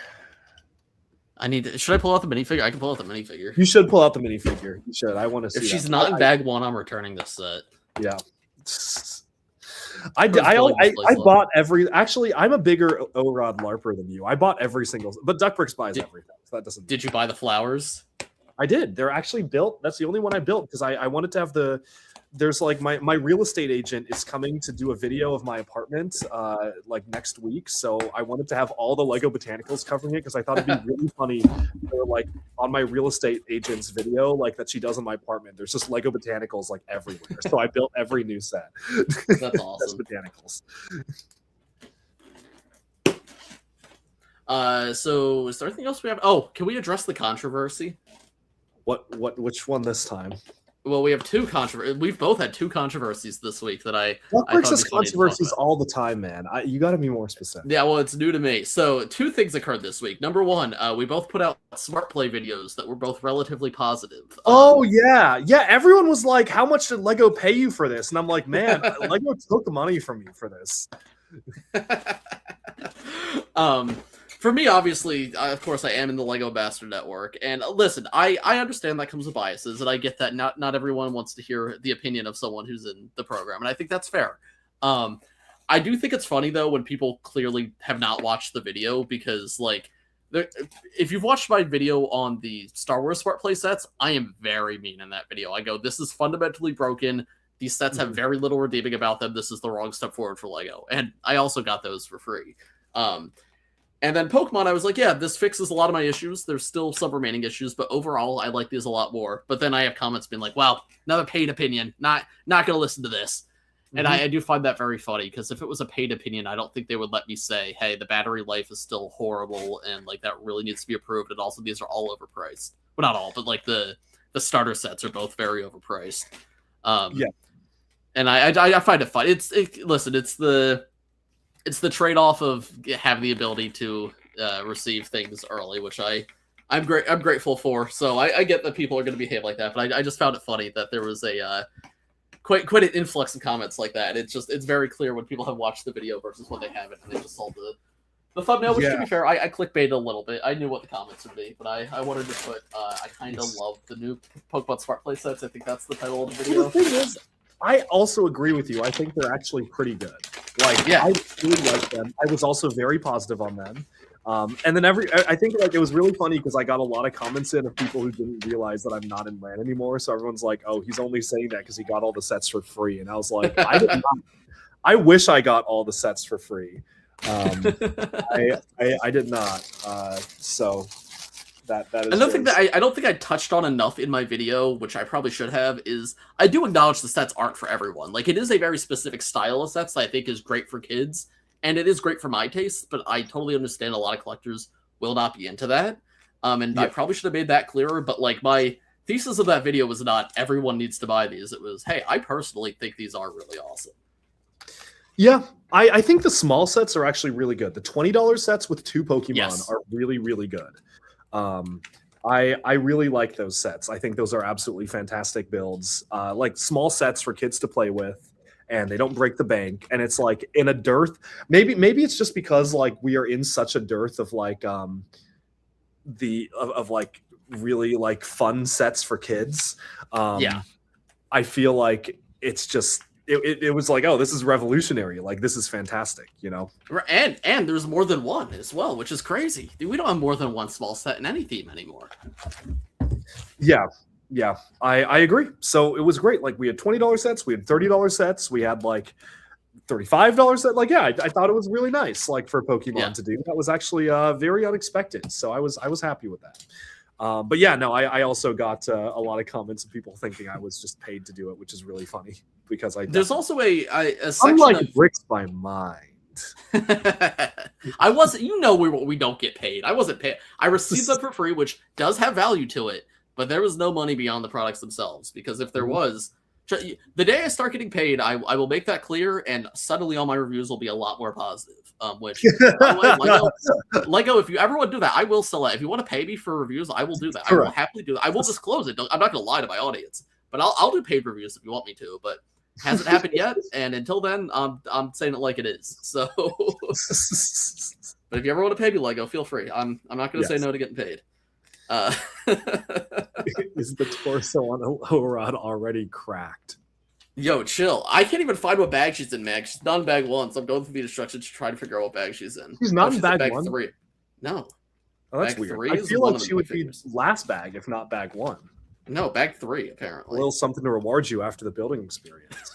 Speaker 1: Should I pull out the minifigure? I can pull out the minifigure.
Speaker 2: You should pull out the minifigure. You should. I want to see.
Speaker 1: If she's not in bag 1, I'm returning this set.
Speaker 2: Yeah. I bought every. Actually, I'm a bigger O-Rod LARPer than you. I bought every single. But Duckbricks buys everything. So that doesn't.
Speaker 1: Did you buy the flowers?
Speaker 2: I did. They're actually built. That's the only one I built because I wanted to have the. There's like my real estate agent is coming to do a video of my apartment like next week. So I wanted to have all the Lego botanicals covering it because I thought it'd be really funny for like on my real estate agent's video like that she does in my apartment. There's just Lego botanicals like everywhere. So I built every new set.
Speaker 1: That's awesome.
Speaker 2: Botanicals.
Speaker 1: So is there anything else we have? Oh, can we address the controversy?
Speaker 2: Which one this time?
Speaker 1: Well, we have two controversies. We've both had two controversies this week that I
Speaker 2: has controversies all the time, man. You got to be more specific.
Speaker 1: Yeah, well, it's new to me. So, two things occurred this week. Number one, we both put out Smart Play videos that were both relatively positive.
Speaker 2: Oh, yeah. Everyone was like, how much did Lego pay you for this? And I'm like, man, Lego took the money from me for this.
Speaker 1: For me, obviously, of course, I am in the Lego Bastard Network. And listen, I understand that comes with biases, and I get that not everyone wants to hear the opinion of someone who's in the program, and I think that's fair. I do think it's funny, though, when people clearly have not watched the video, because, like, if you've watched my video on the Star Wars Smart Play sets, I am very mean in that video. I go, this is fundamentally broken. These sets have very little redeeming about them. This is the wrong step forward for Lego. And I also got those for free. And then Pokemon, I was like, yeah, this fixes a lot of my issues. There's still some remaining issues, but overall, I like these a lot more. But then I have comments being like, wow, another paid opinion. Not going to listen to this. And I do find that very funny, because if it was a paid opinion, I don't think they would let me say, hey, the battery life is still horrible, and like that really needs to be approved. And also, these are all overpriced. Well, not all, but like the starter sets are both very overpriced.
Speaker 2: Yeah. And
Speaker 1: I find it fun. Listen, it's the trade-off of having the ability to receive things early, which I'm grateful for. So I get that people are going to behave like that, but I just found it funny that there was a quite an influx of comments like that. It's very clear when people have watched the video versus when they haven't, and they just saw the thumbnail. Which, to be fair, I clickbaited a little bit. I knew what the comments would be, but I wanted to put I kind of love the new Pokemon Smart Play sets. I think that's the title of the video.
Speaker 2: Well, the thing is, I also agree with you. I think they're actually pretty good. Like,
Speaker 1: yeah,
Speaker 2: I really like them. I was also very positive on them. And then I think like it was really funny because I got a lot of comments in of people who didn't realize that I'm not in LAN anymore. So everyone's like, "Oh, he's only saying that because he got all the sets for free." And I was like, "I did not. I wish I got all the sets for free. I did not. So That is
Speaker 1: Another thing
Speaker 2: very
Speaker 1: that I don't think I touched on enough in my video, which I probably should have, is I do acknowledge the sets aren't for everyone. Like, it is a very specific style of sets that I think is great for kids, and it is great for my taste, but I totally understand a lot of collectors will not be into that. And I probably should have made that clearer, but like my thesis of that video was not everyone needs to buy these. It was, hey, I personally think these are really awesome.
Speaker 2: Yeah, I think the small sets are actually really good. The $20 sets with 2 Pokemon are really, really good. I really like those sets. I think those are absolutely fantastic builds. Like small sets for kids to play with, and they don't break the bank. And it's like in a dearth. Maybe it's just because like we are in such a dearth of like like really like fun sets for kids. I feel like it's just it was like, oh, this is revolutionary. Like, this is fantastic, you know?
Speaker 1: And there's more than one as well, which is crazy. Dude, we don't have more than one small set in any theme anymore.
Speaker 2: Yeah. I agree. So it was great. Like, we had $20 sets, we had $30 sets, we had like $35 set. Like, yeah, I thought it was really nice, like, for Pokemon to do. That was actually very unexpected. So I was happy with that. But yeah, no, I also got a lot of comments of people thinking I was just paid to do it, which is really funny because
Speaker 1: there's also a section
Speaker 2: unlike
Speaker 1: of
Speaker 2: Bricks by Mind.
Speaker 1: I wasn't, we don't get paid. I wasn't paid. I received them for free, which does have value to it, but there was no money beyond the products themselves, because if there was, the day I start getting paid, I will make that clear, and suddenly all my reviews will be a lot more positive. Which, by the way, Lego, if you ever want to do that, I will sell it. If you want to pay me for reviews, I will do that. I will happily do that. I will disclose it. I'm not going to lie to my audience, but I'll do paid reviews if you want me to. But hasn't happened yet, and until then, I'm saying it like it is. So, but if you ever want to pay me, Lego, feel free. I'm not going to say no to getting paid.
Speaker 2: Is the torso on a low rod already cracked?
Speaker 1: Yo, chill. I can't even find what bag she's in, Mag. She's not in bag 1, so I'm going through the instructions to try to figure out what bag she's in.
Speaker 2: She's not in bag 1?
Speaker 1: 3. No.
Speaker 2: Oh, that's
Speaker 1: bag
Speaker 2: weird. I feel like she would be last bag, if not bag 1.
Speaker 1: No, bag 3, apparently.
Speaker 2: A little something to reward you after the building experience.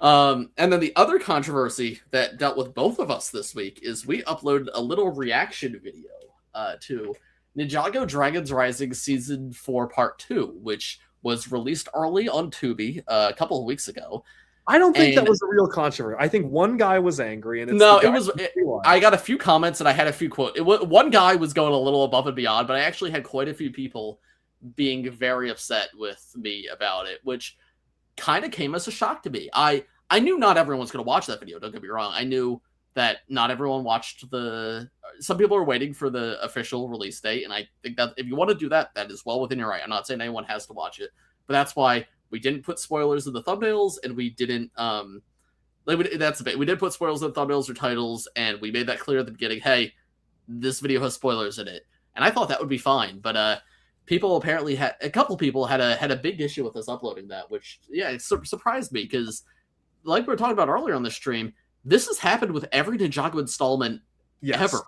Speaker 1: And then the other controversy that dealt with both of us this week is we uploaded a little reaction video to Ninjago Dragons Rising Season 4 Part 2, which was released early on Tubi a couple of weeks ago.
Speaker 2: I don't think that was a real controversy. I think one guy was angry, and
Speaker 1: I got a few comments and I had a few quotes. One guy was going a little above and beyond, but I actually had quite a few people being very upset with me about it, which kind of came as a shock to me. I knew not everyone was going to watch that video. Don't get me wrong. I knew that not everyone watched some people are waiting for the official release date, and I think that if you want to do that, that is well within your right. I'm not saying anyone has to watch it, but that's why we didn't put spoilers in the thumbnails, and we didn't that's a bit. We did put spoilers in the thumbnails or titles, and we made that clear at the beginning. Hey, this video has spoilers in it, and I thought that would be fine, but people apparently a couple people had a big issue with us uploading that, which it surprised me, because like we were talking about earlier on the stream, this has happened with every Ninjago installment ever.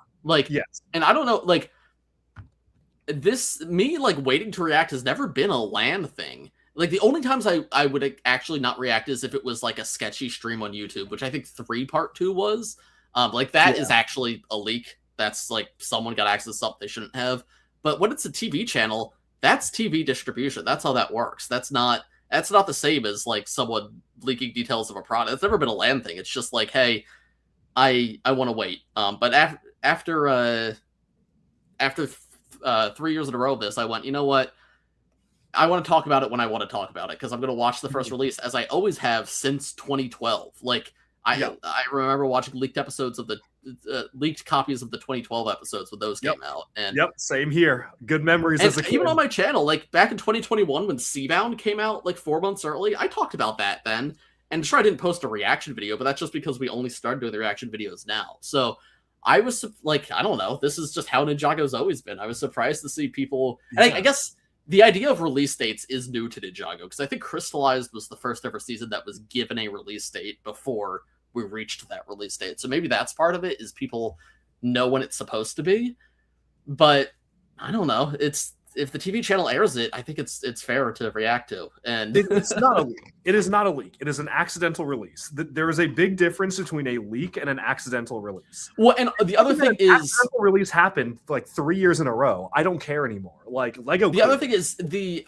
Speaker 1: And I don't know, like, me waiting to react has never been a LAN thing. Like, the only times I would actually not react is if it was like a sketchy stream on YouTube, which I think 3 Part 2 was. That is actually a leak. That's like someone got access to something they shouldn't have. But when it's a TV channel, that's TV distribution. That's how that works. That's not the same as like someone leaking details of a product. It's never been a LAN thing. It's just like, hey, I want to wait. But after 3 years in a row of this, I went, you know what? I want to talk about it when I want to talk about it, because I'm going to watch the first release, as I always have since 2012. Like, I remember watching leaked episodes of the leaked copies of the 2012 episodes when those came out. And
Speaker 2: same here. Good memories as a kid.
Speaker 1: Even on my channel, like back in 2021 when Seabound came out like 4 months early, I talked about that then. And sure, I didn't post a reaction video, but that's just because we only started doing the reaction videos now. So I was like, I don't know. This is just how Ninjago's always been. I was surprised to see people. And I guess the idea of release dates is new to Ninjago, because I think Crystallized was the first ever season that was given a release date before we reached that release date. So maybe that's part of it, is people know when it's supposed to be. But I don't know. It's if the TV channel airs it, I think it's fair to react to. And
Speaker 2: it's not a leak. It is not a leak. It is an accidental release. There is a big difference between a leak and an accidental release.
Speaker 1: Well, and the other thing is,
Speaker 2: accidental release happened like 3 years in a row. I don't care anymore. Like Lego.
Speaker 1: The other thing is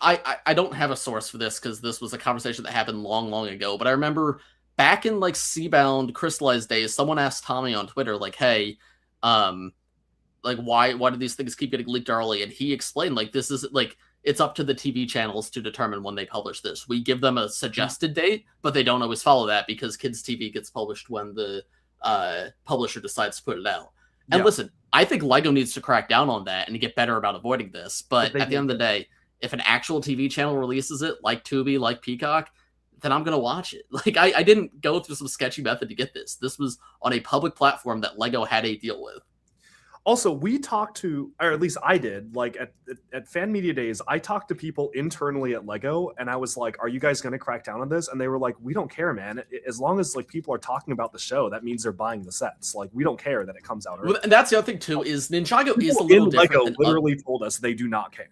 Speaker 1: I don't have a source for this because this was a conversation that happened long ago. But I remember back in like Seabound Crystallized days, someone asked Tommy on Twitter, like, "Hey, like why do these things keep getting leaked early?" And he explained, like, this is like it's up to the TV channels to determine when they publish this. We give them a suggested date, but they don't always follow that because Kids TV gets published when the publisher decides to put it out. And listen, I think Lego needs to crack down on that and get better about avoiding this. But at the end of the day, if an actual TV channel releases it, like Tubi, like Peacock, then I'm going to watch it. Like, I didn't go through some sketchy method to get this. This was on a public platform that Lego had a deal with.
Speaker 2: Also, we talked to, or at least I did, like at Fan Media Days, I talked to people internally at Lego, and I was like, "Are you guys going to crack down on this?" And they were like, "We don't care, man. As long as like people are talking about the show, that means they're buying the sets. Like, we don't care that it comes out early."
Speaker 1: Well, and that's the other thing too is Ninjago is a little different.
Speaker 2: Lego literally told us they do not care.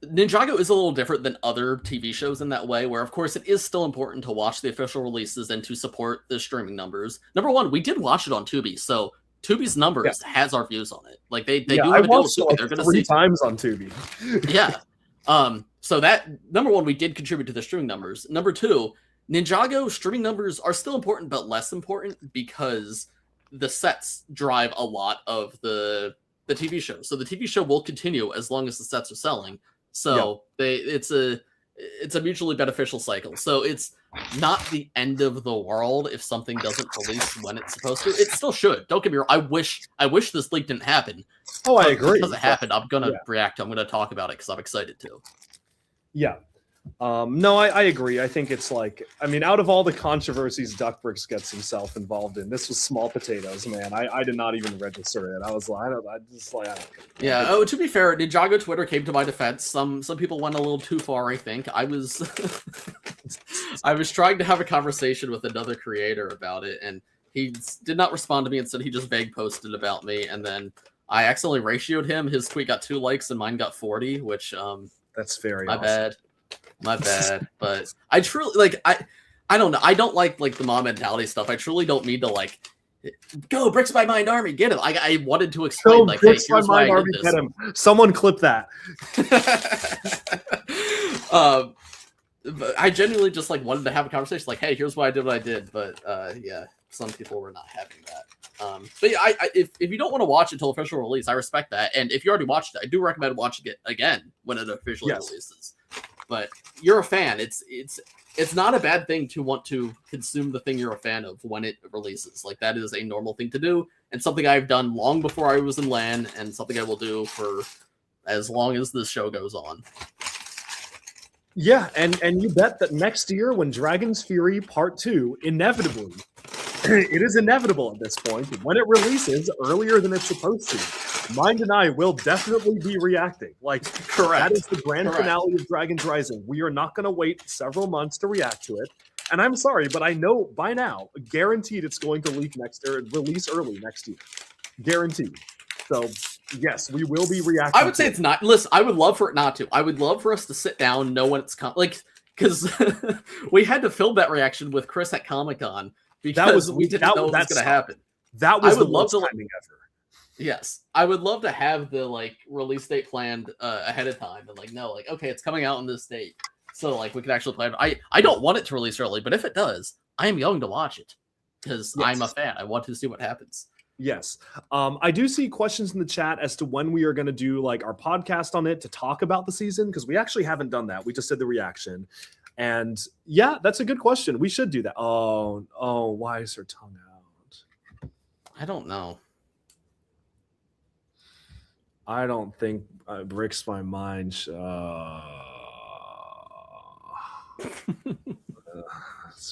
Speaker 1: Ninjago is a little different than other TV shows in that way, where of course it is still important to watch the official releases and to support the streaming numbers. Number one, we did watch it on Tubi, so Tubi's numbers has our views on it. Like they do have a deal with Tubi.
Speaker 2: Like
Speaker 1: they're going to
Speaker 2: 3 times on Tubi.
Speaker 1: Yeah. So that number one, we did contribute to the streaming numbers. Number two, Ninjago streaming numbers are still important, but less important because the sets drive a lot of the TV show. So the TV show will continue as long as the sets are selling. So it's a mutually beneficial cycle. So it's not the end of the world if something doesn't release when it's supposed to. It still should. Don't get me wrong. I wish this leak didn't happen.
Speaker 2: Oh, I agree.
Speaker 1: Because it happened, I'm gonna react. I'm gonna talk about it because I'm excited to.
Speaker 2: Yeah. No, I agree. I think it's like, I mean, out of all the controversies Duckbricks gets himself involved in, this was small potatoes, man. I did not even register it. I was like, I don't care.
Speaker 1: Yeah. Oh, to be fair, Ninjago Twitter came to my defense. Some people went a little too far, I think. I was trying to have a conversation with another creator about it, and he did not respond to me. Instead, he just vague posted about me, and then I accidentally ratioed him. His tweet got 2 likes and mine got 40, which
Speaker 2: that's very
Speaker 1: awesome. My bad. But I truly like I don't know. I don't like the mom mentality stuff. I truly don't mean to like go Bricks by Mind Army, get him. I wanted to explain like, hey, here's why I did this.
Speaker 2: Get him. Someone clip that.
Speaker 1: But I genuinely just like wanted to have a conversation like, hey, here's why I did what I did. But yeah, some people were not having that. But yeah, if you don't want to watch it till official release, I respect that. And if you already watched it, I do recommend watching it again when it officially releases. But you're a fan. It's not a bad thing to want to consume the thing you're a fan of when it releases. Like, that is a normal thing to do, and something I've done long before I was in LAN, and something I will do for as long as this show goes on.
Speaker 2: Yeah, and you bet that next year when Dragon's Fury Part 2 inevitably, it is inevitable at this point, when it releases earlier than it's supposed to, Mind and I will definitely be reacting. Like, correct. That is the grand finale of Dragon's Rising. We are not going to wait several months to react to it. And I'm sorry, but I know by now, guaranteed it's going to leak next year, release early next year. Guaranteed. So, yes, we will be reacting.
Speaker 1: I would say it's not. Listen, I would love for it not to. I would love for us to sit down, know when it's coming. Like, because we had to film that reaction with Chris at Comic-Con because we didn't know what was going to happen.
Speaker 2: That was the worst timing ever.
Speaker 1: Yes, I would love to have the release date planned ahead of time and no, okay, it's coming out on this date, so we could actually plan. I don't want it to release early, but if it does, I am going to watch it because I'm a fan. I want to see what happens.
Speaker 2: Yes, I do see questions in the chat as to when we are going to do our podcast on it to talk about the season, because we actually haven't done that. We just did the reaction, and yeah, that's a good question. We should do that. Oh, why is her tongue out?
Speaker 1: I don't know.
Speaker 2: I don't think Bricks my mind. So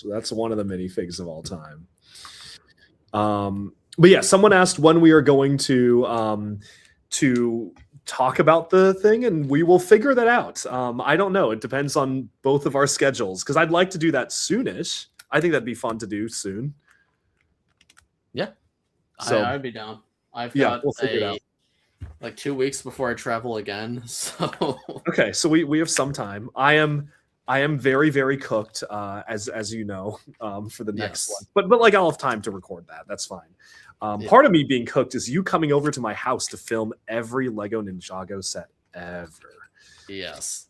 Speaker 2: that's one of the minifigs of all time. But yeah, someone asked when we are going to talk about the thing, and we will figure that out. I don't know. It depends on both of our schedules, because I'd like to do that soonish. I think that'd be fun to do soon.
Speaker 1: Yeah,
Speaker 2: so
Speaker 1: I'd be down.
Speaker 2: We'll figure it out.
Speaker 1: like 2 weeks before I travel again. So
Speaker 2: Okay, so we have some time. I am very very cooked, as you know, for the next one.
Speaker 1: yes,
Speaker 2: But like I'll have time to record that. That's fine.
Speaker 1: yeah,
Speaker 2: Part of me being cooked is you coming over to my house to film every Lego Ninjago set ever.
Speaker 1: yes.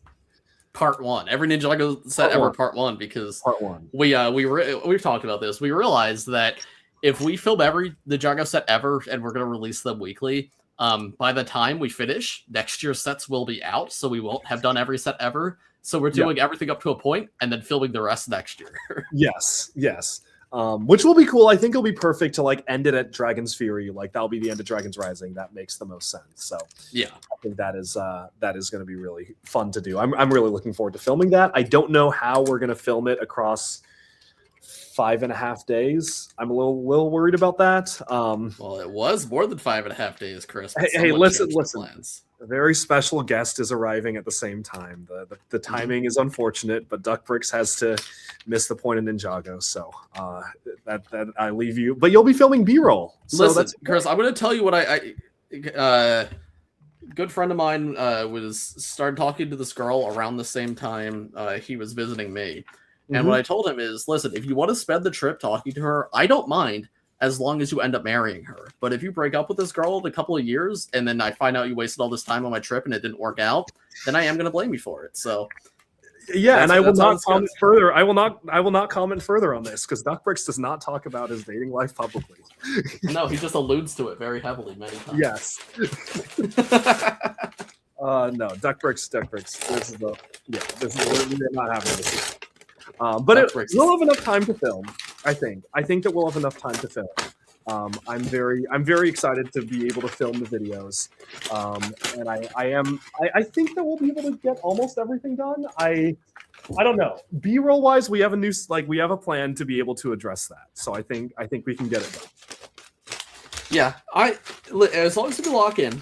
Speaker 1: Part one, every Ninjago set
Speaker 2: Part
Speaker 1: ever.
Speaker 2: one.
Speaker 1: Part one, because
Speaker 2: Part one.
Speaker 1: we've talked about this. We realized that if we film every Ninjago set ever and we're going to release them weekly, by the time we finish, next year's sets will be out, so we won't have done every set ever. So we're doing everything up to a point and then filming the rest next year.
Speaker 2: Yes, yes. Which will be cool. I think it'll be perfect to like end it at Dragon's Fury. Like that'll be the end of Dragon's Rising. That makes the most sense. So
Speaker 1: Yeah.
Speaker 2: I think that is going to be really fun to do. I'm really looking forward to filming that. I don't know how we're going to film it across 5.5 days. I'm a little worried about that.
Speaker 1: Well, it was more than 5.5 days, Chris. but
Speaker 2: Hey,
Speaker 1: someone
Speaker 2: listen,
Speaker 1: changed the
Speaker 2: listen.
Speaker 1: plans.
Speaker 2: A very special guest is arriving at the same time. The timing is unfortunate, but Duck Bricks has to miss the point in Ninjago. So that I leave you. But you'll be filming B-roll. So
Speaker 1: Listen,
Speaker 2: that's
Speaker 1: Chris, I'm going to tell you what good friend of mine was started talking to this girl around the same time he was visiting me. And what I told him is, listen, if you want to spend the trip talking to her, I don't mind as long as you end up marrying her. But if you break up with this girl in a couple of years and then I find out you wasted all this time on my trip and it didn't work out, then I am going to blame you for it. So
Speaker 2: yeah, and I will not comment
Speaker 1: goes.
Speaker 2: further. I will not comment further on this because Duck Bricks does not talk about his dating life publicly.
Speaker 1: No, he just alludes to it very heavily many times.
Speaker 2: Yes. No, Duck Bricks. This is we're not having this. But we'll have enough time to film. I think that we'll have enough time to film. I'm very excited to be able to film the videos, and I think that we'll be able to get almost everything done. I don't know. B-roll wise, we have a plan to be able to address that. So I think we can get it done.
Speaker 1: Yeah, as long as we can lock in.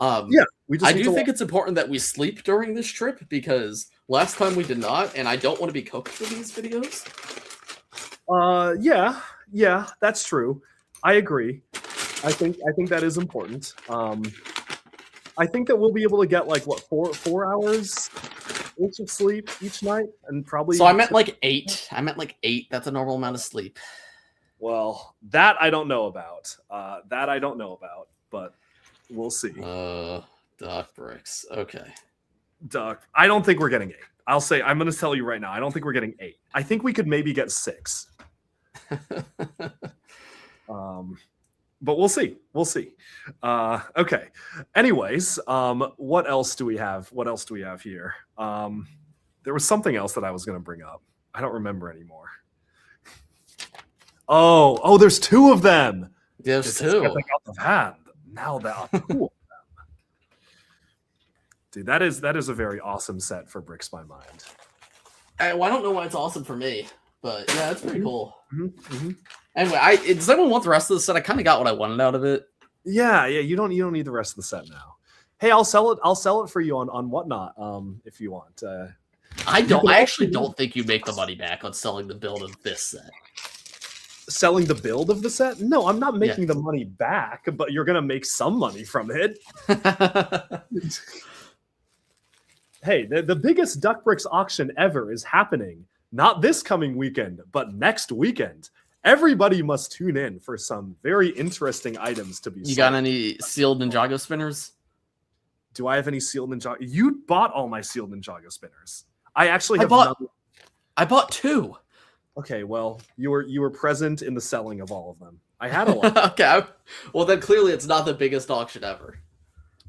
Speaker 2: Yeah,
Speaker 1: I do think it's important that we sleep during this trip because last time we did not, and I don't want to be cooked for these videos.
Speaker 2: Yeah, that's true. I agree. I think that is important. I think that we'll be able to get like what 4 hours each of sleep each night, and probably.
Speaker 1: So I meant like 8. That's a normal amount of sleep.
Speaker 2: Well, that I don't know about. But we'll see.
Speaker 1: Duck Bricks. Okay.
Speaker 2: Duck. I don't think we're getting 8. I'm going to tell you right now. I don't think we're getting 8. I think we could maybe get 6. But we'll see. Okay. Anyways, what else do we have? Here? There was something else that I was going to bring up. I don't remember anymore. Oh, there's 2 of them.
Speaker 1: There's 2.
Speaker 2: Now that are 2 of them. Dude, that is a very awesome set for Bricks by Mind.
Speaker 1: Well, I don't know why it's awesome for me, but yeah, it's pretty cool.
Speaker 2: Mm-hmm.
Speaker 1: Anyway, does anyone want the rest of the set? I kind of got what I wanted out of it.
Speaker 2: Yeah. You don't need the rest of the set now. Hey, I'll sell it for you on Whatnot. If you want.
Speaker 1: I actually don't think you make the money back on selling the build of this set.
Speaker 2: Selling the build of the set? No, I'm not making the money back, but you're gonna make some money from it. Hey, the biggest Duck Bricks auction ever is happening. Not this coming weekend, but next weekend. Everybody must tune in for some very interesting items to be sold.
Speaker 1: You got any sealed Ninjago spinners?
Speaker 2: Do I have any sealed Ninjago? You bought all my sealed Ninjago spinners. I actually have
Speaker 1: I bought 2.
Speaker 2: Okay, well, you were present in the selling of all of them. I had a lot.
Speaker 1: Okay, well then clearly it's not the biggest auction ever.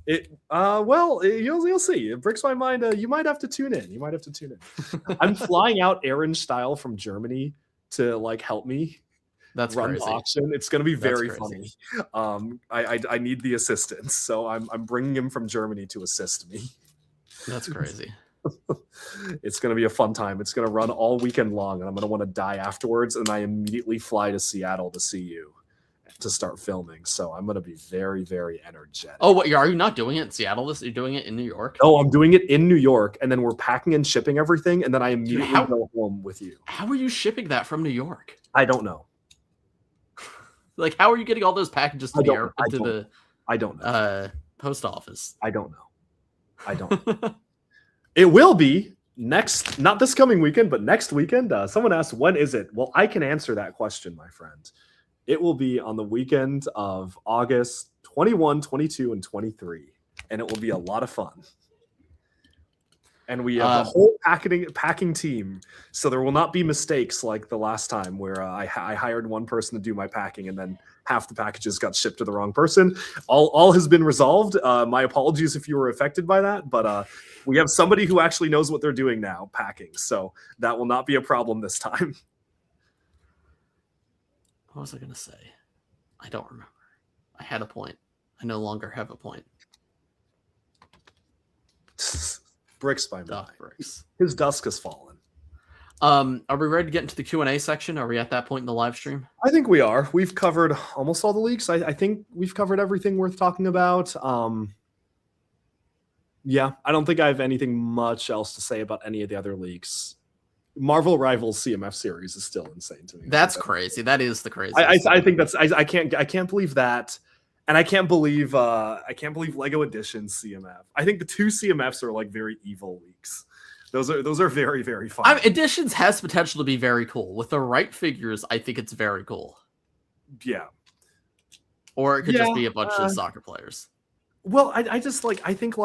Speaker 2: You'll see. Bricks by Mind, you might have to tune in. I'm flying out Aaron style from Germany to like help me run
Speaker 1: crazy.
Speaker 2: The auction. It's going to be very funny. I need the assistance, so I'm bringing him from Germany to assist me.
Speaker 1: That's crazy.
Speaker 2: It's going to be a fun time. It's going to run all weekend long, and I'm going to want to die afterwards, and I immediately fly to Seattle to see you to start filming. So I'm going to be very, very energetic.
Speaker 1: Oh, what? Are you not doing it in Seattle? You're doing it in New York?
Speaker 2: No, I'm doing it in New York, and then we're packing and shipping everything, and then I immediately go home with you.
Speaker 1: How are you shipping that from New York?
Speaker 2: I don't know.
Speaker 1: Like, how are you getting all those packages to the air?
Speaker 2: I don't know.
Speaker 1: Post office.
Speaker 2: I don't know. It will be next, not this coming weekend, but next weekend. Someone asked, when is it? Well, I can answer that question, my friend. It will be on the weekend of August 21, 22, and 23. And it will be a lot of fun. And we have the whole packing team, so there will not be mistakes like the last time where I hired one person to do my packing and then half the packages got shipped to the wrong person. All has been resolved. My apologies if you were affected by that, but we have somebody who actually knows what they're doing now packing, so that will not be a problem this time.
Speaker 1: What was I going to say? I don't remember. I had a point. I no longer have a point.
Speaker 2: Bricks by me.
Speaker 1: Bricks.
Speaker 2: His dusk has fallen.
Speaker 1: Are we ready to get into the Q&A section? Are we at that point in the live stream?
Speaker 2: I think we are. We've covered almost all the leaks. I think we've covered everything worth talking about. Yeah, I don't think I have anything much else to say about any of the other leaks. Marvel Rivals CMF series is still insane to me.
Speaker 1: That's crazy. That is the crazy.
Speaker 2: I think that's I can't believe that. And I can't believe Lego Edition CMF. I think the two CMFs are like very evil leaks. Those are very, very fun.
Speaker 1: Editions has potential to be very cool. With the right figures, I think it's very cool.
Speaker 2: Yeah.
Speaker 1: Or it could just be a bunch of soccer players.
Speaker 2: Well, I just I think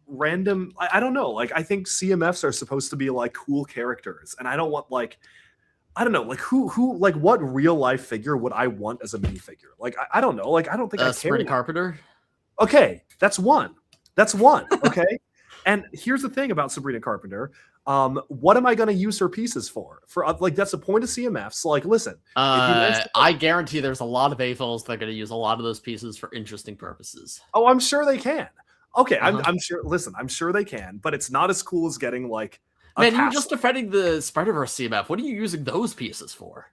Speaker 2: random, I don't know. I think CMFs are supposed to be like cool characters. And I don't want I don't know, what real life figure would I want as a minifigure? I don't know. I don't think I care.
Speaker 1: Sabrina Carpenter.
Speaker 2: Okay, that's one. Okay, and here's the thing about Sabrina Carpenter. What am I going to use her pieces for? That's the point of CMFs. Listen.
Speaker 1: I guarantee there's a lot of AFOLs that are going to use a lot of those pieces for interesting purposes.
Speaker 2: Oh, I'm sure they can. Okay, I'm sure. Listen, I'm sure they can, but it's not as cool as getting
Speaker 1: Man, you're just defending the Spider-Verse CMF. What are you using those pieces for?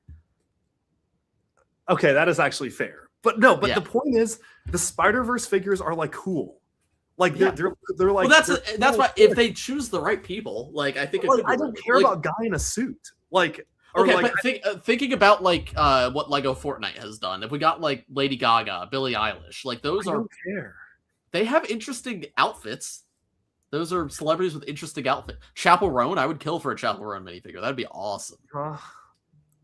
Speaker 2: Okay, that is actually fair. But the point is, the Spider-Verse figures are cool. They're
Speaker 1: well, that's why if they choose the right people, I think
Speaker 2: I don't care about guy in a suit.
Speaker 1: Thinking about what Lego Fortnite has done. If we got Lady Gaga, Billie Eilish, those
Speaker 2: I don't care.
Speaker 1: They have interesting outfits. Those are celebrities with interesting outfit. Chapel Roan, I would kill for a Chapel Roan minifigure. That'd be awesome.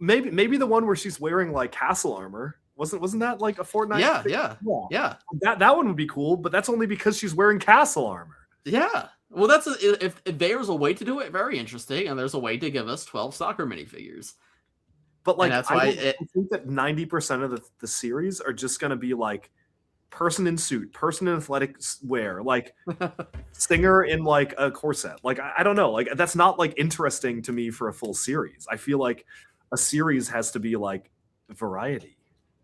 Speaker 2: Maybe the one where she's wearing castle armor. Wasn't that a Fortnite?
Speaker 1: Yeah.
Speaker 2: That one would be cool, but that's only because she's wearing castle armor.
Speaker 1: Yeah. Well, that's if there's a way to do it, very interesting, and there's a way to give us 12 soccer minifigures.
Speaker 2: But that's why I think that 90% of the series are just going to be person in suit, person in athletic wear, singer in a corset. I don't know. That's not interesting to me for a full series. I feel like a series has to be variety,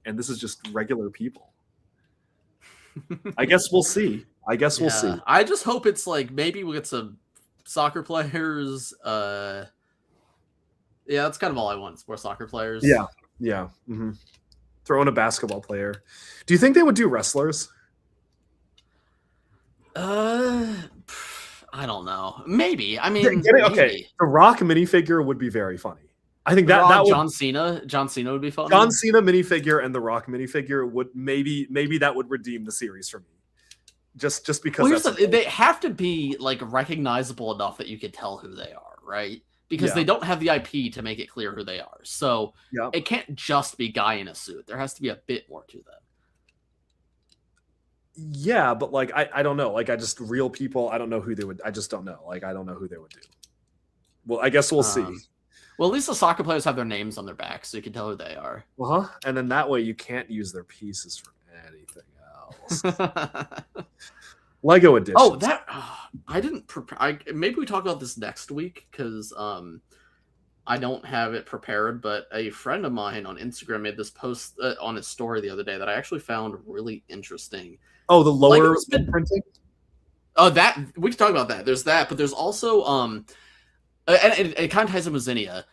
Speaker 2: and this is just regular people. I guess we'll see. We'll see.
Speaker 1: I just hope it's maybe we'll get some soccer players. Yeah, that's kind of all I want. It's more soccer players.
Speaker 2: Yeah. Mm-hmm. Throw in a basketball player. Do you think they would do wrestlers?
Speaker 1: I don't know. Maybe. I mean,
Speaker 2: okay. The Rock minifigure would be very funny. I think that would,
Speaker 1: John Cena would be fun.
Speaker 2: John Cena minifigure and the Rock minifigure would maybe that would redeem the series for me. Just because
Speaker 1: they have to be recognizable enough that you can tell who they are, right? Because they don't have the IP to make it clear who they are. So it can't just be guy in a suit. There has to be a bit more to them.
Speaker 2: Yeah, but I don't know. I just real people, I don't know who they would. I just don't know. I don't know who they would do. Well, I guess we'll see.
Speaker 1: Well, at least the soccer players have their names on their backs, so you can tell who they are.
Speaker 2: And then that way you can't use their pieces for anything else. Lego Edition.
Speaker 1: Oh, that I didn't prepare. Maybe we talk about this next week because I don't have it prepared. But a friend of mine on Instagram made this post on his story the other day that I actually found really interesting.
Speaker 2: Oh, the lower printing.
Speaker 1: Oh, that we can talk about that. There's that, but there's also and it kind of ties in with Zinnia.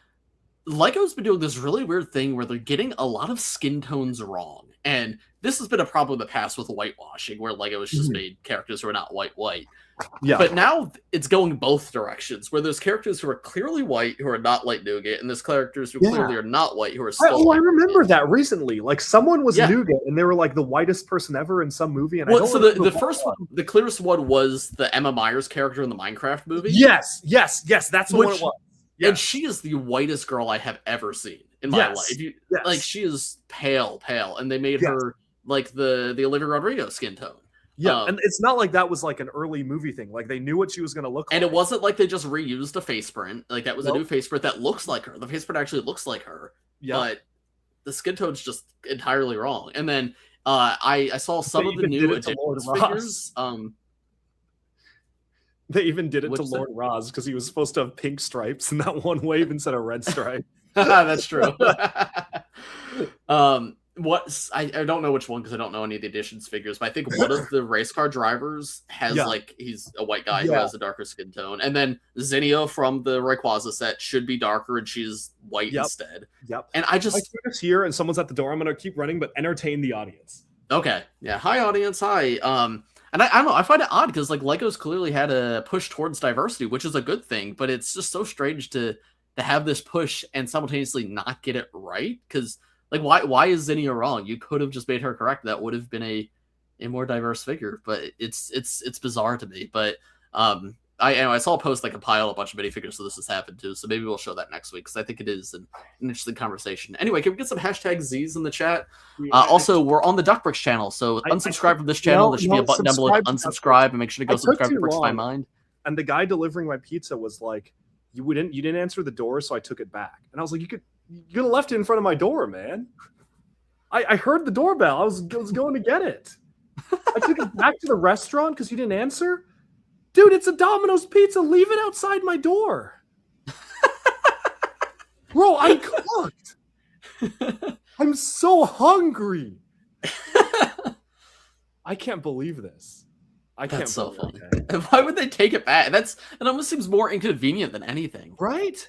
Speaker 1: Lego's been doing this really weird thing where they're getting a lot of skin tones wrong. And this has been a problem in the past with whitewashing, where Lego has just made characters who are not white.
Speaker 2: Yeah.
Speaker 1: But now it's going both directions, where there's characters who are clearly white who are not Light Nougat, and there's characters who clearly are not white who are still.
Speaker 2: I remember that recently. Like someone was
Speaker 1: Yeah.
Speaker 2: Nougat, and they were like the whitest person ever in some movie. And
Speaker 1: Well, so the first one, the clearest one was the Emma Myers character in the Minecraft movie.
Speaker 2: Yes, that's the one it was. Yes.
Speaker 1: And she is the whitest girl I have ever seen in my life. Like she is pale, and they made her like the Olivia Rodrigo skin tone.
Speaker 2: Yeah, and it's not like that was like an early movie thing. Like they knew what she was going to look like.
Speaker 1: And it wasn't like they just reused a face print. Like that was a new face print that looks like her. The face print actually looks like her. Yeah. But the skin tone's just entirely wrong. And then I saw some of the new Addictions figures.
Speaker 2: They even did it to Lord Roz because he was supposed to have pink stripes in that one wave instead of red stripes.
Speaker 1: That's true. I don't know which one because I don't know any of the Editions figures, but I think one of the race car drivers has like he's a white guy who has a darker skin tone, and then Zinnia from the Rayquaza set should be darker and she's white instead.
Speaker 2: Yep.
Speaker 1: And I just
Speaker 2: here and someone's at the door. I'm gonna keep running, but entertain the audience.
Speaker 1: Okay. Yeah. Hi, audience. Hi. And I don't know. I find it odd because like Lego's clearly had a push towards diversity, which is a good thing, but it's just so strange to have this push and simultaneously not get it right. Because like, why is Zinnia wrong? You could have just made her correct. That would have been a more diverse figure. But it's bizarre to me. But I saw a post like compiled a bunch of minifigures, so this has happened too. So maybe we'll show that next week because I think it is an interesting conversation. Anyway, can we get some hashtag Z's in the chat? Also, we're on the Duckbricks channel, so unsubscribe from this channel. There should be a button down below to unsubscribe, and make sure to go subscribe to Bricks by Mind.
Speaker 2: And the guy delivering my pizza was like, "You didn't answer the door, so I took it back." And I was like, "You could have left it in front of my door, man." I heard the doorbell. I was going to get it. I took it back to the restaurant because you didn't answer. Dude, it's a Domino's pizza. Leave it outside my door. Bro, I'm cooked. I'm so hungry. I can't believe this.
Speaker 1: That's so funny. Why would they take it back? It almost seems more inconvenient than anything.
Speaker 2: Right?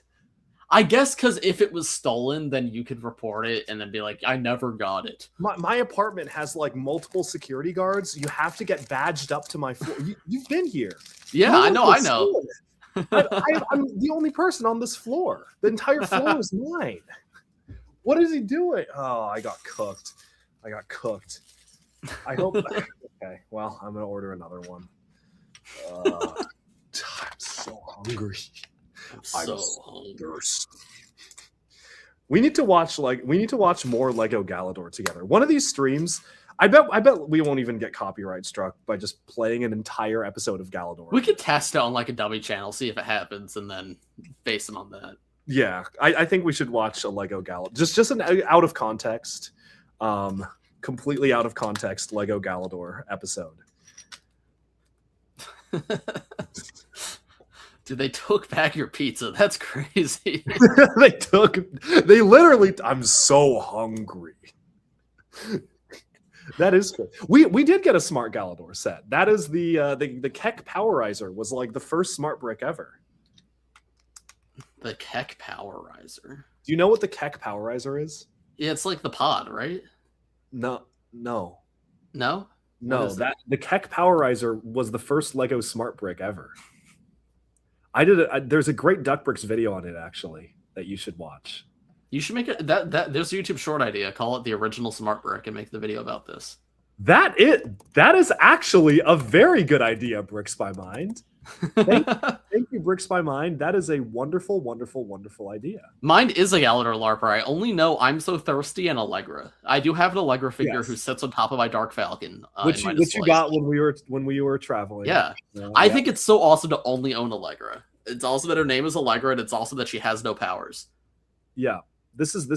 Speaker 1: I guess because if it was stolen, then you could report it and then be like, I never got it.
Speaker 2: My apartment has like multiple security guards. You have to get badged up to my floor. You've been here.
Speaker 1: Yeah, I know.
Speaker 2: I'm the only person on this floor. The entire floor is mine. What is he doing? Oh, I got cooked. I hope. Okay, well, I'm going to order another one. I'm so hungry. I'm so hungry. We need to watch more Lego Galador together. One of these streams, I bet we won't even get copyright struck by just playing an entire episode of Galador.
Speaker 1: We could test it on like a dummy channel, see if it happens, and then base it on that.
Speaker 2: Yeah, I think we should watch a Lego Galador. Just an out of context, completely out of context Lego Galador episode.
Speaker 1: Dude, they took back your pizza. That's crazy.
Speaker 2: They literally. I'm so hungry. That is good. We did get a smart Galador set. That is the Keck Powerizer was like the first smart brick ever.
Speaker 1: The Keck Powerizer.
Speaker 2: Do you know what the Keck Powerizer is?
Speaker 1: Yeah, it's like the pod, right?
Speaker 2: No.
Speaker 1: The
Speaker 2: Keck Powerizer was the first Lego smart brick ever. There's a great Duckbricks video on it actually that you should watch.
Speaker 1: You should make it that there's a YouTube short idea. Call it the original smart brick and make the video about this.
Speaker 2: That is actually a very good idea, Bricks by Mind. Thank you, Bricks by Mind. That is a wonderful, wonderful, wonderful idea.
Speaker 1: Mine is a Galador LARPer. I only know I'm So Thirsty and Allegra. I do have an Allegra figure who sits on top of my Dark Falcon.
Speaker 2: Which you got when we were traveling.
Speaker 1: Yeah. I think it's so awesome to only own Allegra. It's also that her name is Allegra, and it's also that she has no powers.
Speaker 2: Yeah. This is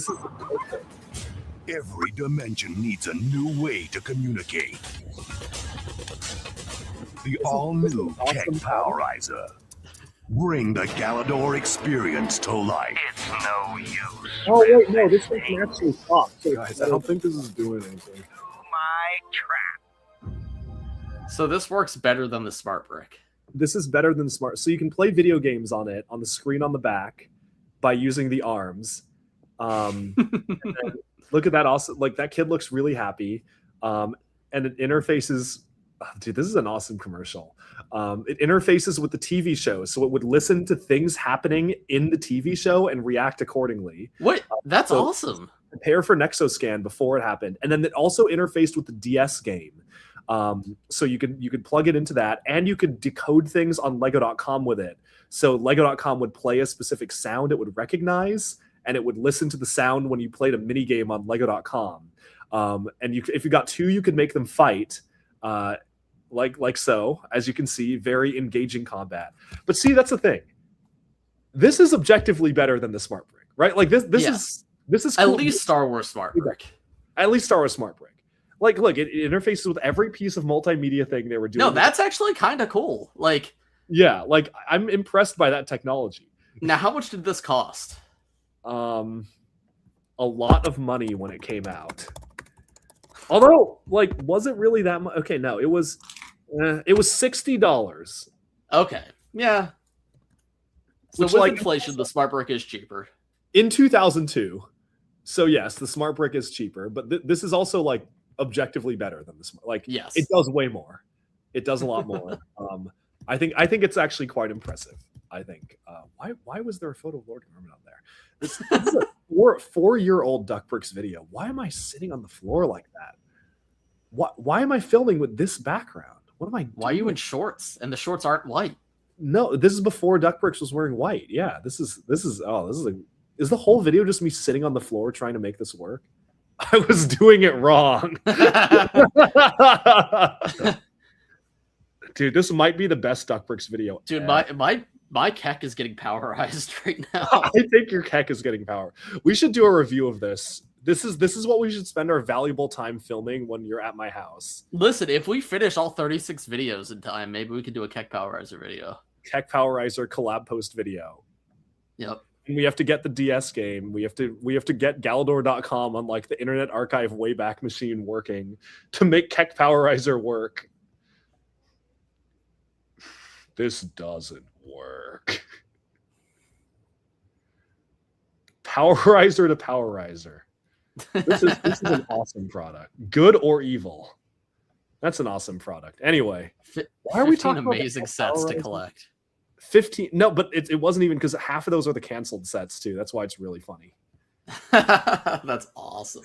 Speaker 3: Every dimension needs a new way to communicate. The all-new Keck Powerizer. Bring the Galador experience to life. It's no use.
Speaker 2: Oh wait, no, this one can actually talk. So guys, I don't think this is doing anything.
Speaker 3: My trap.
Speaker 1: So this works better than the smart brick.
Speaker 2: This is better than smart. So you can play video games on it on the screen on the back by using the arms. And then look at that! Also, like that kid looks really happy. And it interfaces Dude, this is an awesome commercial. It interfaces with the TV show, so it would listen to things happening in the TV show and react accordingly.
Speaker 1: What? That's
Speaker 2: so
Speaker 1: awesome.
Speaker 2: Prepare for Nexoscan before it happened, and then it also interfaced with the DS game. So you could plug it into that, and you could decode things on Lego.com with it. So Lego.com would play a specific sound it would recognize, and it would listen to the sound when you played a mini game on Lego.com. And if you got two, you could make them fight. Like so, as you can see, very engaging combat. But see, that's the thing. This is objectively better than the Smart Brick, right? Like this is cool.
Speaker 1: At least Star Wars Smart Brick.
Speaker 2: At least Star Wars Smart Brick. Like, look, it interfaces with every piece of multimedia thing they were doing.
Speaker 1: No, that's actually kind of cool. Like,
Speaker 2: yeah, like I'm impressed by that technology.
Speaker 1: Now, how much did this cost?
Speaker 2: A lot of money when it came out. Although, like, was it really that much? Okay, no, it was $60.
Speaker 1: Okay, yeah. So
Speaker 2: Which,
Speaker 1: with
Speaker 2: like,
Speaker 1: inflation, the Smart Brick is cheaper.
Speaker 2: In 2002. So yes, the Smart Brick is cheaper, but this is also like objectively better than the Smart. Like,
Speaker 1: yes,
Speaker 2: it does way more. It does a lot more. I think it's actually quite impressive. I think. Why was there a photo of Lord Norman on there? This is a 4-year-old Duck Bricks video. Why am I sitting on the floor like that? Why am I filming with this background? What am I doing?
Speaker 1: Why are you in shorts? And the shorts aren't white.
Speaker 2: No, this is before Duck Bricks was wearing white. Yeah, this is is the whole video just me sitting on the floor trying to make this work? I was doing it wrong. Dude, this might be the best Duck Bricks video.
Speaker 1: Dude, my kek is getting powerized right now.
Speaker 2: I think your kek is getting power. We should do a review of this. This is what we should spend our valuable time filming when you're at my house.
Speaker 1: Listen, if we finish all 36 videos in time, maybe we could do a kek powerizer video.
Speaker 2: Kek powerizer collab post video.
Speaker 1: Yep.
Speaker 2: And we have to get the DS game. We have to get Galador.com on like the Internet Archive Wayback Machine working to make Kek powerizer work. This doesn't work. Powerizer to powerizer. This is an awesome product. Good or evil. That's an awesome product. Anyway, why are we talking about
Speaker 1: amazing sets to collect?
Speaker 2: 15. No, but it wasn't even, because half of those are the canceled sets too. That's why it's really funny.
Speaker 1: That's awesome.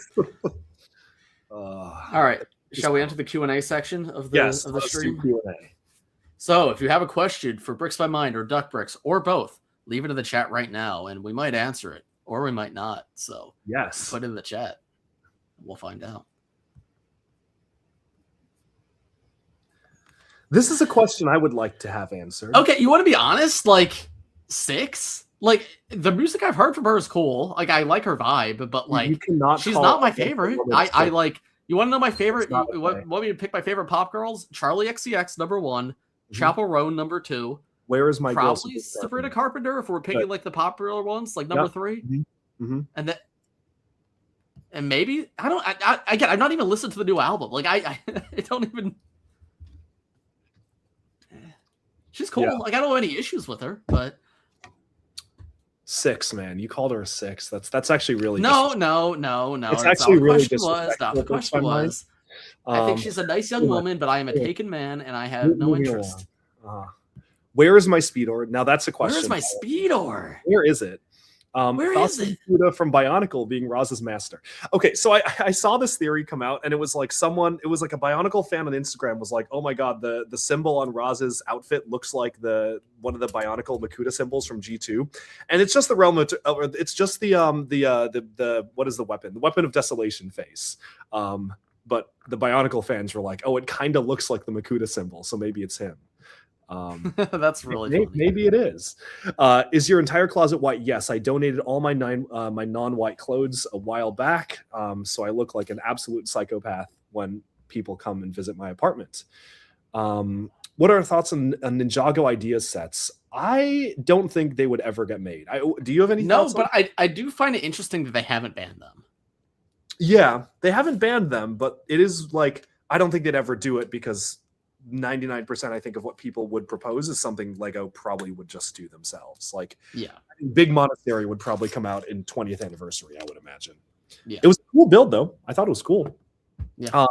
Speaker 1: All right. Shall we enter the Q&A section of the stream?
Speaker 2: Q&A.
Speaker 1: So if you have a question for Bricks by Mind or Duck Bricks or both, leave it in the chat right now and we might answer it or we might not. So
Speaker 2: yes,
Speaker 1: put it in the chat. We'll find out.
Speaker 2: This is a question I would like to have answered.
Speaker 1: Okay, you want to be honest? Like 6? Like the music I've heard from her is cool. Like I like her vibe, but like she's not my favorite. I like. You want to know my favorite? You want me to pick my favorite pop girls? Charlie XCX #1, Chapel Roan #2.
Speaker 2: Where is my
Speaker 1: probably Sabrina Carpenter if we're picking like the popular ones, like number 3, and then and maybe I don't. Again, I'm not even listening to the new album. Like I don't even. She's cool.
Speaker 2: Yeah.
Speaker 1: Like I don't have any issues with her, but
Speaker 2: 6, man. You called her a 6. That's actually really
Speaker 1: no.
Speaker 2: It's actually really
Speaker 1: disrespectful. The question was. I think she's a nice young woman, but I am a taken man, and I have no interest.
Speaker 2: Where is my Speedor? Now that's a question.
Speaker 1: Where is my Speedor?
Speaker 2: Where is it?
Speaker 1: Where is it?
Speaker 2: From Bionicle being Roz's master. Okay, so I saw this theory come out, and it was like it was like a Bionicle fan on Instagram was like, oh my god, the symbol on Roz's outfit looks like one of the Bionicle Makuta symbols from G2, and it's just the realm of, it's just the what is the weapon? The Weapon of Desolation face. But the Bionicle fans were like, oh, it kind of looks like the Makuta symbol, so maybe it's him.
Speaker 1: That's really funny.
Speaker 2: Maybe it is. Is your entire closet white? Yes, I donated all my non-white clothes a while back, so I look like an absolute psychopath when people come and visit my apartment. What are our thoughts on Ninjago idea sets? I don't think they would ever get made. Do you have any thoughts?
Speaker 1: No, but I do find it interesting that they haven't banned them.
Speaker 2: Yeah, they haven't banned them, but it is like, I don't think they'd ever do it because 99% I think of what people would propose is something Lego probably would just do themselves. Like,
Speaker 1: yeah,
Speaker 2: Big Monastery would probably come out in 20th anniversary, I would imagine.
Speaker 1: Yeah,
Speaker 2: it was a cool build though. I thought it was cool.
Speaker 1: Yeah.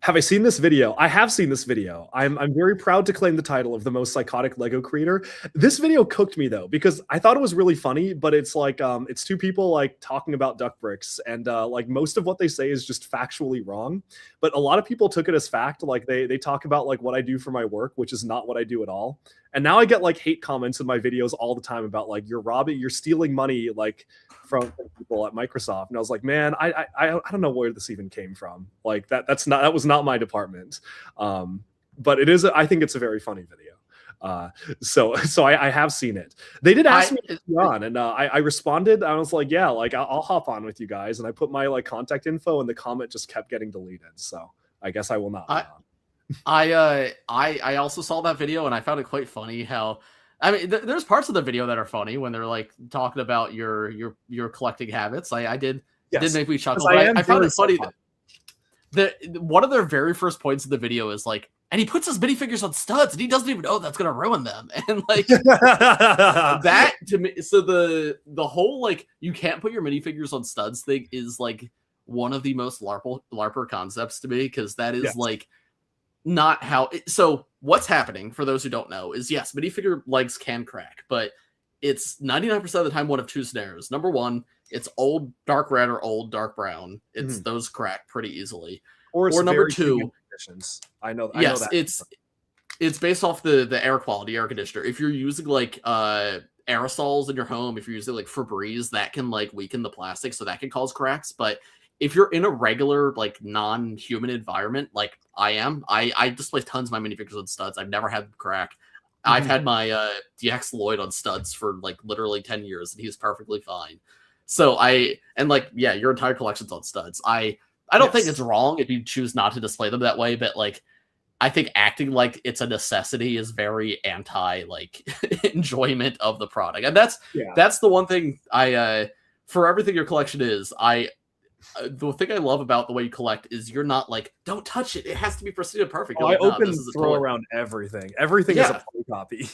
Speaker 2: Have I seen this video? I have seen this video. I'm very proud to claim the title of the most psychotic Lego creator. This video cooked me though, because I thought it was really funny, but it's like it's two people like talking about duck bricks, and like most of what they say is just factually wrong. But a lot of people took it as fact. Like they talk about like what I do for my work, which is not what I do at all. And now I get like hate comments in my videos all the time about like you're stealing money like from people at Microsoft. And I was like, man, I don't know where this even came from. Like that was not my department. But it is I think it's a very funny video. So I have seen it. They did ask me to be on, and I responded. I was like, yeah, like I'll hop on with you guys. And I put my like contact info, and the comment just kept getting deleted. So I guess I will not be on.
Speaker 1: I also saw that video, and I found it quite funny how, I mean, there's parts of the video that are funny when they're like talking about your collecting habits. I did make me chuckle. I found it funny that one of their very first points of the video is like, and he puts his minifigures on studs, and he doesn't even know that's gonna ruin them. And like that to me, so the whole like you can't put your minifigures on studs thing is like one of the most LARPer concepts to me, because that is like not how so what's happening, for those who don't know, is yes, minifigure legs can crack, but it's 99% of the time one of two scenarios. Number one, it's old dark red or old dark brown. It's those crack pretty easily. Or number two,
Speaker 2: I know that.
Speaker 1: It's based off the air quality, air conditioner. If you're using like aerosols in your home, if you're using like Febreze, that can like weaken the plastic, so that can cause cracks. But if you're in a regular, like non-human environment, like I display tons of my minifigures on studs. I've never had them crack. I've had my DX Lloyd on studs for like literally 10 years, and he's perfectly fine. So your entire collection's on studs. I don't think it's wrong if you choose not to display them that way, but like I think acting like it's a necessity is very anti like enjoyment of the product. And that's the one thing for everything your collection is, the thing I love about the way you collect is you're not like, don't touch it, it has to be pristine and perfect.
Speaker 2: I open and throw around everything is a copy.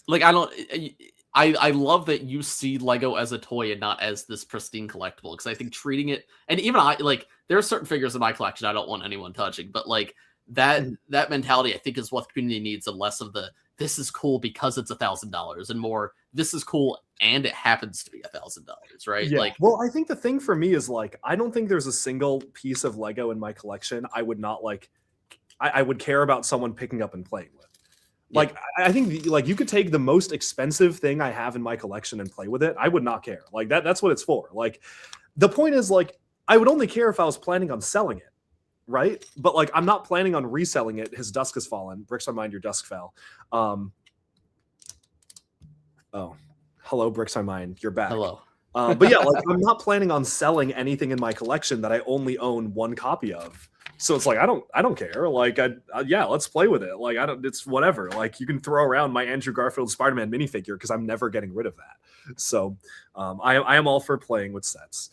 Speaker 1: Like I love that you see Lego as a toy and not as this pristine collectible, because I think treating it, and even I like, there are certain figures in my collection I don't want anyone touching, but like that mentality I think is what the community needs, and less of the this is cool because it's $1,000, and more this is cool and it happens to be $1,000, right?
Speaker 2: Yeah.
Speaker 1: Like,
Speaker 2: well, I think the thing for me is like, I don't think there's a single piece of Lego in my collection I would not like. I would care about someone picking up and playing with. Like, I think like you could take the most expensive thing I have in my collection and play with it. I would not care. Like that's what it's for. Like the point is like, I would only care if I was planning on selling it. Right. But like, I'm not planning on reselling it. His dusk has fallen. Bricks on Mind, your dusk fell. Oh, hello, Bricks on Mind. You're back.
Speaker 1: hello.
Speaker 2: But yeah, like I'm not planning on selling anything in my collection that I only own one copy of. So it's like I don't care. Like let's play with it. Like it's whatever. Like you can throw around my Andrew Garfield Spider-Man minifigure because I'm never getting rid of that. So I am all for playing with sets.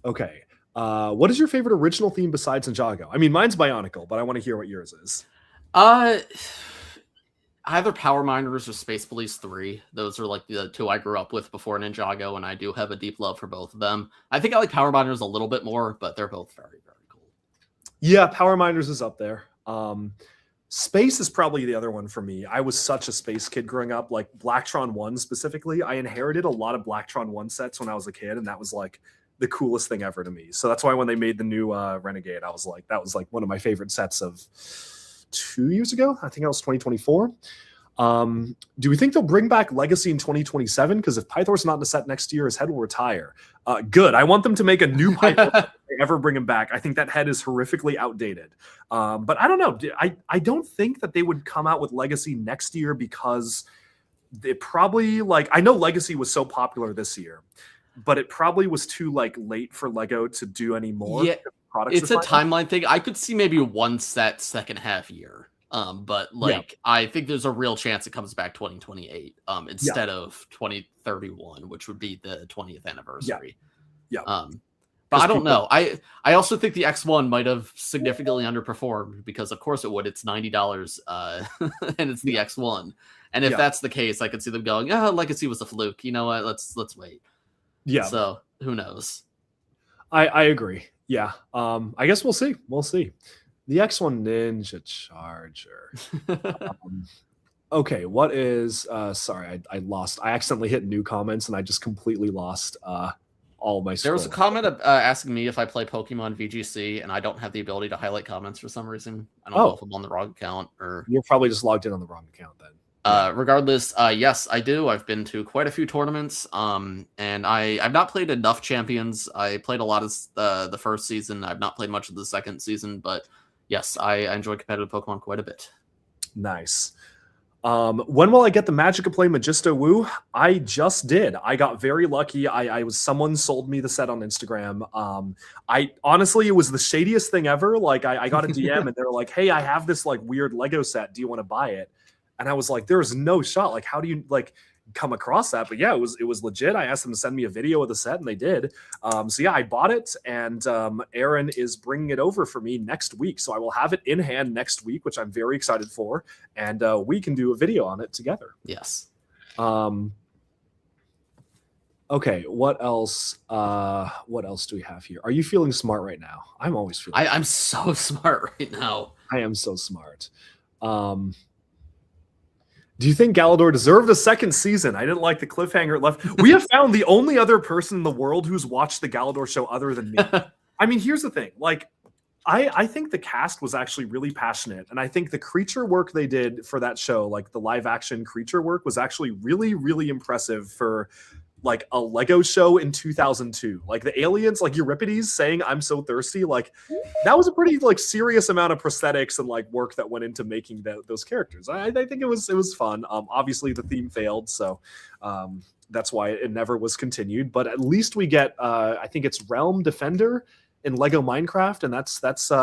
Speaker 2: Okay. What is your favorite original theme besides Ninjago? I mean, mine's Bionicle, but I want to hear what yours is.
Speaker 1: Either Power Miners or Space Police 3. Those are like the two I grew up with before Ninjago, and I do have a deep love for both of them. I think I like Power Miners a little bit more, but they're both very, very cool.
Speaker 2: Yeah, Power Miners is up there. Space is probably the other one for me. I was such a space kid growing up, like Blacktron 1 specifically. I inherited a lot of Blacktron 1 sets when I was a kid, and that was like the coolest thing ever to me. So that's why when they made the new Renegade, I was like, that was like one of my favorite sets of 2 years ago. I think that was 2024. Do we think they'll bring back Legacy in 2027? Because if Pythor's not in the set next year, his head will retire. Good. I want them to make a new Pythor if they ever bring him back. I think that head is horrifically outdated. But I don't know. I don't think that they would come out with Legacy next year, because it probably, like, I know Legacy was so popular this year, but it probably was too like late for Lego to do any more.
Speaker 1: Yeah, it's a timeline thing. I could see maybe one set second half year. But like I think there's a real chance it comes back 2028 instead of 2031, which would be the 20th anniversary. But I don't know. I also think the X1 might have significantly underperformed, because of course it would. It's $90 and it's the X1. And if that's the case, I could see them going, Legacy was a fluke. You know what? Let's wait. Yeah. So who knows?
Speaker 2: I agree. Yeah. I guess we'll see. We'll see. The X1 Ninja Charger. Okay, what is sorry, I lost. I accidentally hit new comments and I just completely lost all my scroll.
Speaker 1: There was a comment asking me if I play Pokemon VGC, and I don't have the ability to highlight comments for some reason. I don't know if I'm on the wrong account or
Speaker 2: you're probably just logged in on the wrong account then.
Speaker 1: Regardless, yes, I do. I've been to quite a few tournaments, and I've not played enough champions. I played a lot of the first season. I've not played much of the second season, but yes, I enjoy competitive Pokemon quite a bit.
Speaker 2: Nice. When will I get the Magic of Play Magisto Woo? I just did. I got very lucky. Someone sold me the set on Instagram. I honestly, it was the shadiest thing ever. Like I got a DM and they're like, "Hey, I have this like weird Lego set. Do you want to buy it?" And I was like, "There's no shot. Like, how do you like come across that?" But yeah, it was legit. I asked them to send me a video of the set, and they did. So yeah, I bought it, and Aaron is bringing it over for me next week. So I will have it in hand next week, which I'm very excited for, and we can do a video on it together.
Speaker 1: Yes.
Speaker 2: Okay, what else? What else do we have here? Are you feeling smart right now? I'm always feeling.
Speaker 1: I'm so smart right now.
Speaker 2: I am so smart. Do you think Galador deserved a second season? I didn't like the cliffhanger it left. We have found the only other person in the world who's watched the Galador show other than me. I mean, here's the thing. Like, I think the cast was actually really passionate. And I think the creature work they did for that show, like the live action creature work, was actually really, really impressive for like a Lego show in 2002. Like the aliens, like Euripides saying "I'm so thirsty," like that was a pretty like serious amount of prosthetics and like work that went into making those characters. I think it was fun. Obviously the theme failed, so that's why it never was continued. But at least we get I think it's Realm Defender in Lego Minecraft, and that's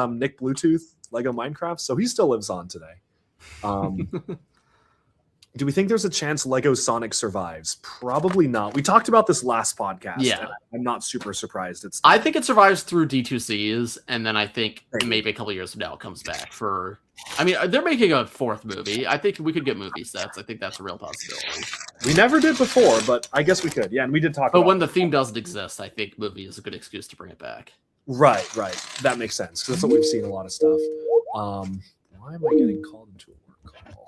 Speaker 2: Nick Bluetooth Lego Minecraft, so he still lives on today. Do we think there's a chance Lego Sonic survives? Probably not. We talked about this last podcast.
Speaker 1: Yeah.
Speaker 2: And I'm not super surprised.
Speaker 1: I think it survives through D2Cs, and then I think maybe a couple years from now it comes back for... I mean, they're making a fourth movie. I think we could get movie sets. I think that's a real possibility.
Speaker 2: We never did before, but I guess we could. Yeah, and we did talk about it.
Speaker 1: But when the theme doesn't exist, I think movie is a good excuse to bring it back.
Speaker 2: Right. That makes sense. That's what we've seen a lot of stuff. Why am I getting called into a work call?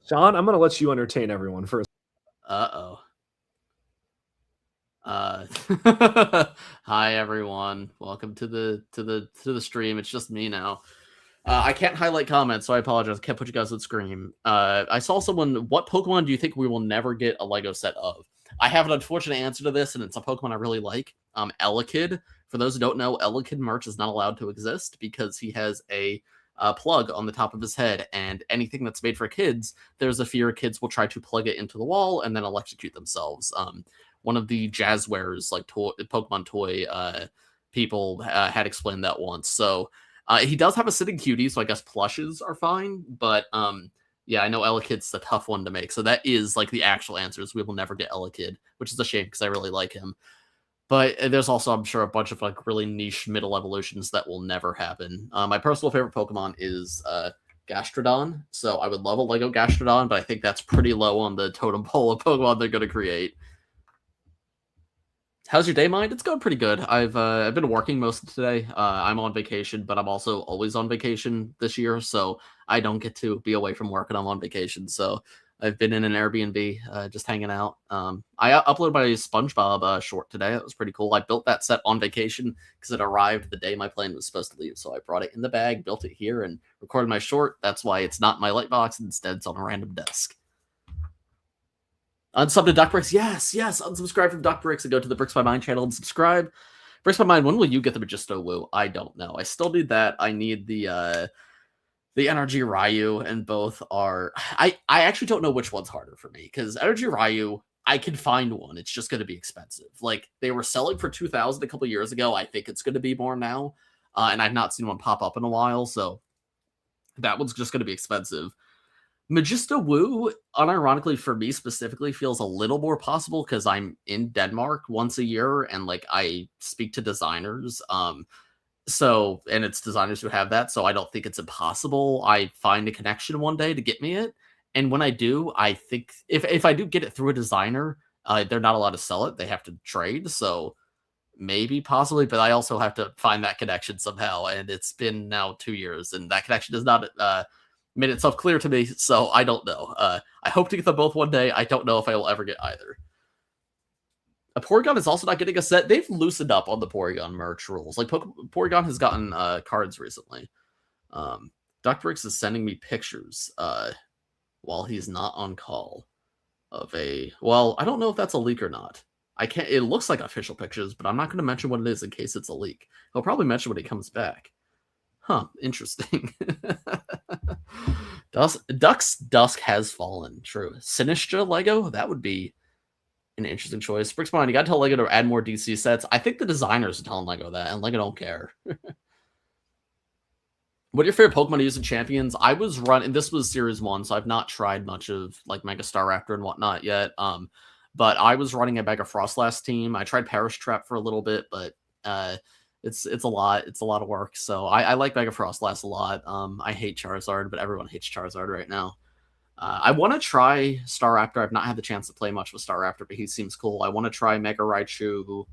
Speaker 2: Sean, I'm going to let you entertain everyone first.
Speaker 1: Hi everyone. Welcome to the stream. It's just me now. I can't highlight comments, so I apologize. I can't put you guys on screen. I saw someone. What Pokemon do you think we will never get a Lego set of? I have an unfortunate answer to this, and it's a Pokemon I really like. Elekid. For those who don't know, Elekid merch is not allowed to exist because he has a plug on the top of his head, and anything that's made for kids, there's a fear kids will try to plug it into the wall and then electrocute themselves. One of the Jazzwares, like Pokemon toy people had explained that once. So he does have a sitting cutie, so I guess plushes are fine. But yeah, I know Elekid's a tough one to make. So that is like the actual answer is we will never get Elekid, which is a shame because I really like him. But there's also, I'm sure, a bunch of like really niche middle evolutions that will never happen. My personal favorite Pokemon is Gastrodon. So I would love a Lego Gastrodon, but I think that's pretty low on the totem pole of Pokemon they're going to create. How's your day, Mind? It's going pretty good. I've been working most of today. I'm on vacation, but I'm also always on vacation this year, so I don't get to be away from work and I'm on vacation. So I've been in an Airbnb, just hanging out. I uploaded my SpongeBob short today. That was pretty cool. I built that set on vacation because it arrived the day my plane was supposed to leave. So I brought it in the bag, built it here, and recorded my short. That's why it's not in my Lightbox. Instead, it's on a random desk. Unsub to DuckBricks. Yes. Unsubscribe from DuckBricks and go to the Bricks by Mind channel and subscribe. Bricks by Mind, when will you get the Magisto Woo? I don't know. I still need that. I need the Energy Ryu, and both are... I actually don't know which one's harder for me, because Energy Ryu, I can find one. It's just going to be expensive. Like, they were selling for $2,000 a couple years ago. I think it's going to be more now, and I've not seen one pop up in a while, so that one's just going to be expensive. Magisto Woo, unironically for me specifically, feels a little more possible because I'm in Denmark once a year, and like I speak to designers. So, and it's designers who have that, so I don't think it's impossible. I find a connection one day to get me it, and when I do, I think if I do get it through a designer, they're not allowed to sell it. They have to trade, so maybe, possibly, but I also have to find that connection somehow, and it's been now 2 years, and that connection does not made itself clear to me, so I don't know. I hope to get them both one day. I don't know if I will ever get either. A Porygon is also not getting a set. They've loosened up on the Porygon merch rules. Like, Porygon has gotten cards recently. Duckbricks is sending me pictures while he's not on call of a... Well, I don't know if that's a leak or not. I can't. It looks like official pictures, but I'm not going to mention what it is in case it's a leak. He'll probably mention when he comes back. Huh, interesting. Duck's Dusk has fallen. True. Sinistra Lego? That would be an interesting choice. Bricksmine, you got to tell Lego to add more DC sets. I think the designers are telling Lego that, and Lego don't care. What are your favorite Pokemon to use in Champions? I was running... This was Series 1, so I've not tried much of, like, Mega Staraptor and whatnot yet. But I was running a Mega Frostlass team. I tried Perish Trap for a little bit, but it's a lot. It's a lot of work. So I like Mega Frostlass a lot. I hate Charizard, but everyone hates Charizard right now. I want to try Staraptor. I've not had the chance to play much with Staraptor, but he seems cool. I want to try Mega Raichu.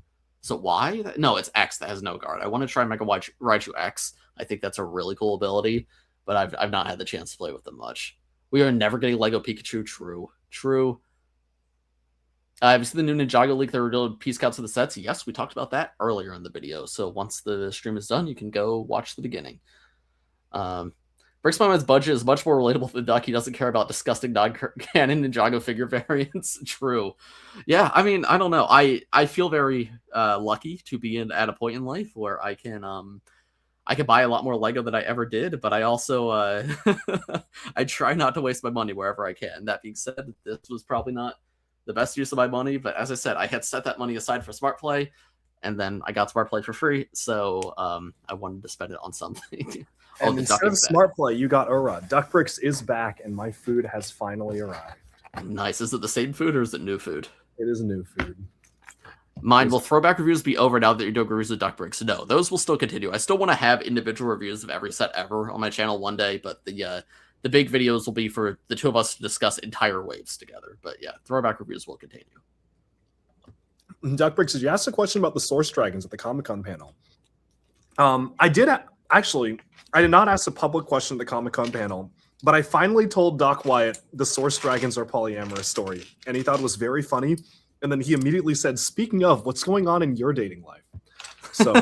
Speaker 1: Is it Y? No, it's X that has no guard. I want to try Mega Raichu X. I think that's a really cool ability, but I've not had the chance to play with them much. We are never getting Lego Pikachu. True. Have you seen the new Ninjago leak that revealed P-Scouts of the sets? Yes, we talked about that earlier in the video. So once the stream is done, you can go watch the beginning. Bricksman's budget is much more relatable than Duck. He doesn't care about disgusting non-canon Ninjago figure variants. True. Yeah, I mean, I don't know. I feel very lucky to be at a point in life where I can buy a lot more Lego than I ever did, but I also I try not to waste my money wherever I can. That being said, this was probably not the best use of my money, but as I said, I had set that money aside for Smart Play, and then I got Smart Play for free, so I wanted to spend it on something.
Speaker 2: And instead of Smart Play, you got Ura. Duckbricks is back, and my food has finally arrived.
Speaker 1: Nice. Is it the same food, or is it new food?
Speaker 2: It is new food.
Speaker 1: Will throwback reviews be over now that you're doing reviews of Duckbricks? No, those will still continue. I still want to have individual reviews of every set ever on my channel one day, but the big videos will be for the two of us to discuss entire waves together. But yeah, throwback reviews will continue.
Speaker 2: Duckbricks, did you ask a question about the Source Dragons at the Comic-Con panel? I did not ask a public question at the Comic-Con panel, but I finally told Doc Wyatt the Source Dragons are polyamorous story, and he thought it was very funny. And then he immediately said, "Speaking of, what's going on in your dating life?" So,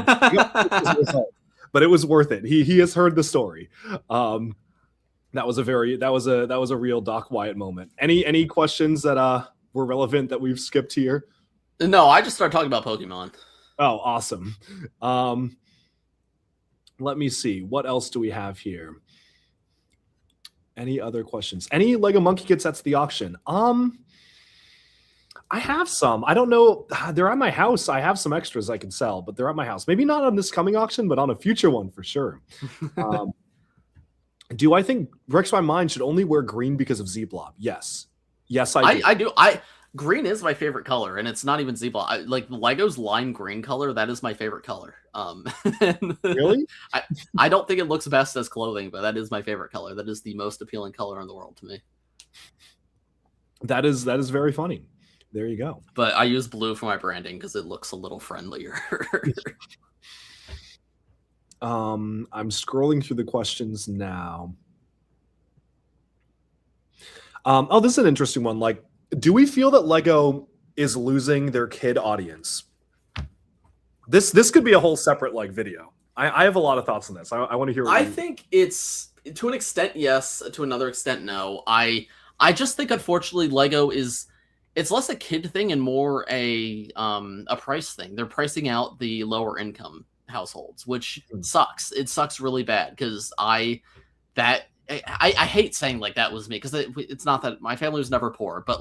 Speaker 2: but it was worth it. He has heard the story. That was a real Doc Wyatt moment. Any questions that were relevant that we've skipped here?
Speaker 1: No, I just started talking about Pokemon.
Speaker 2: Oh, awesome. Let me see. What else do we have here? Any other questions? Any Lego Monkey Kit sets at the auction? I have some. I don't know. They're at my house. I have some extras I can sell, but they're at my house. Maybe not on this coming auction, but on a future one for sure. Do I think Bricks My Mind should only wear green because of Z-Blob? Yes. Yes, I do.
Speaker 1: I do. Green is my favorite color, and it's not even Z-Blob. Like Lego's lime green color, that is my favorite color.
Speaker 2: Really?
Speaker 1: I don't think it looks best as clothing, but that is my favorite color. That is the most appealing color in the world to me.
Speaker 2: That is very funny. There you go.
Speaker 1: But I use blue for my branding because it looks a little friendlier.
Speaker 2: I'm scrolling through the questions now. This is an interesting one. Like, do we feel that Lego is losing their kid audience? This could be a whole separate video. I have a lot of thoughts on this. I want to hear.
Speaker 1: I think it's, to an extent, yes. To another extent, no. I just think, unfortunately, Lego is... It's less a kid thing and more a price thing. They're pricing out the lower income households, which sucks. It sucks really bad because I hate saying that was me, because it's not that my family was never poor, but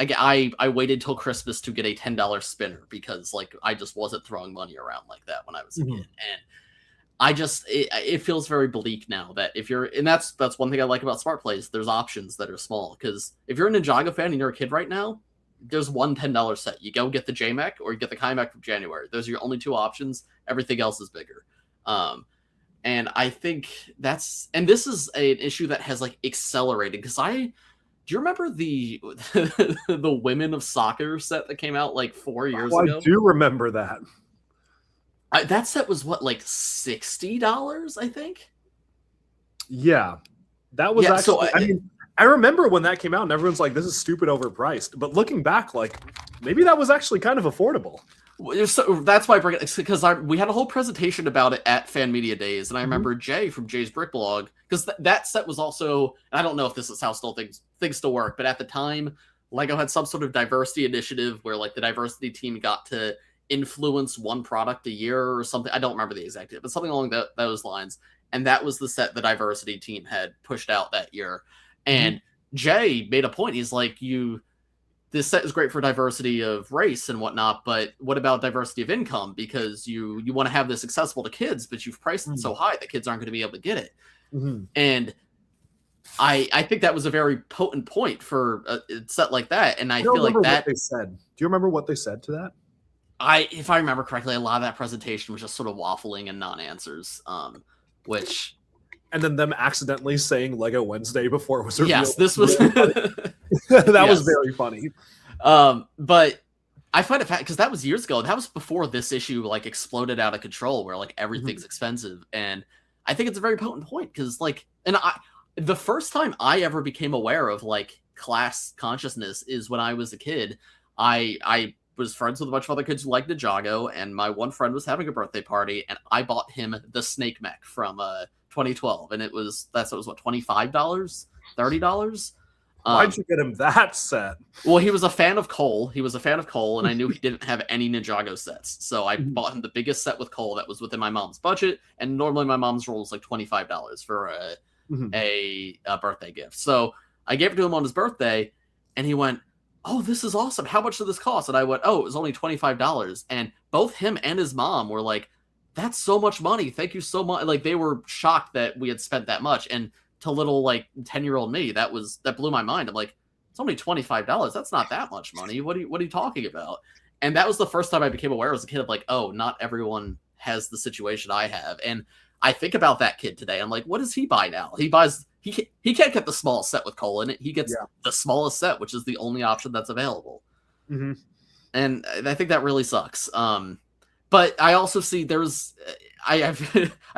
Speaker 1: I waited till Christmas to get a $10 spinner because I just wasn't throwing money around like that when I was a kid, and it feels very bleak now that if you're, and that's one thing I like about Smart Plays, there's options that are small, because if you're a Ninjago fan and you're a kid right now, there's one $10 set. You go get the JMech or you get the Kaimech from January. Those are your only two options. Everything else is bigger. And I think this is an issue that has accelerated, because I Do you remember the the Women of Soccer set that came out like 4 years ago?
Speaker 2: I do remember that.
Speaker 1: That set was what, like $60, I think?
Speaker 2: Yeah. That was actually,
Speaker 1: so
Speaker 2: I mean, I remember when that came out and everyone's like, this is stupid overpriced. But looking back, like, maybe that was actually kind of affordable.
Speaker 1: So that's why I bring it, because we had a whole presentation about it at Fan Media Days, and I remember Jay from Jay's Brick Blog, because that set was also, I don't know if this is how things still work, but at the time, LEGO had some sort of diversity initiative where like the diversity team got to influence one product a year or something. I don't remember the exact, but something along those lines. And that was the set the diversity team had pushed out that year. And Jay made a point. He's like, this set is great for diversity of race and whatnot, but what about diversity of income? Because you want to have this accessible to kids, but you've priced it so high that kids aren't going to be able to get it. And I think that was a very potent point for a set like that. And I feel like that
Speaker 2: they said. Do you remember what they said to that?
Speaker 1: If I remember correctly, a lot of that presentation was just sort of waffling and non-answers, which.
Speaker 2: And then them accidentally saying Lego Wednesday before it was revealed.
Speaker 1: Yes, this was
Speaker 2: that was very funny.
Speaker 1: But I find it because that was years ago. That was before this issue like exploded out of control, where like everything's expensive. And I think it's a very potent point because like, the first time I ever became aware of like class consciousness is when I was a kid. I was friends with a bunch of other kids who liked Ninjago, and my one friend was having a birthday party, and I bought him the Snake Mech from 2012, and it was what, $25, $30.
Speaker 2: Why'd you get him that set?
Speaker 1: Well, he was a fan of Cole. And I knew he didn't have any Ninjago sets, so I bought him the biggest set with Cole that was within my mom's budget. And normally my mom's roll is like $25 for a birthday gift. So I gave it to him on his birthday, and he went, "Oh, this is awesome! How much did this cost?" And I went, "Oh, it was only $25." And both him and his mom were like, "That's so much money! Thank you so much!" Like they were shocked that we had spent that much. And to little like 10-year-old me, that blew my mind. I'm like, it's only $25. That's not that much money. What are you talking about? And that was the first time I became aware as a kid of like, oh, not everyone has the situation I have. And I think about that kid today. I'm like, what does he buy now? He can't get the smallest set with Cole in it. He gets the smallest set, which is the only option that's available. And I think that really sucks. But I also see I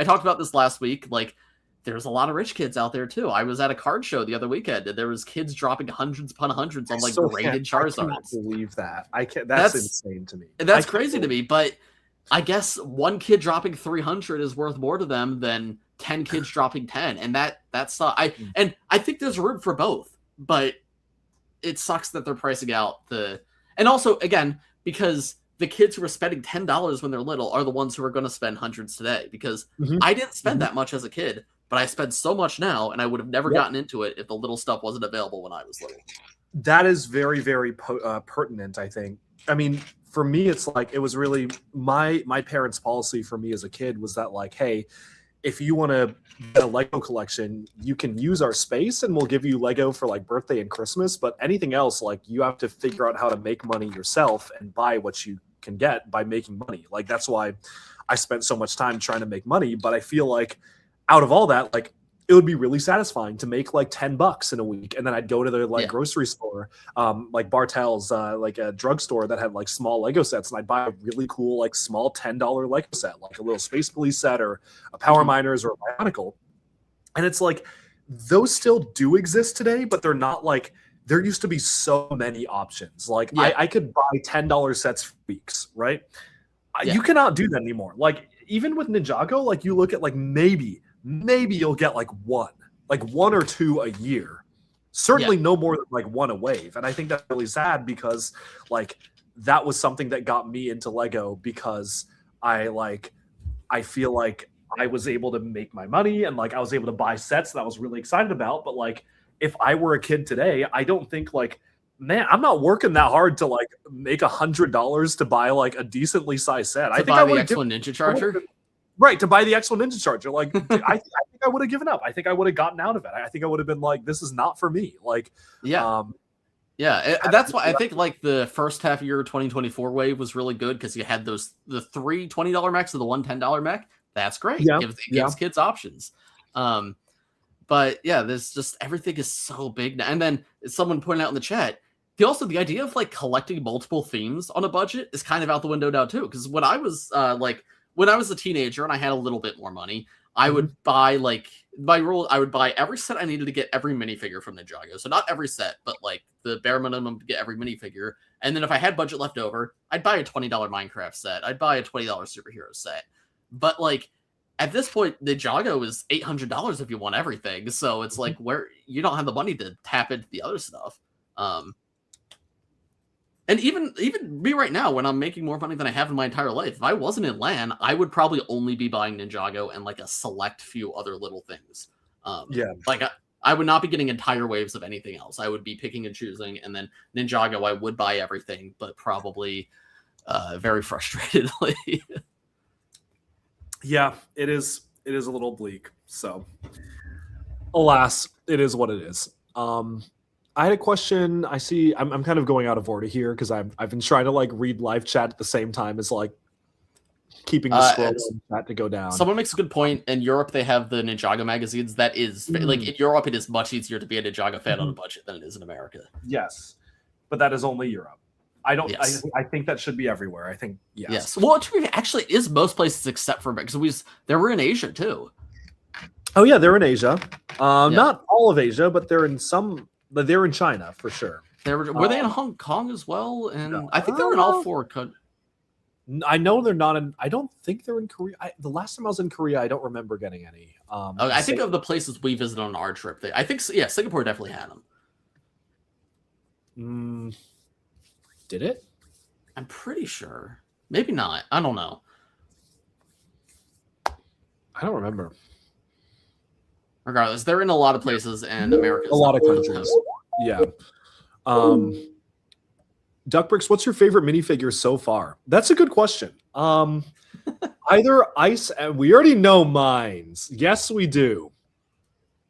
Speaker 1: talked about this last week. Like, there's a lot of rich kids out there too. I was at a card show the other weekend, and there was kids dropping hundreds upon hundreds on like graded Charizards. I can't
Speaker 2: believe that. That's insane to me.
Speaker 1: That's crazy to me. But I guess one kid dropping 300 is worth more to them than 10 kids dropping 10, and that's and I think there's room for both. But it sucks that they're pricing out and also again because the kids who are spending $10 when they're little are the ones who are going to spend hundreds today. Because I didn't spend that much as a kid. But I spend so much now, and I would have never gotten into it if the little stuff wasn't available when I was little.
Speaker 2: That is very, very pertinent, I think. I mean, for me, it's like it was really my parents' policy for me as a kid was that like, hey, if you want to get a Lego collection, you can use our space, and we'll give you Lego for like birthday and Christmas. But anything else, like you have to figure out how to make money yourself and buy what you can get by making money. Like that's why I spent so much time trying to make money. But I feel like out of all that, like it would be really satisfying to make like $10 in a week, and then I'd go to the like grocery store, like Bartell's, like a drugstore that had like small Lego sets, and I'd buy a really cool like small $10 Lego set, like a little Space Police set or a Power Miners or a Bionicle. And it's like those still do exist today, but they're not like there used to be so many options. Like I could buy $10 sets for weeks, right? You cannot do that anymore. Like even with Ninjago, like you look at like maybe you'll get like one or two a year. Certainly no more than like one a wave. And I think that's really sad because like that was something that got me into Lego because I feel like I was able to make my money and like I was able to buy sets that I was really excited about. But like if I were a kid today, I don't think like, man, I'm not working that hard to like make $100 to buy like a decently sized set. I think I would have given
Speaker 1: Ninja Charger.
Speaker 2: Right, to buy the X1 Ninja Charger. Like, I think I would have given up. I think I would have gotten out of it. I think I would have been like, this is not for me. Like,
Speaker 1: that's why I think like the first half year 2024 wave was really good because you had the three $20 mechs and the one $10 mech. That's great. It gives kids options. But But yeah, there's just everything is so big now. And then someone pointed out in the chat, the idea of like collecting multiple themes on a budget is kind of out the window now too. Because when I was when I was a teenager and I had a little bit more money, I would buy by rule, I would buy every set I needed to get every minifigure from Ninjago. So not every set, but like the bare minimum to get every minifigure. And then if I had budget left over, I'd buy a $20 Minecraft set. I'd buy a $20 superhero set. But like at this point, Ninjago is $800 if you want everything. So it's like where you don't have the money to tap into the other stuff. And even me right now, when I'm making more money than I have in my entire life, if I wasn't in LAN, I would probably only be buying Ninjago and like a select few other little things. Like I would not be getting entire waves of anything else. I would be picking and choosing, and then Ninjago, I would buy everything, but probably very frustratedly.
Speaker 2: Yeah, it is a little bleak. So, alas, it is what it is. I had a question. I see. I'm kind of going out of order here because I've been trying to like read live chat at the same time as like keeping the scroll chat to go down.
Speaker 1: Someone makes a good point. In Europe, they have the Ninjago magazines. That is like in Europe, it is much easier to be a Ninjago fan on a budget than it is in America.
Speaker 2: Yes, but that is only Europe. I don't.
Speaker 1: Yes.
Speaker 2: I think that should be everywhere. I think yes.
Speaker 1: Well, actually, it is most places except for because they were in Asia too.
Speaker 2: Oh yeah, they're in Asia. Not all of Asia, but they're in some. But they're in China for sure.
Speaker 1: Were they in Hong Kong as well? And no. I think they were in all four countries.
Speaker 2: I know they're not in. I don't think they're in Korea. The last time I was in Korea, I don't remember getting any.
Speaker 1: I think of the places we visited on our trip. I think Singapore definitely had them.
Speaker 2: Did it?
Speaker 1: I'm pretty sure. Maybe not. I don't know.
Speaker 2: I don't remember.
Speaker 1: Regardless, they're in a lot of places, and America.
Speaker 2: A lot of countries. Yeah. Duckbricks, what's your favorite minifigure so far? That's a good question. Either Ice, we already know mines. Yes, we do.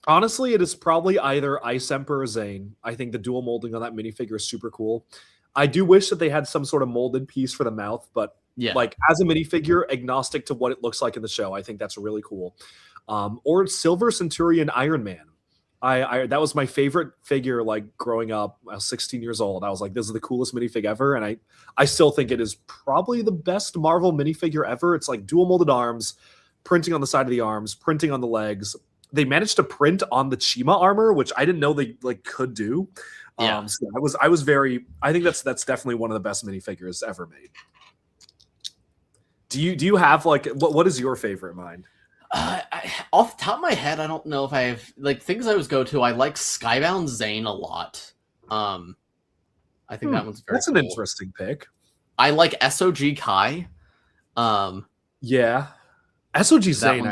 Speaker 2: Honestly, it is probably either Ice Emperor or Zane. I think the dual molding on that minifigure is super cool. I do wish that they had some sort of molded piece for the mouth, but like as a minifigure, agnostic to what it looks like in the show, I think that's really cool. Or Silver Centurion Iron Man. I that was my favorite figure like growing up. I was 16 years old. I was like, this is the coolest minifig ever. And I still think it is probably the best Marvel minifigure ever. It's like dual molded arms, printing on the side of the arms, printing on the legs. They managed to print on the Chima armor, which I didn't know they like could do. So I was very, I think that's definitely one of the best minifigures ever made. Do you have like, what is your favorite mine?
Speaker 1: Off the top of my head, I don't know if I have like things I always go to. I like Skybound Zane a lot. I think that one's very.
Speaker 2: That's an interesting pick.
Speaker 1: I like SOG Kai.
Speaker 2: Yeah, SOG Zane.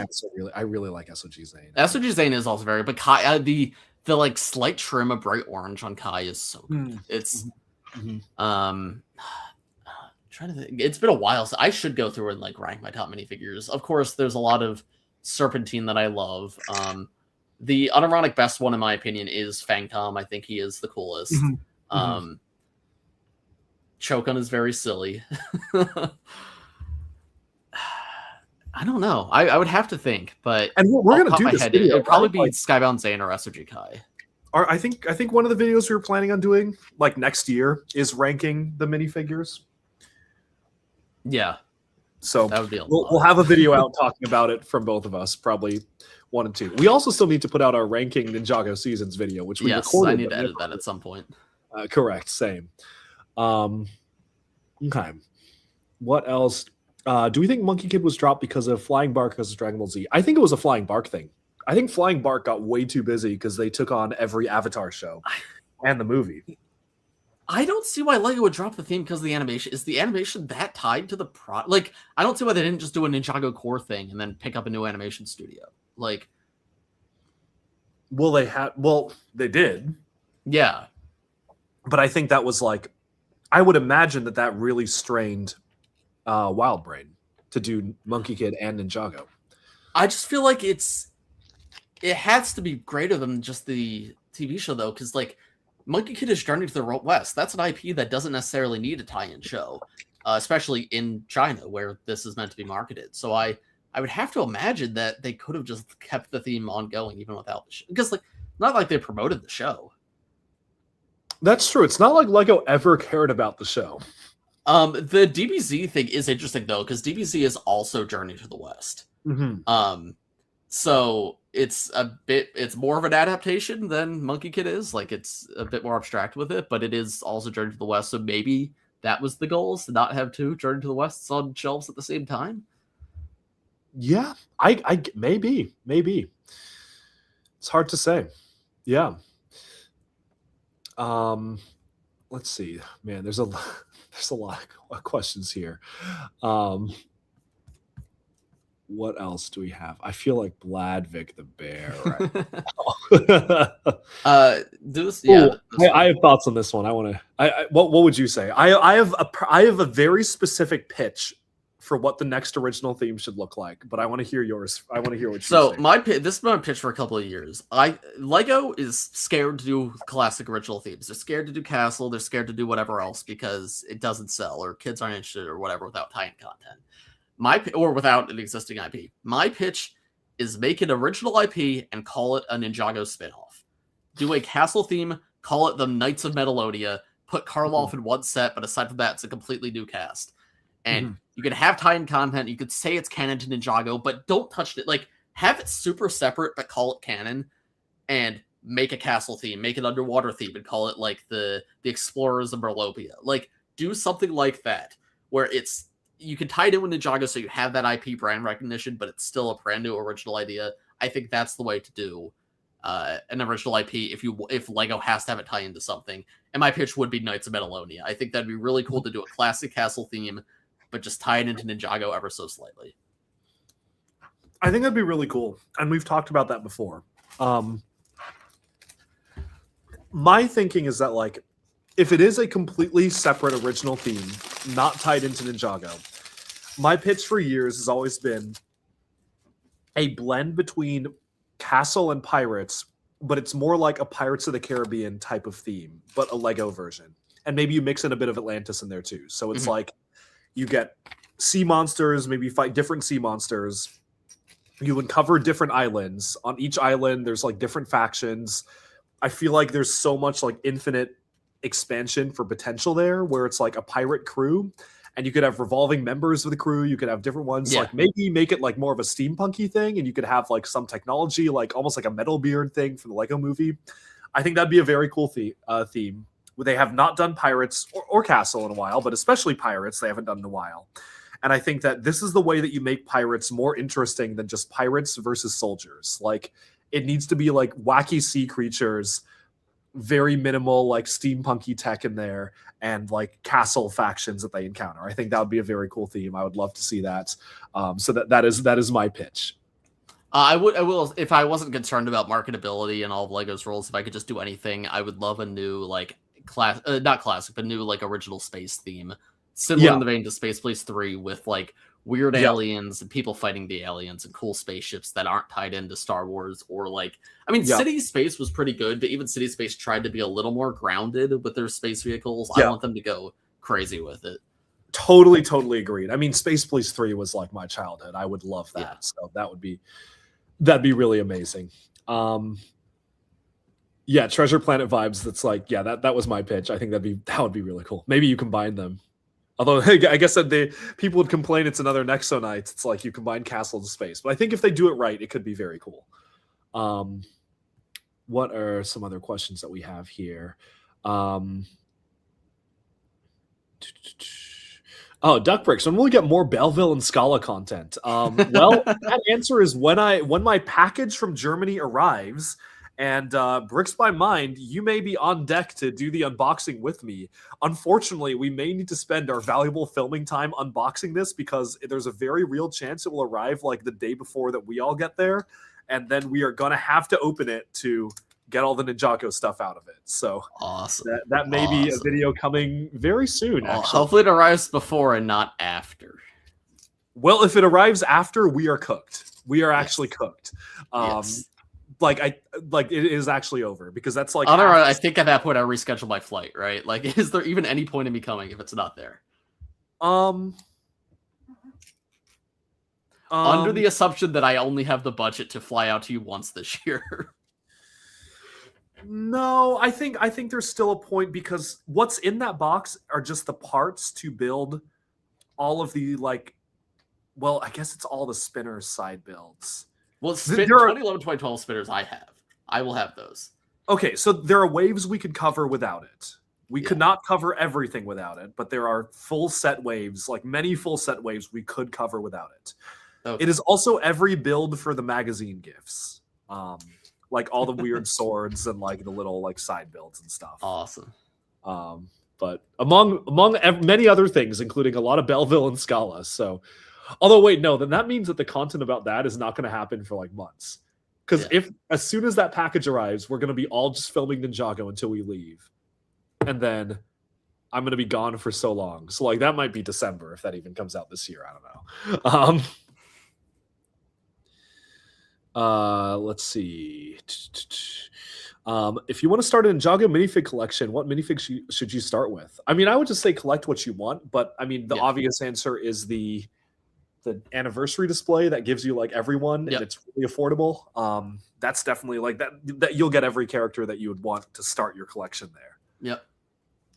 Speaker 2: I really like SOG Zane.
Speaker 1: SOG Zane is also very, but Kai the like slight trim of bright orange on Kai is so good. It's trying to think. It's been a while, so I should go through and like rank my top minifigures. Of course, there's a lot of Serpentine that I love. The unironic best one, in my opinion, is Fangtom. I think he is the coolest. Chokun is very silly. I don't know. I would have to think, but
Speaker 2: we're gonna do this video.
Speaker 1: It'd probably be Skybound Zane or SOG Kai.
Speaker 2: I think one of the videos we were planning on doing like next year is ranking the minifigures.
Speaker 1: Yeah.
Speaker 2: So
Speaker 1: that would be
Speaker 2: we'll have a video out talking about it from both of us, probably 1 and 2. We also still need to put out our ranking Ninjago seasons video, which we recorded.
Speaker 1: I need to edit that at some point.
Speaker 2: Correct. Same. Okay. What else? Do we think Monkey Kid was dropped because of Flying Bark because of Dragon Ball Z? I think it was a Flying Bark thing. I think Flying Bark got way too busy because they took on every Avatar show and the movie.
Speaker 1: I don't see why LEGO would drop the theme because of the animation. Is the animation that tied to the product? Like, I don't see why they didn't just do a Ninjago core thing and then pick up a new animation studio. Like,
Speaker 2: well, they did.
Speaker 1: Yeah.
Speaker 2: But I think that was like, I would imagine that really strained Wild Brain to do Monkey Kid and Ninjago.
Speaker 1: I just feel like it has to be greater than just the TV show, though, because, like, Monkey Kid is Journey to the West. That's an IP that doesn't necessarily need a tie-in show, especially in China, where this is meant to be marketed. So I I would have to imagine that they could have just kept the theme ongoing even without the show. Because, like, not like they promoted the show.
Speaker 2: That's true. It's not like Lego ever cared about the show.
Speaker 1: The DBZ thing is interesting, though, because DBZ is also Journey to the West.
Speaker 2: Mm-hmm.
Speaker 1: So it's more of an adaptation than Monkey Kid is. Like, it's a bit more abstract with it, but it is also Journey to the West. So maybe that was the goal, is to not have two Journey to the Wests on shelves at the same time.
Speaker 2: Yeah, I maybe. It's hard to say. Yeah. Let's see. Man, there's a lot of questions here. What else do we have? I feel like Bladvik the Bear right now. I have thoughts on this one. What would you say? I have a very specific pitch for what the next original theme should look like, but I want to hear yours. I want to hear what you say.
Speaker 1: This is my pitch for a couple of years. Lego is scared to do classic original themes. They're scared to do Castle. They're scared to do whatever else because it doesn't sell or kids aren't interested or whatever without tie-in content. Or without an existing IP. My pitch is make an original IP and call it a Ninjago spinoff. Do a Castle theme, call it the Knights of Metalodia, put Karloff in one set, but aside from that, it's a completely new cast. And you could have tie-in content, you could say it's canon to Ninjago, but don't touch it. Like, have it super separate, but call it canon, and make a Castle theme, make an underwater theme, and call it, like, the Explorers of Merlopia. Like, do something like that, where you can tie it in with Ninjago so you have that IP brand recognition, but it's still a brand new original idea. I think that's the way to do an original IP if Lego has to have it tie into something. And my pitch would be Knights of Metalonia. I think that'd be really cool to do a classic Castle theme, but just tie it into Ninjago ever so slightly.
Speaker 2: I think that'd be really cool. And we've talked about that before. My thinking is that, like, if it is a completely separate original theme, not tied into Ninjago, my pitch for years has always been a blend between Castle and Pirates, but it's more like a Pirates of the Caribbean type of theme, but a Lego version. And maybe you mix in a bit of Atlantis in there too. So it's like you get sea monsters, maybe fight different sea monsters. You uncover different islands. On each island, there's like different factions. I feel like there's so much like infinite expansion for potential there, where it's like a pirate crew and you could have revolving members of the crew. You could have different ones. Like maybe make it like more of a steampunky thing, and you could have like some technology, like almost like a Metalbeard thing from the Lego movie. I think that'd be a very cool theme. They have not done Pirates or Castle in a while, but especially Pirates they haven't done in a while. And I think that this is the way that you make Pirates more interesting than just pirates versus soldiers. Like, it needs to be like wacky sea creatures, very minimal like steampunky tech in there, and like castle factions that they encounter. I think that would be a very cool theme. I would love to see that. So that is my pitch.
Speaker 1: I will, if I wasn't concerned about marketability and all of Lego's rules, if I could just do anything, I would love a new like not classic, but new like original space theme, similar in the vein to Space Police 3, with like weird aliens and people fighting the aliens and cool spaceships that aren't tied into Star Wars. Or like, I mean, City Space was pretty good, but even City Space tried to be a little more grounded with their space vehicles. I want them to go crazy with it.
Speaker 2: Totally agreed. I mean, Space Police 3 was like my childhood. I would love that. So that'd be really amazing. Treasure Planet vibes. That's like, that was my pitch. I think that would be really cool. Maybe you combine them. Although I guess that people would complain it's another Nexo Knights. It's like you combine Castle to Space. But I think if they do it right, it could be very cool. What are some other questions that we have here? Duck Bricks. When will we get more Belleville and Scala content? Well, that answer is when my package from Germany arrives. And Bricks by Mind, you may be on deck to do the unboxing with me. Unfortunately, we may need to spend our valuable filming time unboxing this, because there's a very real chance it will arrive like the day before that we all get there. And then we are going to have to open it to get all the Ninjago stuff out of it. So
Speaker 1: awesome.
Speaker 2: That may be a video coming very soon, actually.
Speaker 1: Hopefully it arrives before and not after.
Speaker 2: Well, if it arrives after, we are cooked. We are actually cooked. Like it is actually over, because that's like
Speaker 1: I think at that point I reschedule my flight, right? Like, is there even any point in me coming if it's not there? Under the assumption that I only have the budget to fly out to you once this year.
Speaker 2: No, I think there's still a point because what's in that box are just the parts to build all of the well, I guess it's all the spinners side builds.
Speaker 1: Well, 2011, 2012 spinners I have. I will have those.
Speaker 2: Okay, so there are waves we could cover without it. We could not cover everything without it, but there are full set waves, like many full set waves we could cover without it. Okay. It is also every build for the magazine gifts. Like all the weird swords and like the little like side builds and stuff.
Speaker 1: Awesome.
Speaker 2: But among many other things, including a lot of Belleville and Scala. So, although wait, no, then that means that the content about that is not going to happen for like months. Because as soon as that package arrives, we're going to be all just filming Ninjago until we leave, and then I'm going to be gone for so long. So like that might be December if that even comes out this year. I don't know. Let's see. If you want to start a Ninjago minifig collection, what minifigs should you start with? I mean, I would just say collect what you want, but I mean, the obvious answer is the anniversary display that gives you like everyone and it's really affordable. That's definitely like that you'll get every character that you would want to start your collection there.
Speaker 1: Yep.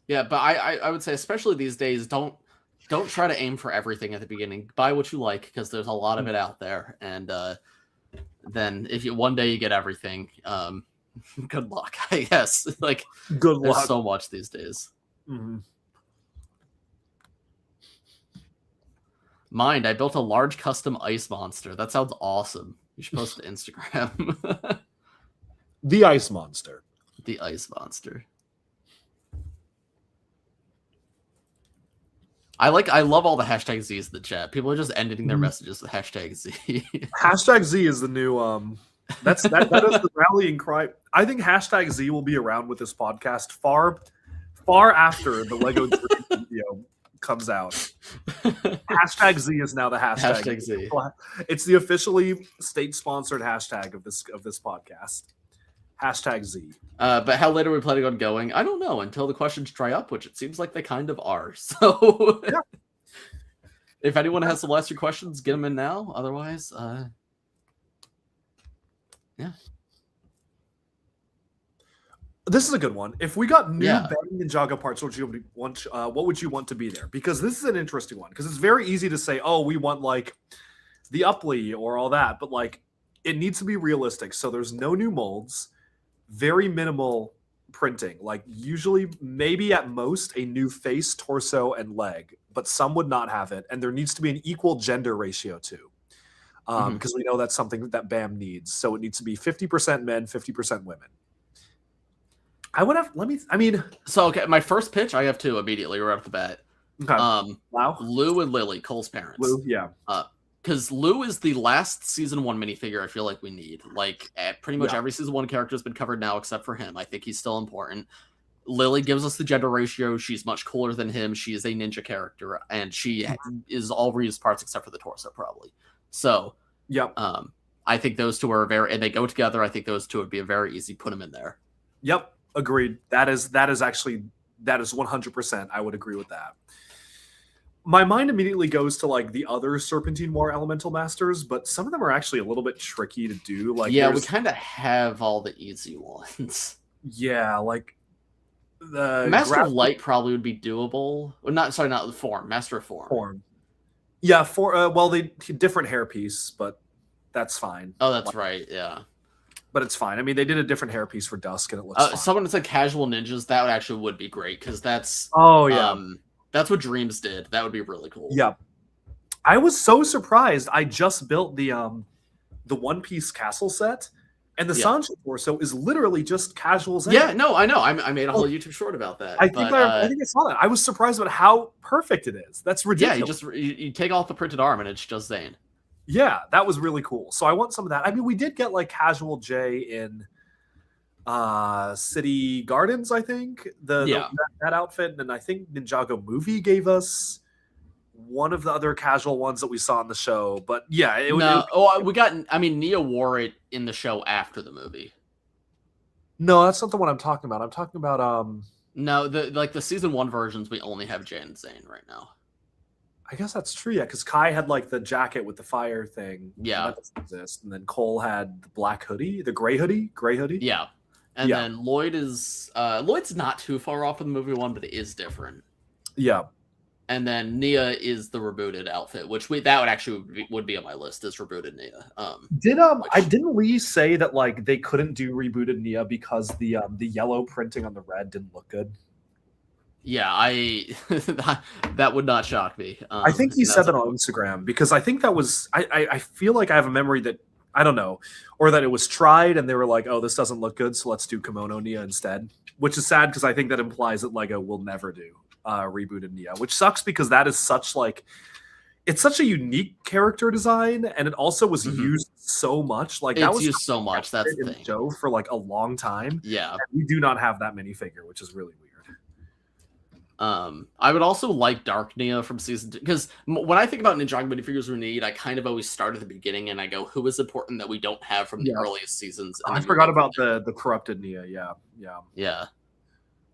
Speaker 1: Yeah, but I would say especially these days, don't try to aim for everything at the beginning. Buy what you like because there's a lot of it out there, and then if you one day you get everything, good luck, I guess. Like
Speaker 2: good luck.
Speaker 1: There's so much these days.
Speaker 2: Mm-hmm.
Speaker 1: Mind, I built a large custom ice monster. That sounds awesome. You should post it to Instagram.
Speaker 2: The ice monster.
Speaker 1: The ice monster. I love all the hashtag Z's in the chat. People are just ending their messages with hashtag Z.
Speaker 2: Hashtag Z is the new that is the rallying cry. I think hashtag Z will be around with this podcast far after the Lego video comes out. Hashtag Z is now the hashtag.
Speaker 1: Hashtag Z.
Speaker 2: It's the officially state-sponsored hashtag of this podcast. Hashtag Z.
Speaker 1: But how late are we planning on going? I don't know until the questions dry up, which it seems like they kind of are. So if anyone has some last few questions, get them in now. Otherwise,
Speaker 2: This is a good one. If we got new betting Ninjago parts, what would you want to be there? Because this is an interesting one. Because it's very easy to say, oh, we want like the Upley or all that, but like it needs to be realistic. So there's no new molds. Very minimal printing, like usually maybe at most a new face, torso, and leg, but some would not have it. And there needs to be an equal gender ratio too. Because we know that's something that BAM needs. So it needs to be 50% men, 50% women.
Speaker 1: So okay, my first pitch, I have two immediately right off the bat.
Speaker 2: Okay. Wow.
Speaker 1: Lou and Lily, Cole's parents.
Speaker 2: Lou, yeah.
Speaker 1: Because Lou is the last season 1 minifigure I feel like we need. Like, pretty much every season 1 character has been covered now except for him. I think he's still important. Lily gives us the gender ratio. She's much cooler than him. She is a ninja character, and she is all reused parts except for the torso, probably. So, I think those two are and they go together. I think those two would be a very easy put them in there.
Speaker 2: Yep, agreed. That is 100%. I would agree with that. My mind immediately goes to like the other Serpentine War Elemental Masters, but some of them are actually a little bit tricky to do. Like,
Speaker 1: we kind of have all the easy ones.
Speaker 2: Yeah, like the
Speaker 1: Master of Light probably would be doable. Well, not the Form. Master of Form.
Speaker 2: Yeah, they different hairpiece, but that's fine.
Speaker 1: Oh, that's right. Yeah,
Speaker 2: but it's fine. I mean, they did a different hairpiece for Dusk, and it looks fine.
Speaker 1: Someone that said Casual Ninjas, that would be great because that's that's what Dreams did. That would be really cool.
Speaker 2: Yeah. I was so surprised. I just built the One Piece castle set, and the Sancho torso is literally just casual Zen.
Speaker 1: Yeah, no, I know. I made a whole YouTube short about that.
Speaker 2: I think I saw that. I was surprised about how perfect it is. That's ridiculous.
Speaker 1: Yeah, you take off the printed arm and it's just Zane.
Speaker 2: Yeah, that was really cool. So I want some of that. I mean, we did get like casual J in City Gardens, I think that outfit, and I think Ninjago Movie gave us one of the other casual ones that we saw in the show. But yeah,
Speaker 1: Nia wore it in the show after the movie.
Speaker 2: No, that's not the one I'm talking about. I'm talking about
Speaker 1: no, the season 1 versions we only have Jay and Zane right now.
Speaker 2: I guess that's true, yeah, because Kai had like the jacket with the fire thing.
Speaker 1: Yeah.
Speaker 2: That doesn't exist. And then Cole had the black hoodie, the gray hoodie.
Speaker 1: Yeah. And
Speaker 2: Yeah.
Speaker 1: then Lloyd's not too far off in the movie one, but it is different.
Speaker 2: Yeah.
Speaker 1: And then Nia is the rebooted outfit, which that would actually would be on my list as rebooted Nia.
Speaker 2: Didn't Lee say that like they couldn't do rebooted Nia because the yellow printing on the red didn't look good?
Speaker 1: Yeah, that would not shock me.
Speaker 2: I think he said that on Instagram because I think that was I feel like I have a memory that I don't know, or that it was tried and they were like, oh, this doesn't look good, so let's do Kimono Nia instead. Which is sad because I think that implies that Lego will never do rebooted Nia, which sucks because that is such like it's such a unique character design, and it also was used so much. Like that was
Speaker 1: used so much. That's the thing.
Speaker 2: Joe for like a long time.
Speaker 1: Yeah,
Speaker 2: and we do not have that minifigure, which is really weird.
Speaker 1: I would also like Dark Nia from season 2 because when I think about Ninjago minifigures we need, I kind of always start at the beginning and I go, who is important that we don't have from the earliest seasons? And
Speaker 2: I forgot about the corrupted Nia. Yeah.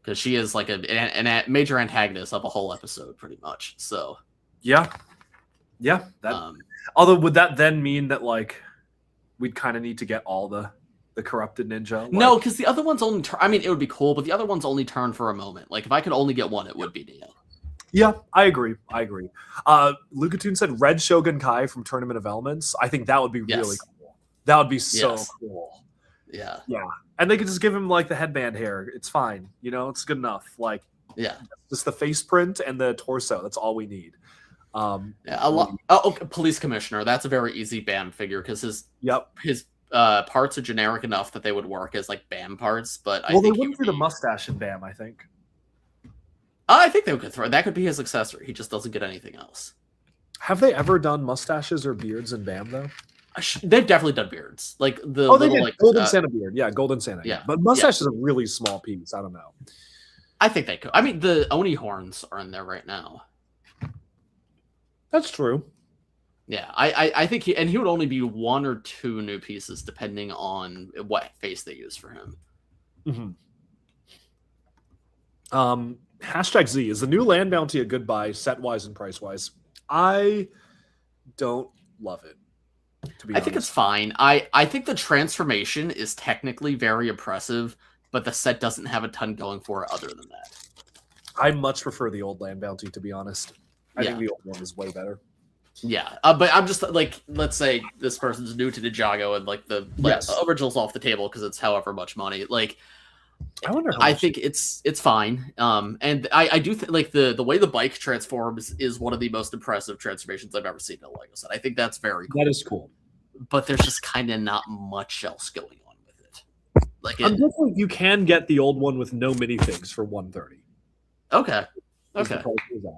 Speaker 1: Because she is like a major antagonist of a whole episode, pretty much. So
Speaker 2: yeah. That. Although, would that then mean that like we'd kind of need to get all the corrupted ninja? Like,
Speaker 1: no, because the other ones only turn. I mean, it would be cool, but the other ones only turn for a moment. Like if I could only get one, it would be Nia.
Speaker 2: Yeah, I agree. Lucatoon said Red Shogun Kai from Tournament of Elements. I think that would be really cool. That would be so cool.
Speaker 1: Yeah.
Speaker 2: And they could just give him like the headband hair. It's fine. You know, it's good enough. Like, just the face print and the torso. That's all we need.
Speaker 1: Police Commissioner. That's a very easy BAM figure because his parts are generic enough that they would work as like BAM parts. But
Speaker 2: they wouldn't do the mustache in BAM. I think
Speaker 1: they could throw that. Could be his accessory. He just doesn't get anything else.
Speaker 2: Have they ever done mustaches or beards in BAM though?
Speaker 1: They've definitely done beards, like the
Speaker 2: Golden Santa beard. Yeah, Golden Santa.
Speaker 1: Yeah,
Speaker 2: but mustache is a really small piece. I don't know.
Speaker 1: I think they could. I mean, the Oni horns are in there right now.
Speaker 2: That's true.
Speaker 1: Yeah, I think he would only be one or two new pieces depending on what face they use for him.
Speaker 2: #Z is the new land bounty a good buy set wise and price wise? I don't love it.
Speaker 1: I think it's fine. I think the transformation is technically very impressive, but the set doesn't have a ton going for it other than that.
Speaker 2: I much prefer the old land bounty, to be honest. I think the old one is way better.
Speaker 1: Yeah, but I'm just like, let's say this person's new to Ninjago and like the original's off the table because it's however much money. Like, I think it's fine. And I do think like the way the bike transforms is one of the most impressive transformations I've ever seen in a Lego set. I think that's very cool.
Speaker 2: That is cool.
Speaker 1: But there's just kind of not much else going on with it. Like,
Speaker 2: unfortunately, you can get the old one with no minifigs for $130.
Speaker 1: Okay.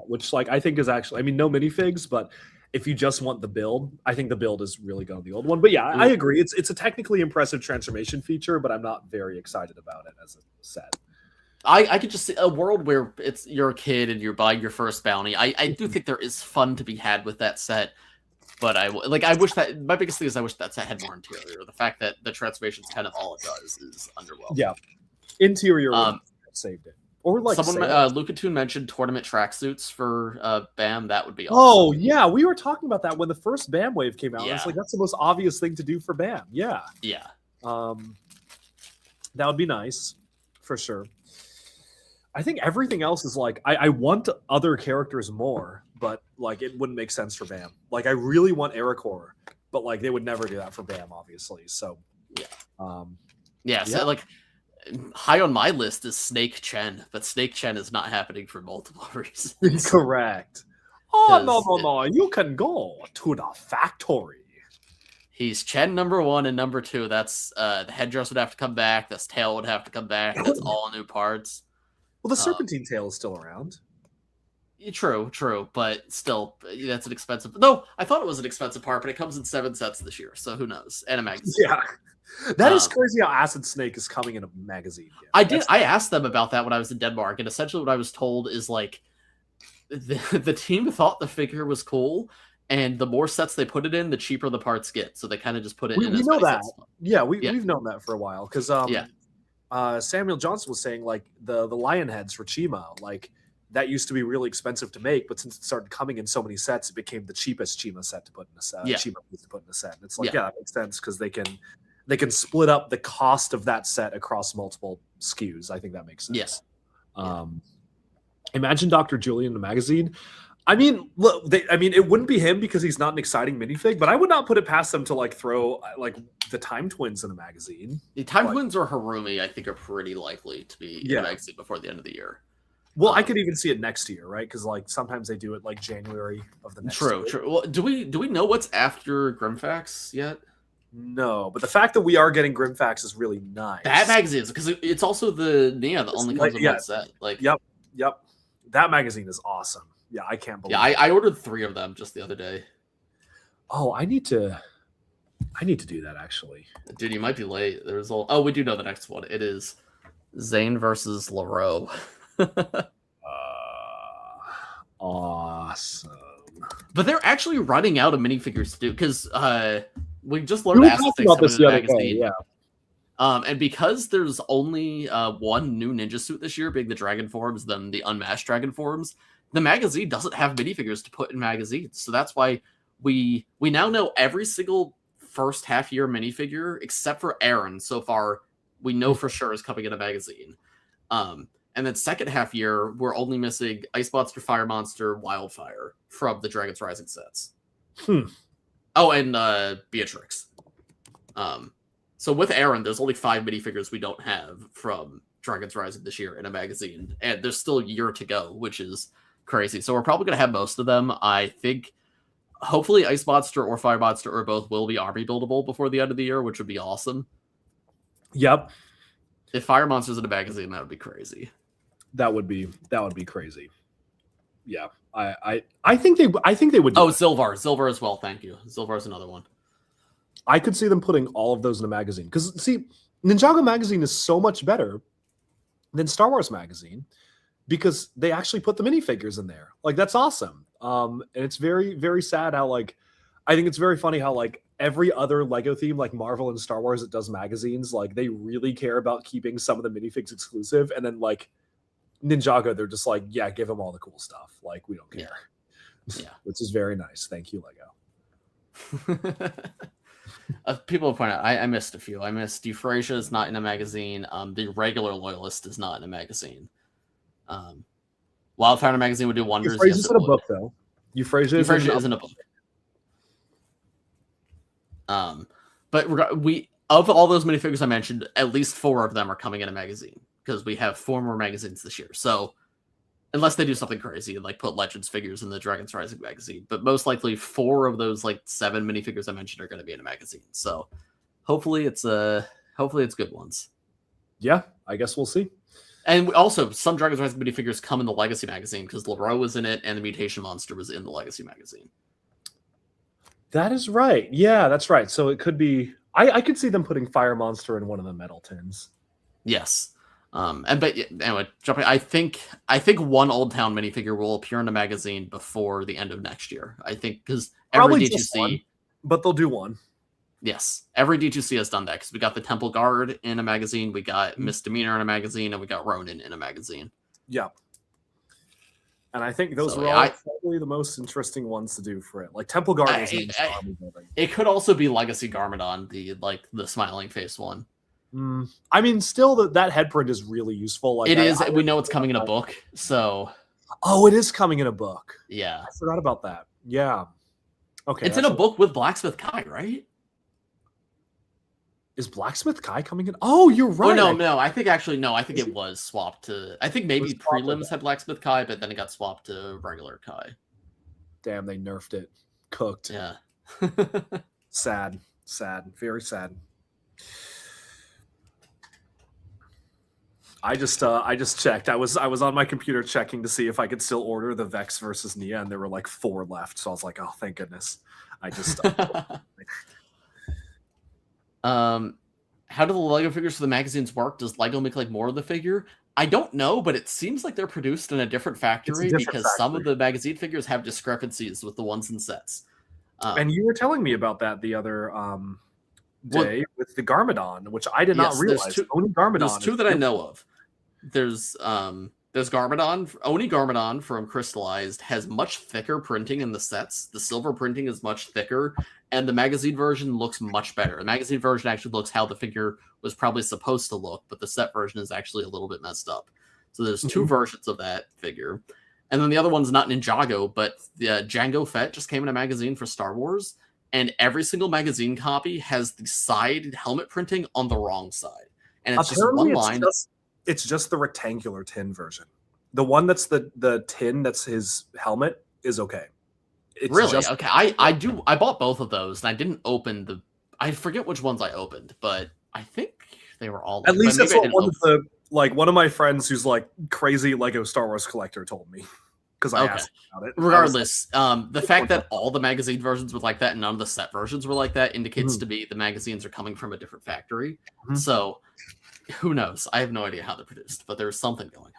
Speaker 2: Which like I think is actually, I mean, no minifigs, but if you just want the build, I think the build is really good on the old one. But yeah, I agree. It's a technically impressive transformation feature, but I'm not very excited about it as a set.
Speaker 1: I could just see a world where you're a kid and you're buying your first bounty. I do think there is fun to be had with that set, but I wish that my biggest thing is I wish that set had more interior. The fact that the transformation is kind of all it does is underwhelming.
Speaker 2: Yeah, interior saved it. Or like
Speaker 1: someone, Lucatoon mentioned tournament tracksuits for BAM. That would be awesome.
Speaker 2: Oh yeah, we were talking about that when the first BAM wave came out. It's like that's the most obvious thing to do for BAM. Yeah. That would be nice for sure. I think everything else is like I want other characters more, but like it wouldn't make sense for BAM. Like I really want Ericor, but like they would never do that for BAM, obviously. So
Speaker 1: so like. High on my list is Snake Chen, but Snake Chen is not happening for multiple reasons.
Speaker 2: Correct. Oh, no. You can go to the factory.
Speaker 1: He's Chen #1 and #2. That's the headdress would have to come back. This tail would have to come back. That's all new parts.
Speaker 2: Well, the serpentine tail is still around.
Speaker 1: True, but still, that's an expensive. No, I thought it was an expensive part, but it comes in 7 sets this year, so who knows? And a magazine.
Speaker 2: Yeah. That is crazy how Acid Snake is coming in a magazine.
Speaker 1: Yeah. I asked them about that when I was in Denmark, and essentially what I was told is like the team thought the figure was cool, and the more sets they put it in, the cheaper the parts get. So they kind of just put it in. We know that.
Speaker 2: Yeah, we've known that for a while because Samuel Johnson was saying like the lion heads for Chima, like that used to be really expensive to make, but since it started coming in so many sets, it became the cheapest Chima set to put in a set. Chima piece to put in a set. And it's like, that makes sense because they can split up the cost of that set across multiple SKUs. I think that makes sense.
Speaker 1: Yes.
Speaker 2: Imagine Dr. Julian in the magazine. I mean, look, it wouldn't be him because he's not an exciting minifig, but I would not put it past them to like throw like the Time Twins in a magazine.
Speaker 1: The Time Twins or Harumi, I think, are pretty likely to be in a magazine before the end of the year.
Speaker 2: Well, I could even see it next year, right? Because like sometimes they do it like January of the next year.
Speaker 1: True. Well, do we know what's after Grimfax yet?
Speaker 2: No, but the fact that we are getting Grimfax is really nice.
Speaker 1: That magazine, because it's also the Nia that only comes with one set. Like,
Speaker 2: yep. That magazine is awesome. Yeah, I can't believe.
Speaker 1: Yeah, I ordered 3 of them just the other day.
Speaker 2: Oh, I need to do that actually.
Speaker 1: Dude, you might be late. Oh, we do know the next one. It is Zane versus LaRoe.
Speaker 2: Awesome.
Speaker 1: But they're actually running out of minifigures to do because we just learned Acid
Speaker 2: about this the other day, yeah.
Speaker 1: And because there's only one new ninja suit this year, being the Dragon forms, then the unmatched Dragon forms, the magazine doesn't have minifigures to put in magazines. So that's why we now know every single first half year minifigure except for Aaron so far we know for sure is coming in a magazine. And then second half year, we're only missing Ice Monster, Fire Monster, Wildfire from the Dragon's Rising sets. Oh, and Beatrix. So with Aaron, there's only 5 minifigures we don't have from Dragon's Rising this year in a magazine. And there's still a year to go, which is crazy. So we're probably going to have most of them. I think hopefully Ice Monster or Fire Monster or both will be army buildable before the end of the year, which would be awesome.
Speaker 2: Yep.
Speaker 1: If Fire Monster's in a magazine, that would be crazy.
Speaker 2: That would be crazy. Yeah. I think they would do
Speaker 1: Zilvar as well, thank you. Zilvar's another one.
Speaker 2: I could see them putting all of those in a magazine. Because see, Ninjago magazine is so much better than Star Wars magazine because they actually put the minifigures in there. Like that's awesome. And it's very, very sad how like I think it's very funny how like every other Lego theme, like Marvel and Star Wars that does magazines, like they really care about keeping some of the minifigs exclusive. And then like Ninjago, they're just like, yeah, give them all the cool stuff. Like we don't care.
Speaker 1: Yeah.
Speaker 2: Which is very nice. Thank you, Lego.
Speaker 1: People point out, I missed a few. I missed Euphrasia is not in a magazine. The regular Loyalist is not in a magazine. Wildfire in a magazine would do wonders.
Speaker 2: Euphrasia's in a book, though. Euphrasia is in a book.
Speaker 1: But we of all those minifigures I mentioned, at least 4 of them are coming in a magazine because we have 4 more magazines this year. So unless they do something crazy and like put Legends figures in the Dragon's Rising magazine, but most likely 4 of those like 7 minifigures I mentioned are going to be in a magazine. So hopefully it's good ones.
Speaker 2: Yeah, I guess we'll see.
Speaker 1: And also some Dragon's Rising minifigures come in the Legacy magazine because LaRoe was in it and the Mutation Monster was in the Legacy magazine.
Speaker 2: That is right. Yeah, that's right. So it could be. I could see them putting Fire Monster in one of the metal tins.
Speaker 1: Yes. Anyway, jumping. I think one Old Town minifigure will appear in a magazine before the end of next year. I think because every D2C,
Speaker 2: but they'll do one.
Speaker 1: Yes, every D2C has done that because we got the Temple Guard in a magazine, we got Misdemeanor in a magazine, and we got Ronin in a magazine.
Speaker 2: Yeah. And I think those are all probably the most interesting ones to do for it. Like Temple Guard is army building.
Speaker 1: It could also be Legacy Garmadon, the smiling face one.
Speaker 2: I mean, still that head print is really useful. Like
Speaker 1: it is. We know it's coming in a book, so.
Speaker 2: Oh, it is coming in a book.
Speaker 1: Yeah,
Speaker 2: I forgot about that. Yeah. Okay.
Speaker 1: It's in a book with Blacksmith Kai, right?
Speaker 2: Is Blacksmith Kai coming in? Oh, you're right.
Speaker 1: Oh, no. I think it was swapped to. I think maybe prelims had Blacksmith Kai, but then it got swapped to regular Kai.
Speaker 2: Damn, they nerfed it. Cooked.
Speaker 1: Yeah.
Speaker 2: Sad. Very sad. I just checked. I was on my computer checking to see if I could still order the Vex versus Nia, and there were like 4 left. So I was like, oh, thank goodness. I just.
Speaker 1: How do the Lego figures for the magazines work? Does Lego make like more of the figure? I don't know, but it seems like they're produced in a different factory some of the magazine figures have discrepancies with the ones in sets.
Speaker 2: And you were telling me about that the other day with the Garmadon, which I did not realize.
Speaker 1: There's 2 that I know of. There's There's Garmadon. Oni Garmadon from Crystallized has much thicker printing in the sets. The silver printing is much thicker, and the magazine version looks much better. The magazine version actually looks how the figure was probably supposed to look, but the set version is actually a little bit messed up. So there's two versions of that figure. And then the other one's not Ninjago, but the Jango Fett just came in a magazine for Star Wars, and every single magazine copy has the side helmet printing on the wrong side. And it's
Speaker 2: Apparently
Speaker 1: just one line.
Speaker 2: It's just the rectangular tin version. The one that's the tin that's his helmet is okay. It's
Speaker 1: really?
Speaker 2: just,
Speaker 1: okay. I bought both of those, and I didn't open the. I forget which ones I opened, but I think they were all.
Speaker 2: At least that's what one of my friends who's like crazy Lego Star Wars collector told me, because I asked about it.
Speaker 1: Regardless, the fact that all the magazine versions were like that and none of the set versions were like that indicates to me the magazines are coming from a different factory. So who knows? I have no idea how they're produced, but there's something going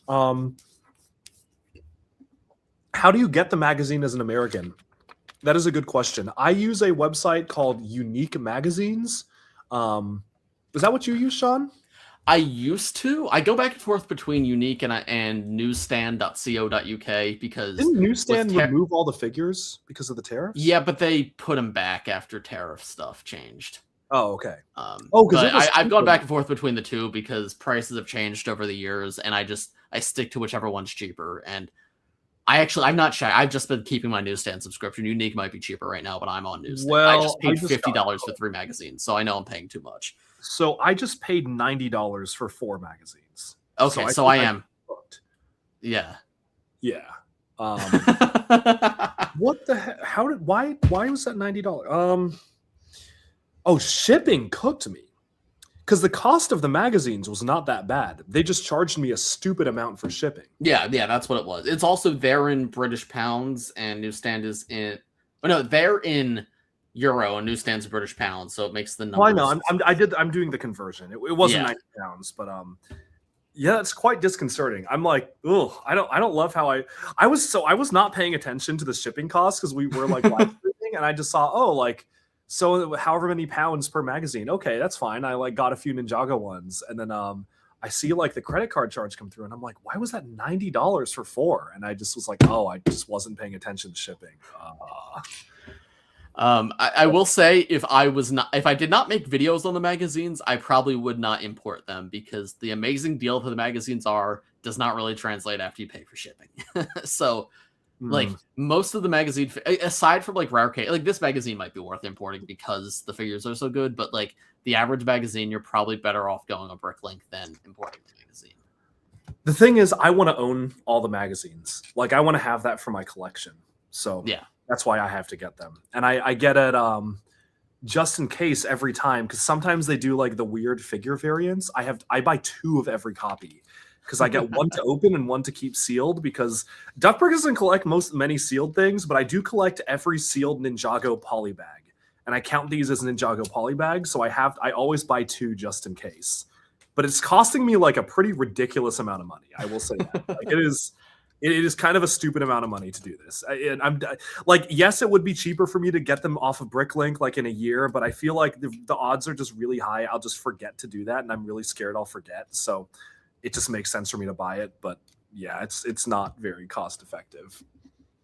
Speaker 1: on there.
Speaker 2: How do you get the magazine as an American? That is a good question. I use a website called Unique Magazines. Is that what you use, Sean?
Speaker 1: I used to. I go back and forth between Unique and newsstand.co.uk because
Speaker 2: didn't Newsstand remove all the figures because of the tariffs?
Speaker 1: Yeah, but they put them back after tariff stuff changed.
Speaker 2: Oh, okay.
Speaker 1: Because I've gone back and forth between the two because prices have changed over the years, and I stick to whichever one's cheaper. And I'm not shy. I've just been keeping my Newsstand subscription. Unique might be cheaper right now, but I'm on Newsstand.
Speaker 2: Well,
Speaker 1: I just paid $50 for 3 magazines, so I know I'm paying too much.
Speaker 2: So I just paid $90 for 4 magazines.
Speaker 1: Okay, so I am. Booked. Yeah.
Speaker 2: Yeah. What the heck? Why was that $90? Oh, shipping cooked me. Because the cost of the magazines was not that bad. They just charged me a stupid amount for shipping.
Speaker 1: Yeah, that's what it was. It's also they're in British pounds and Newsstand is in. Oh no, they're in Euro and Newsstand's in British pounds, so it makes the numbers.
Speaker 2: Well, I know. I'm doing the conversion. It wasn't 90 pounds, but yeah, it's quite disconcerting. I'm like, oh, I don't love how I was not paying attention to the shipping costs because we were like live streaming, and I just saw so however many pounds per magazine. Okay, that's fine. I like got a few Ninjago ones, and then I see like the credit card charge come through, and I'm like, why was that $90 for 4? And I just was like, oh, I just wasn't paying attention to shipping.
Speaker 1: I will say if I did not make videos on the magazines, I probably would not import them because the amazing deal for the magazines does not really translate after you pay for shipping. So like most of the magazine, aside from like rare case, like this magazine might be worth importing because the figures are so good, but like the average magazine, you're probably better off going on Bricklink than importing the magazine.
Speaker 2: The thing is, I want to own all the magazines. Like I want to have that for my collection. So yeah. That's why I have to get them. And I get it just in case every time, because sometimes they do like the weird figure variants. I buy 2 of every copy because I get one to open and one to keep sealed, because Duckburg doesn't collect many sealed things, but I do collect every sealed Ninjago polybag. And I count these as Ninjago polybags, so I always buy 2 just in case. But it's costing me like a pretty ridiculous amount of money, I will say that. Like it is kind of a stupid amount of money to do this. And I'm like, yes, it would be cheaper for me to get them off of Bricklink like in a year, but I feel like the odds are just really high. I'll just forget to do that, and I'm really scared I'll forget. So it just makes sense for me to buy it. But yeah, it's not very cost effective.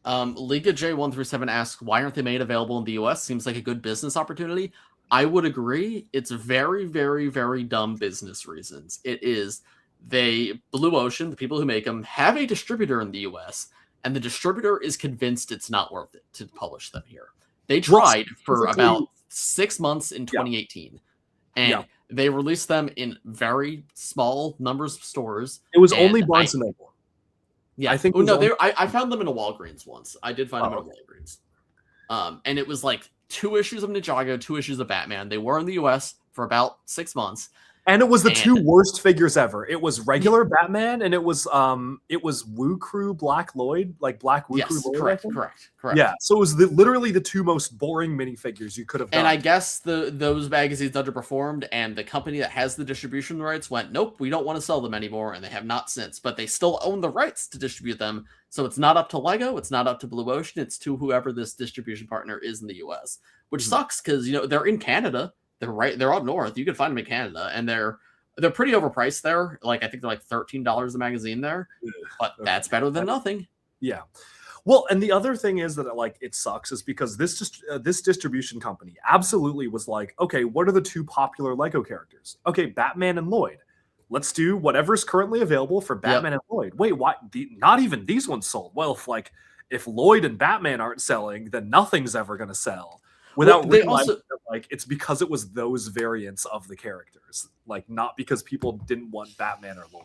Speaker 1: Liga J137 asks, why aren't they made available in the US? Seems like a good business opportunity. I would agree. It's very, very, very dumb business reasons. It is. Blue Ocean, the people who make them, have a distributor in the US, and the distributor is convinced it's not worth it to publish them here. They tried for about 6 months in 2018, and they released them in very small numbers of stores.
Speaker 2: It was only Barnes & Noble.
Speaker 1: Yeah, I think. I found them in a Walgreens once. I did find them in a Walgreens. And it was like 2 issues of Ninjago, 2 issues of Batman. They were in the US for about 6 months.
Speaker 2: And it was the 2 worst figures ever. It was regular Batman, and it was Woo Crew Black Lloyd, like Black Woo Crew Lloyd.
Speaker 1: Correct.
Speaker 2: Yeah, so it was literally the 2 most boring minifigures you could have done.
Speaker 1: And I guess those magazines underperformed, and the company that has the distribution rights went, nope, we don't want to sell them anymore, and they have not since. But they still own the rights to distribute them, so it's not up to Lego, it's not up to Blue Ocean, it's to whoever this distribution partner is in the US, which sucks because they're in Canada. They're up north. You can find them in Canada, and they're They're pretty overpriced there. Like I think they're like $13 a magazine there, but that's better than nothing.
Speaker 2: Yeah. Well, and the other thing is that like it sucks is because this distribution company absolutely was like, okay, what are the two popular Lego characters? Okay, Batman and Lloyd. Let's do whatever's currently available for Batman and Lloyd. Wait, why? Not even these ones sold. Well, if Lloyd and Batman aren't selling, then nothing's ever going to sell. Without realizing that, like it's because it was those variants of the characters, like not because people didn't want Batman or Lloyd.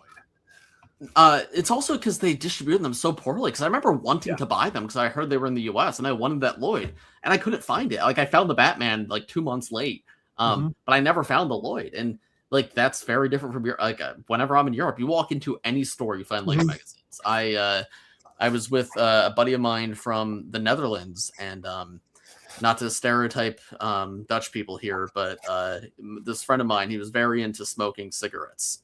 Speaker 1: It's also because they distributed them so poorly. Because I remember wanting to buy them because I heard they were in the US and I wanted that Lloyd and I couldn't find it. Like I found the Batman like 2 months late, but I never found the Lloyd. And like that's very different from your like whenever I'm in Europe, you walk into any store, you find Lego magazines. I was with a buddy of mine from the Netherlands and not to stereotype Dutch people here, but this friend of mine, he was very into smoking cigarettes.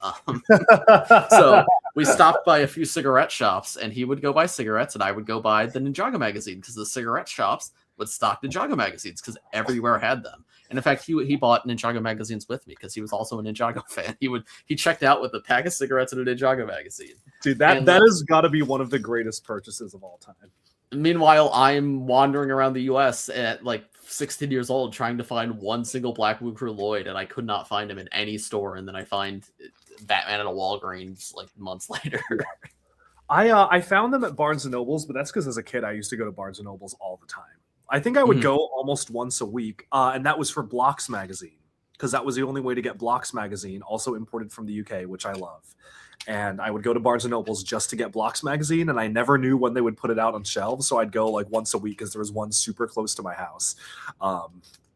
Speaker 1: So we stopped by a few cigarette shops, and he would go buy cigarettes, and I would go buy the Ninjago magazine because the cigarette shops would stock Ninjago magazines because everywhere had them. And in fact, he bought Ninjago magazines with me because he was also a Ninjago fan. He checked out with a pack of cigarettes and a Ninjago magazine.
Speaker 2: Dude, that has got to be one of the greatest purchases of all time.
Speaker 1: Meanwhile, I'm wandering around the U.S. at like 16 years old trying to find one single Black Blue Crew Lloyd, and I could not find him in any store. And then I find Batman at a Walgreens like months later.
Speaker 2: I found them at Barnes & Nobles, but that's because as a kid, I used to go to Barnes & Nobles all the time. I think I would go almost once a week, and that was for Blocks magazine, because that was the only way to get Blocks magazine, also imported from the UK, which I love. And I would go to Barnes & Nobles just to get Blocks magazine, and I never knew when they would put it out on shelves, so I'd go like once a week because there was one super close to my house.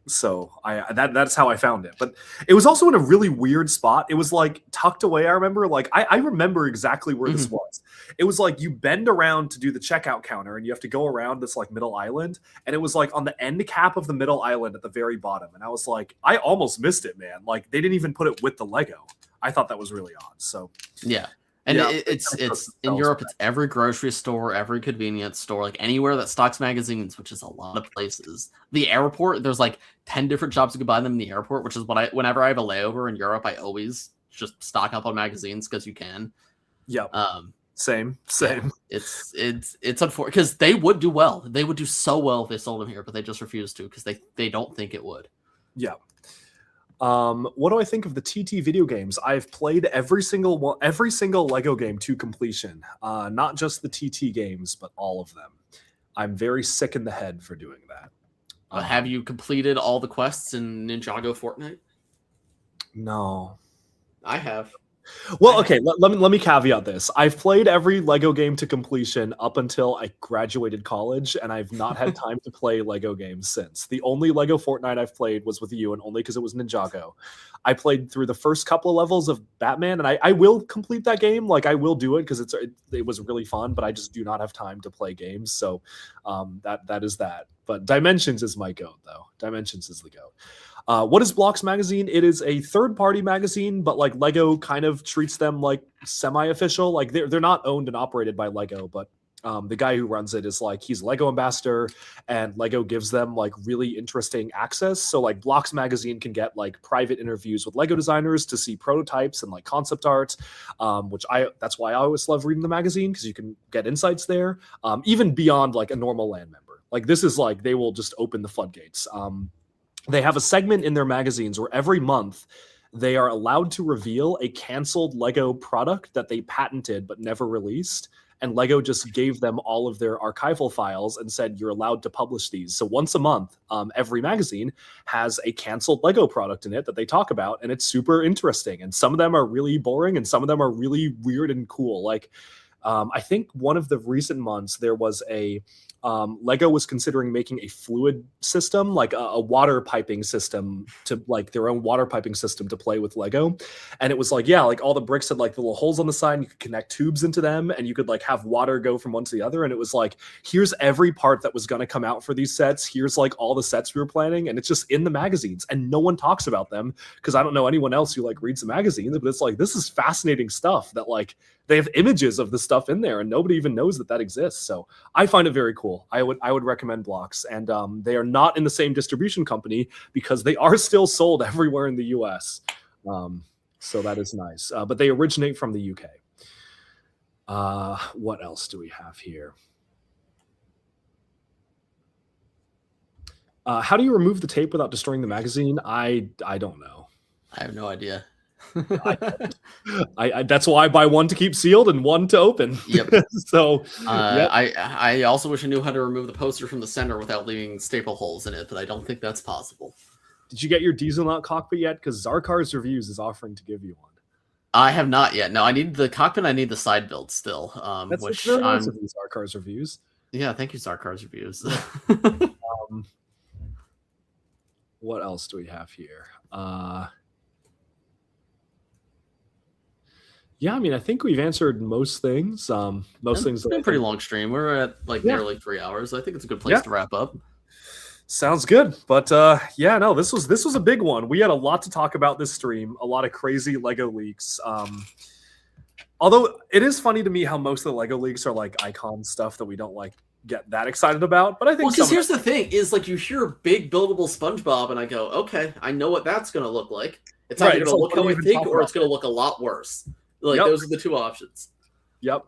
Speaker 2: So that's how I found it. But it was also in a really weird spot. It was like tucked away, I remember. Like I remember exactly where this was. It was like you bend around to do the checkout counter, and you have to go around this like middle island. And it was like on the end cap of the middle island at the very bottom. And I was like, I almost missed it, man. Like they didn't even put it with the Lego. I thought that was really odd. So
Speaker 1: yeah. And it's in Europe, it's every grocery store, every convenience store, like anywhere that stocks magazines, which is a lot of places. The airport, there's like 10 different shops you can buy them in the airport, which is what whenever I have a layover in Europe, I always just stock up on magazines because you can.
Speaker 2: Yeah. Same.
Speaker 1: Yeah, it's unfortunate because they would do well. They would do so well if they sold them here, but they just refuse to because they don't think it would.
Speaker 2: Yeah. What do I think of the TT video games? I've played every single Lego game to completion. Not just the TT games, but all of them. I'm very sick in the head for doing that.
Speaker 1: Have you completed all the quests in Ninjago Fortnite?
Speaker 2: No.
Speaker 1: I have.
Speaker 2: Well, okay, let me caveat this. I've played every Lego game to completion up until I graduated college, and I've not had time to play Lego games since. The only Lego Fortnite I've played was with you, and only because it was Ninjago. I played through the first couple of levels of Batman, and I will complete that game. Like, I will do it because it was really fun, but I just do not have time to play games, so that is that. But Dimensions is my goat, though. Dimensions is the goat. What is Blocks magazine? It is a third-party magazine, but like Lego kind of treats them like semi-official. Like they're not owned and operated by Lego, but the guy who runs it is like he's Lego ambassador, and Lego gives them like really interesting access. So like Blocks magazine can get like private interviews with Lego designers to see prototypes and like concept art, that's why I always love reading the magazine because you can get insights there, even beyond like a normal land member. Like this is like they will just open the floodgates. They have a segment in their magazines where every month they are allowed to reveal a canceled Lego product that they patented but never released. And Lego just gave them all of their archival files and said, you're allowed to publish these. So once a month, every magazine has a canceled Lego product in it that they talk about. And it's super interesting. And some of them are really boring and some of them are really weird and cool. Like, I think one of the recent months there was Lego was considering making a fluid system, like a water piping system to like their own water piping system to play with Lego. And it was like, yeah, like all the bricks had like the little holes on the side, and you could connect tubes into them and you could like have water go from one to the other. And it was like, here's every part that was going to come out for these sets. Here's like all the sets we were planning. And it's just in the magazines and no one talks about them because I don't know anyone else who like reads the magazines, but it's like, this is fascinating stuff that like they have images of the stuff in there and nobody even knows that exists. So I find it very cool. I would recommend Blocks, and they are not in the same distribution company because they are still sold everywhere in the US. So that is nice. But they originate from the UK. What else do we have here? How do you remove the tape without destroying the magazine? I don't know.
Speaker 1: I have no idea.
Speaker 2: I that's why I buy one to keep sealed and one to open.
Speaker 1: Yep.
Speaker 2: So
Speaker 1: yep. I also wish I knew how to remove the poster from the center without leaving staple holes in it, but I don't think that's possible.
Speaker 2: Did you get your Dieselnut cockpit yet? Because Zarkar's Reviews is offering to give you one.
Speaker 1: I have not yet. No, I need the cockpit. I need the side build still.
Speaker 2: That's
Speaker 1: which
Speaker 2: very nice of you, Zarkar's Reviews.
Speaker 1: Yeah, thank you, Zarkar's Reviews.
Speaker 2: What else do we have here? Yeah, I mean, I think we've answered most things. Most things.
Speaker 1: It's been a pretty long stream. We're at nearly 3 hours. I think it's a good place to wrap up.
Speaker 2: Sounds good. But yeah, no, this was a big one. We had a lot to talk about this stream. A lot of crazy Lego leaks. Although it is funny to me how most of the Lego leaks are like icon stuff that we don't get that excited about. But I think
Speaker 1: because here's the thing: is you hear big buildable SpongeBob, and I go, okay, I know what that's going to look like. It's either going to look how I think, or it's going to look a lot worse. Those are the two options.
Speaker 2: Yep.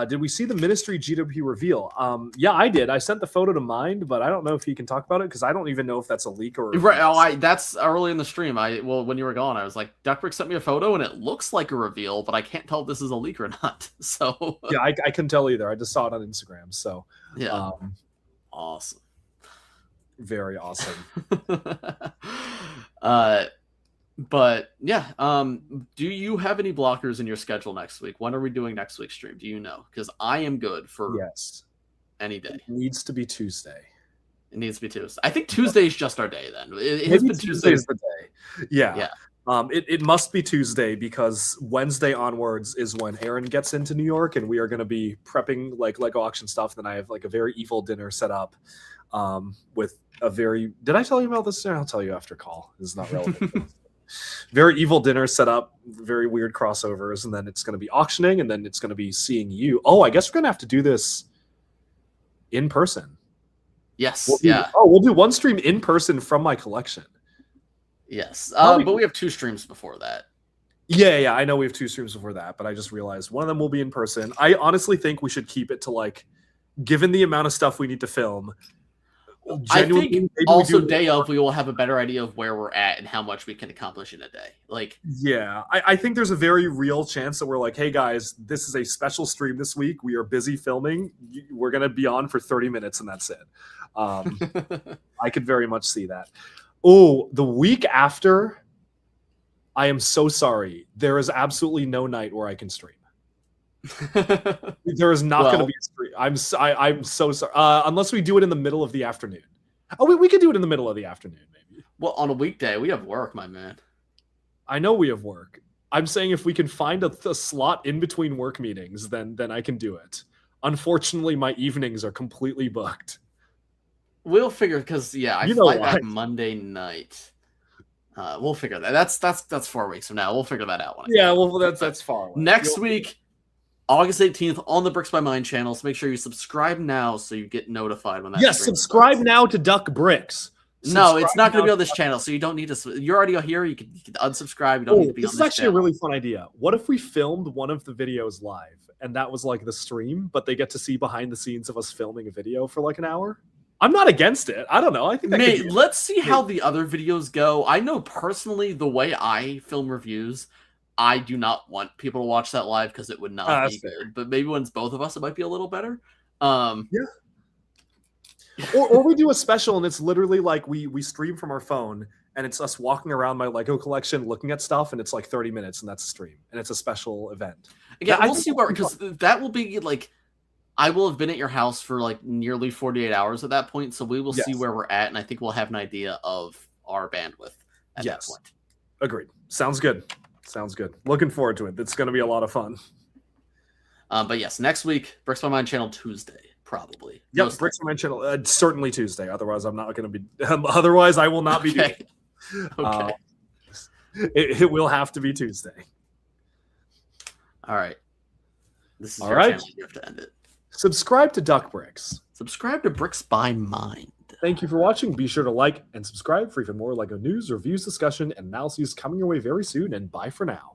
Speaker 2: Did we see the Ministry GW reveal? Yeah, I did. I sent the photo to Mind, but I don't know if he can talk about it because I don't even know if that's a leak or
Speaker 1: right. Oh, that's early in the stream. When you were gone, I was like, Duckbrick sent me a photo and it looks like a reveal, but I can't tell if this is a leak or not. So
Speaker 2: yeah, I couldn't tell either. I just saw it on Instagram. So
Speaker 1: yeah, awesome,
Speaker 2: very awesome.
Speaker 1: But yeah, do you have any blockers in your schedule next week? When are we doing next week's stream? Do you know? Because I am good for any day.
Speaker 2: It needs to be Tuesday.
Speaker 1: It needs to be Tuesday. I think Tuesday is just our day then. It has been Tuesday's
Speaker 2: the day. Yeah. It must be Tuesday because Wednesday onwards is when Aaron gets into New York and we are going to be prepping Lego auction stuff. Then I have a very evil dinner set up with a very. Did I tell you about this? I'll tell you after call. This is not relevant. Very evil dinner set up, very weird crossovers, and then it's going to be auctioning, and then it's going to be seeing you. Oh, I guess we're going to have to do this in person.
Speaker 1: Yes.
Speaker 2: We'll do one stream in person from my collection.
Speaker 1: Yes. But we have 2 streams before that.
Speaker 2: Yeah. I know we have 2 streams before that, but I just realized one of them will be in person. I honestly think we should keep it to given the amount of stuff we need to film.
Speaker 1: I think also day of we will have a better idea of where we're at and how much we can accomplish in a day.
Speaker 2: Yeah, I think there's a very real chance that we're like, hey guys, this is a special stream this week. We are busy filming. We're gonna be on for 30 minutes and that's it. I could very much see that. Oh, the week after, I am so sorry. There is absolutely no night where I can stream. There is not going to be a stream. I'm so sorry. Unless we do it in the middle of the afternoon. Oh, we could do it in the middle of the afternoon, maybe.
Speaker 1: Well, on a weekday, we have work, my man.
Speaker 2: I know we have work. I'm saying if we can find a slot in between work meetings, then I can do it. Unfortunately, my evenings are completely booked.
Speaker 1: We'll figure because I fly back Monday night. We'll figure that. That's 4 weeks from now. We'll figure that out.
Speaker 2: That's far away.
Speaker 1: Next week. August 18th on the Bricks by Mine channel. So make sure you subscribe now so you get notified when that.
Speaker 2: Yes, subscribe now to Duck Bricks.
Speaker 1: No, it's not going to be on this channel, so you don't need to. You're already here. You can unsubscribe. You don't need to be on this channel. This is
Speaker 2: actually a really fun idea. What if we filmed one of the videos live, and that was the stream, but they get to see behind the scenes of us filming a video for an hour? I'm not against it. I don't know. I think that
Speaker 1: let's see how the other videos go. I know personally the way I film reviews. I do not want people to watch that live because it would not be good. But maybe when it's both of us, it might be a little better.
Speaker 2: Yeah. or we do a special and it's literally we stream from our phone and it's us walking around my Lego collection looking at stuff and it's 30 minutes and that's a stream and it's a special event.
Speaker 1: Again, we'll see where because that will be I will have been at your house for nearly 48 hours at that point, so we will see where we're at and I think we'll have an idea of our bandwidth at that point.
Speaker 2: Agreed. Sounds good. Looking forward to it. It's going to be a lot of fun.
Speaker 1: But yes, next week, Bricks by Mine channel Tuesday, probably.
Speaker 2: Yep, Bricks by Mine channel certainly Tuesday. Otherwise, I'm not going to be. Otherwise, I will not be doing it.
Speaker 1: Okay.
Speaker 2: It will have to be Tuesday.
Speaker 1: All right. This is
Speaker 2: all
Speaker 1: your
Speaker 2: right.
Speaker 1: channel. You have to end it.
Speaker 2: Subscribe to Duck Bricks.
Speaker 1: Subscribe to Bricks by Mind.
Speaker 2: Thank you for watching. Be sure to like and subscribe for even more LEGO news, reviews, discussion, and analyses coming your way very soon. And bye for now.